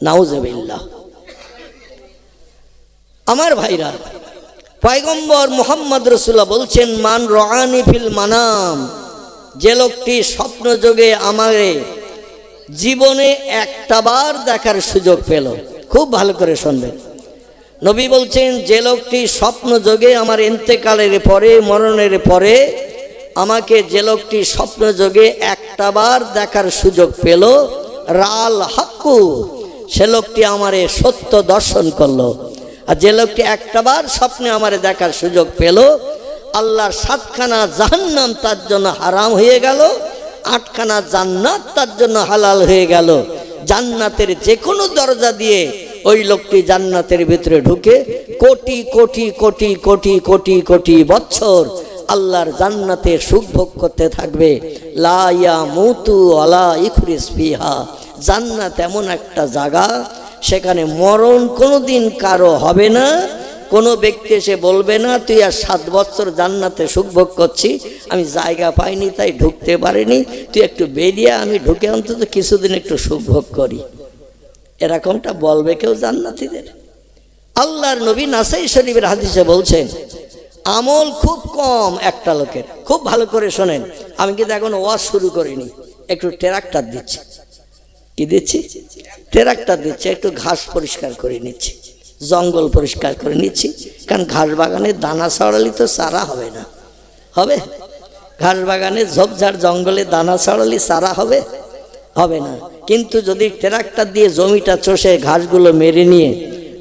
নাউজুবিল্লাহ। আমার ভাইরা, পয়গম্বর মুহাম্মদ রাসূলুল্লাহ বলছেন, মান রাআনি ফিল মানাম, যে লোকটি স্বপ্ন যোগে আমারে জীবনে একটাবার দেখার সুযোগ পেল। খুব ভালো করে শুনবেন, নবী বলছেন, যে লোকটি স্বপ্ন যোগে আমার ইন্তেকালের পরে, মরণের পরে আমাকে যে লোকটি স্বপ্ন যোগে একটাবার দেখার সুযোগ পেল, রাল হাক্কু, সে লোকটি আমারে সত্য দর্শন করলো। আর যে লোকটি একটাবার স্বপ্নে আমারে দেখার সুযোগ পেল, আল্লাহর 7খানা জাহান্নাম তার জন্য হারাম হয়ে গেল, 8খানা জান্নাত তার জন্য হালাল হয়ে গেল। জান্নাতের যে কোনো দরজা দিয়ে ওই লোকটি জান্নাতের ভিতরে ঢুকে কোটি কোটি কোটি কোটি কোটি কোটি বছর আল্লাহর জান্নাতে সুখ ভোগ করতে থাকবে। লা ইয়ামুতু ওয়ালা ইখরিস ফিহা। জান্নাত এমন একটা জায়গা, সেখানে মরণ কোনোদিন কারো হবে না। কোনো ব্যক্তি এসে বলবে না তুই আর 7 বছর জান্নাতে সুখ ভোগ করছি, আমি জায়গা পাইনি তাই ঢুকতে পারিনি, তুই একটু বেরিয়ে আমি ঢুকে অন্তত কিছুদিন একটু সুখ ভোগ করি। এরকমটা বলবে কেউ জান্নাতীদের? আল্লাহর নবী নাসাই শরীফের হাদিসে বলছেন আমল খুব কম একটা লোকের। খুব ভালো করে শোনেন, আমি কিন্তু এখন ওয়াজ শুরু করিনি, একটু ট্রাক্টর দিচ্ছি। কি দিচ্ছি? ট্রাক্টর দিচ্ছি, একটু ঘাস পরিষ্কার করে নিচ্ছি, জঙ্গল পরিষ্কার করে নিচ্ছি। কারণ ঘাস বাগানে দানা ছড়ালি তো চারা হবে না। হবে? ঘাস বাগানে ঝোপঝাড় জঙ্গলে দানা ছড়ালি চারা হবে? হবে না। কিন্তু যদি ট্রাক্টর দিয়ে জমিটা চষে ঘাসগুলো মেরে নিয়ে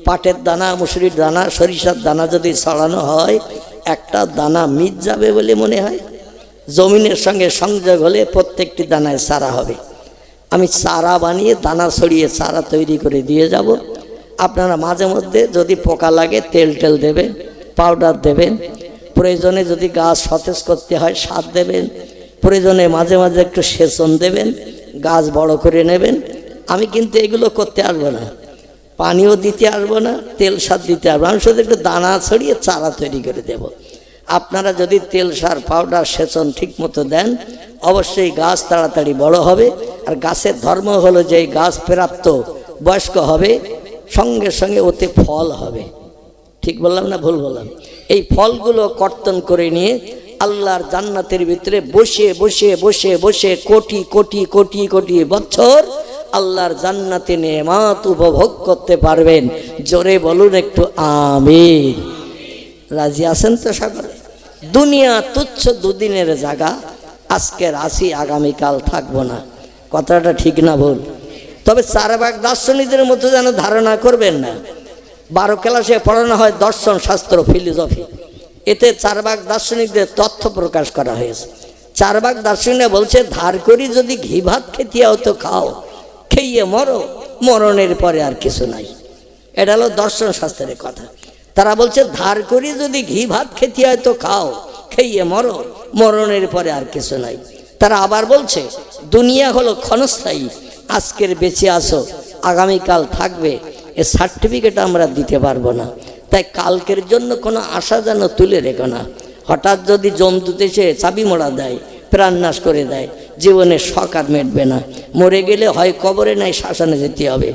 পাটের দানা, মুসুরির দানা, সরিষার দানা যদি ছড়ানো হয়, একটা দানা মিট যাবে বলে মনে হয়? জমিনের সঙ্গে সংযোগ হলে প্রত্যেকটি দানায় চারা হবে। আমি চারা বানিয়ে দানা ছড়িয়ে চারা তৈরি করে দিয়ে যাব। আপনারা মাঝে মধ্যে যদি পোকা লাগে তেল টেল দেবেন, পাউডার দেবেন, প্রয়োজনে যদি গাছ সতেজ করতে হয় সার দেবেন, প্রয়োজনে মাঝে মাঝে একটু সেচন দেবেন, গাছ বড় করে নেবেন। আমি কিন্তু এগুলো করতে আসবো না, পানিও দিতে আসবো না, তেল সার দিতে আসবো, আমি শুধু একটু দানা ছড়িয়ে চারা তৈরি করে দেব। আপনারা যদি তেল সার পাউডার সেচন ঠিক মতো দেন, অবশ্যই গাছ তাড়াতাড়ি বড় হবে। আর গাছের ধর্ম হলো যে গাছ প্রাপ্ত বয়স্ক হবে, সঙ্গে সঙ্গে ওতে ফল হবে। ঠিক বললাম না ভুল বললাম? এই ফলগুলো কর্তন করে নিয়ে আল্লাহর জান্নাতের ভিতরে বসে বসে বসে বসে কোটি কোটি কোটি কোটি বছর আল্লাহর জান্নাতে নেয়ামত উপভোগ করতে পারবেন। জোরে বলুন একটু আমিন। রাজি আছেন তো সকলে? দুনিয়া তুচ্ছ দুদিনের জায়গা, আজকের আসি আগামীকাল থাকবো না। কথাটা ঠিক না ভুল? তবে 4 ভাগ দার্শনিকদের মতো যেন ধারণা করবেন না। 12 ক্লাসে পড়ানো হয় দর্শন শাস্ত্র, ফিলোসফি, এতে 4 ভাগ দার্শনিকদের তথ্য প্রকাশ করা হয়েছে। 4 ভাগ দার্শনিকরা বলছে ধার করি যদি ঘি ভাত খেতে হও তো খাও, খেয়ে মরো, মরণের পরে আর কিছু নাই। এটা হলো দর্শন শাস্ত্রের কথা। তারা বলছে ধার করি যদি ঘি ভাত খেতে হয় তো খাও, খেয়ে মরো, মরণের পরে আর কিছু নাই। তারা আবার বলছে দুনিয়া হলো ক্ষণস্থায়ী, আজকের বেঁচে আসো, আগামীকাল থাকবে, এ সার্টিফিকেট আমরা দিতে পারবো না। তাই কালকের জন্য কোনো আশা যেন তুলে রেখো না। হঠাৎ যদি জমদূত এসে চাবি মোড়া দেয়, প্রাণনাশ করে দেয়, জীবনের শখ আর মেটবে না। মরে গেলে হয় কবরে নাই শ্মশানে যেতে হবে।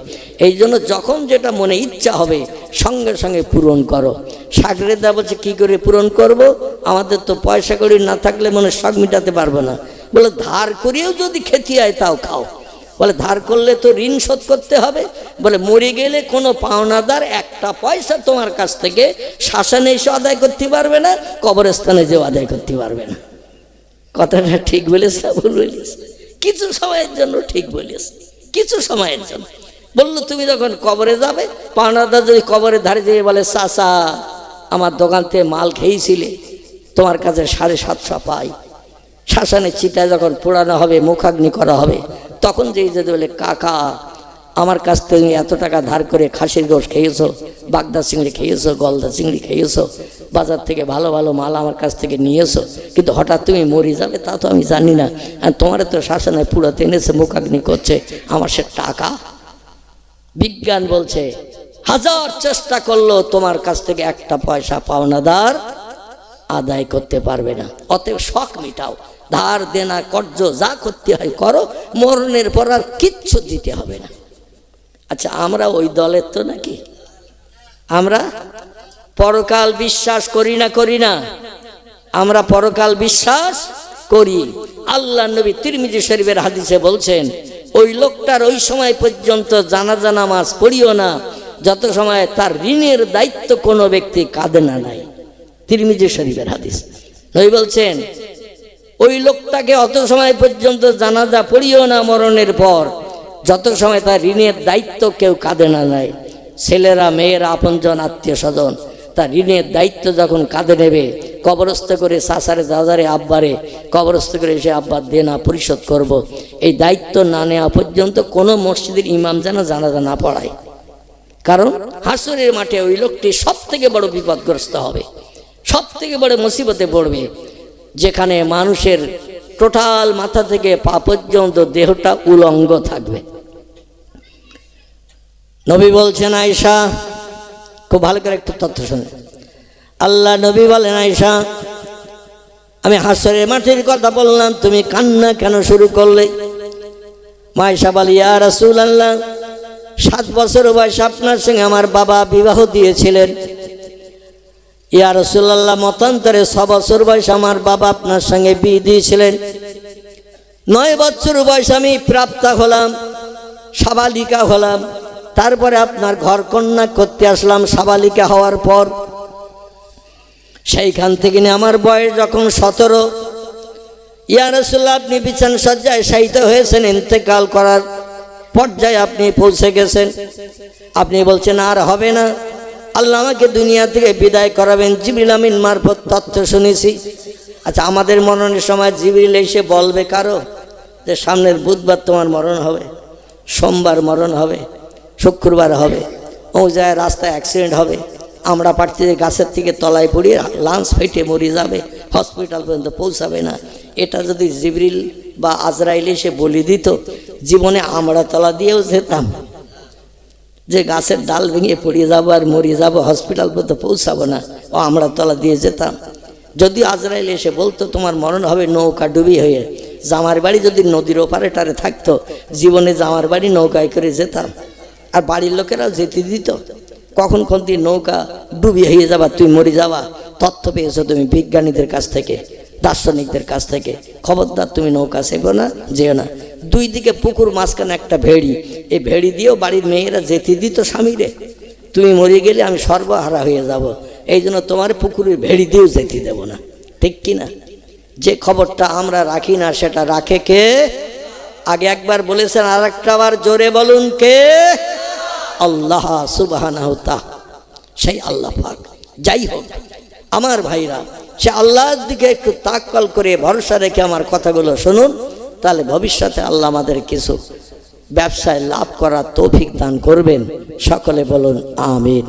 এই জন্য যখন যেটা মনে ইচ্ছা হবে সঙ্গে সঙ্গে পূরণ করো। সাগরেদা বলছে কী করে পূরণ করব? আমাদের তো পয়সা কড়ি না থাকলে মনে শখ মিটাতে পারবো না। বলে ধার করিয়েও যদি খেতে হয় তাও খাও। বলে ধার করলে তো ঋণ শোধ করতে হবে। বলে মরে গেলে কোনো পাওনাদার একটা পয়সা তোমার কাছ থেকে শ্মশানে এসে আদায় করতে পারবে না, কবরস্থানে যেও আদায় করতে পারবে না। কথাটা ঠিক বলেছ না ভুল বলেছ? কিছু সময়ের জন্য ঠিক বলেছ, কিছু সময়ের জন্য। বললো তুমি যখন কবরে যাবে, পাওনাদার যদি কবরের ধারে যেয়ে বলে চাচা আমার দোকান থেকে মাল খেয়েছিলে, তোমার কাছে 750 পাই, শ্মশানে চিতায় যখন পোড়ানো হবে, মুখাগ্নি করা হবে, তখন যেই যদি বলে কাকা আমার কাছ থেকে তুমি এত টাকা ধার করে খাসির গোশ খেয়েছো, বাগদা চিংড়ি খেয়েছো, গলদা চিংড়ি খেয়েছো, বাজার থেকে ভালো ভালো মাল আমার কাছ থেকে নিয়েছো, কিন্তু হঠাৎ তুমি মরে যাবে তা তো আমি জানি না, আর তোমার তো শ্মশানে পুড়াতে এনেছে, মুখাগ্নি করছে, আমার সে টাকা। বিজ্ঞান বলছে 1000 চেষ্টা করলেও তোমার কাছ থেকে একটা পয়সা পাওনাদার আদায় করতে পারবে না। অতএব শখ মিটাও, ধার দেনা কর্জ যা করতে হয় করো, মরণের পর আর কিচ্ছু দিতে হবে না। আচ্ছা আমরা ওই দলের তো নাকি? আমরা পরকাল বিশ্বাস করি না? করি না? আমরা পরকাল বিশ্বাস করি। আল্লাহ নবী তিরমিজি শরীফের হাদিসে বলছেন ওই লোকটার ওই সময় পর্যন্ত জানাজা নামাজ পড়িও না যত সময় তার ঋণের দায়িত্ব কোনো ব্যক্তি কাঁধে না নেয়। তিরমিজি শরীফের হাদিস। নবী বলছেন ওই লোকটাকে অত সময় পর্যন্ত জানাজা পড়িও না মরণের পর যত সময় তার ঋণের দায়িত্ব কেউ কাঁধে না নেয়। ছেলেরা, মেয়েরা, আপনজন, আত্মীয় স্বজন তার ঋণের দায়িত্ব যখন কাঁধে নেবে কবরস্থ করে চাচারে দাদারে আব্বারে কবরস্থ করে এসে আব্বার দেনা পরিশোধ করব। এই দায়িত্ব না নেওয়া পর্যন্ত কোনো মসজিদের ইমাম যেন জানাজা না পড়ায়। কারণ হাসরের মাঠে ওই লোকটি সব থেকে বড় বিপদগ্রস্ত হবে, সব থেকে বড় মুসিবতে পড়বে, যেখানে মানুষের টোটাল মাথা থেকে পা পর্যন্ত দেহটা উলঙ্গ থাকবে। নবী বলছেন আয়েশা, খুব ভালো করে একটু তথ্য শুনে, আল্লাহ নবী বলেন আয়েশা আমি হাসরের মাঠের কথা বললাম, তুমি কান্না কেন শুরু করলে? মা আয়েশা বলে ইয়া রাসূলুল্লাহ 7 বছর বয়সে আপনার সঙ্গে আমার বাবা বিবাহ দিয়েছিলেন। ইয়া রাসূলুল্লাহ মতান্তরে 6 বছর বয়সে আমার বাবা আপনার সঙ্গে বিয়ে দিয়েছিলেন। 9 বছর বয়সে আমি প্রাপ্তা হলাম, সাবালিকা হলাম, তারপরে আপনার ঘর কন্যা করতে আসলাম। সাবালিকা হওয়ার পর সেইখান থেকে নিয়ে আমার বয়স যখন 17, ইয়া রাসূলুল্লাহ আপনি বিছানা সজ্জায় শায়িত হয়েছেন, ইন্তেকাল করার পর্যায়ে আপনি পৌঁছে গেছেন। আপনি বলছেন আর হবে না, আল্লাহ আমাকে দুনিয়া থেকে বিদায় করাবেন। জিবরিল আমিন মারফত তথ্য শুনেছি। আচ্ছা, আমাদের মরণের সময় জিবরিল এসে বলবে কারো যে সামনের বুধবার তোমার মরণ হবে, সোমবার মরণ হবে, শুক্রবার হবে, ও যায় রাস্তায় অ্যাক্সিডেন্ট হবে, আমরা পারছি যে গাছের থেকে তলায় পড়িয়ে লাঞ্চ ফেটে মরে যাবে, হসপিটাল পর্যন্ত পৌঁছাবে না। এটা যদি জিবরিল বা আজরাইল এসে বলে দিত, জীবনে আমরা তলা দিয়েও যেতাম যে গাছের ডাল ভেঙে পড়ে যাবো আর মরে যাবো, হসপিটাল পর্যন্ত পৌঁছাবো না, ও আমরা তলা দিয়ে যেতাম। যদি আজরাইল এসে বলতো তোমার মরণ হবে নৌকা ডুবি হয়ে, জামার বাড়ি যদি নদীর ওপারে টারে থাকতো, জীবনে জামার বাড়ি নৌকায় করে যেতাম, আর বাড়ির লোকেরাও যেতে দিত। কখন কোন দিন নৌকা ডুবি হয়ে যাবা, তুই মরে যাবা, তথ্য পেয়েছো তুমি বিজ্ঞানীদের কাছ থেকে, দার্শনিকদের কাছ থেকে, খবরদার তুমি নৌকা চেপো না, যেও না। 2 দিকে পুকুর, মাঝখানে একটা ভেড়ি, এই ভেড়ি দিয়েও বাড়ির মেয়েরা যেতে দিত স্বামীরে, তুমি মরে গেলে আমি সর্বহারা হয়ে যাব, এই জন্য তোমার পুকুরের ভেড়ি দিয়েও যেতে দেব না। ঠিক কিনা? যে খবরটা আমরা রাখি না সেটা রাখে কে? আগে একবার বলেছেন, আর একটা বার জোরে বলুন কে? আল্লাহ সুবহানাহু তাআলা, সেই আল্লাহ পাক। যাই হোক আমার ভাইরা, সে আল্লাহর দিকে একটু তাওয়াক্কুল করে ভরসা রেখে আমার কথাগুলো শুনুন, তাহলে ভবিষ্যতে আল্লাহ আমাদের কিছু ব্যবসায় লাভ করার তৌফিক দান করবেন। সকলে বলুন আমিন।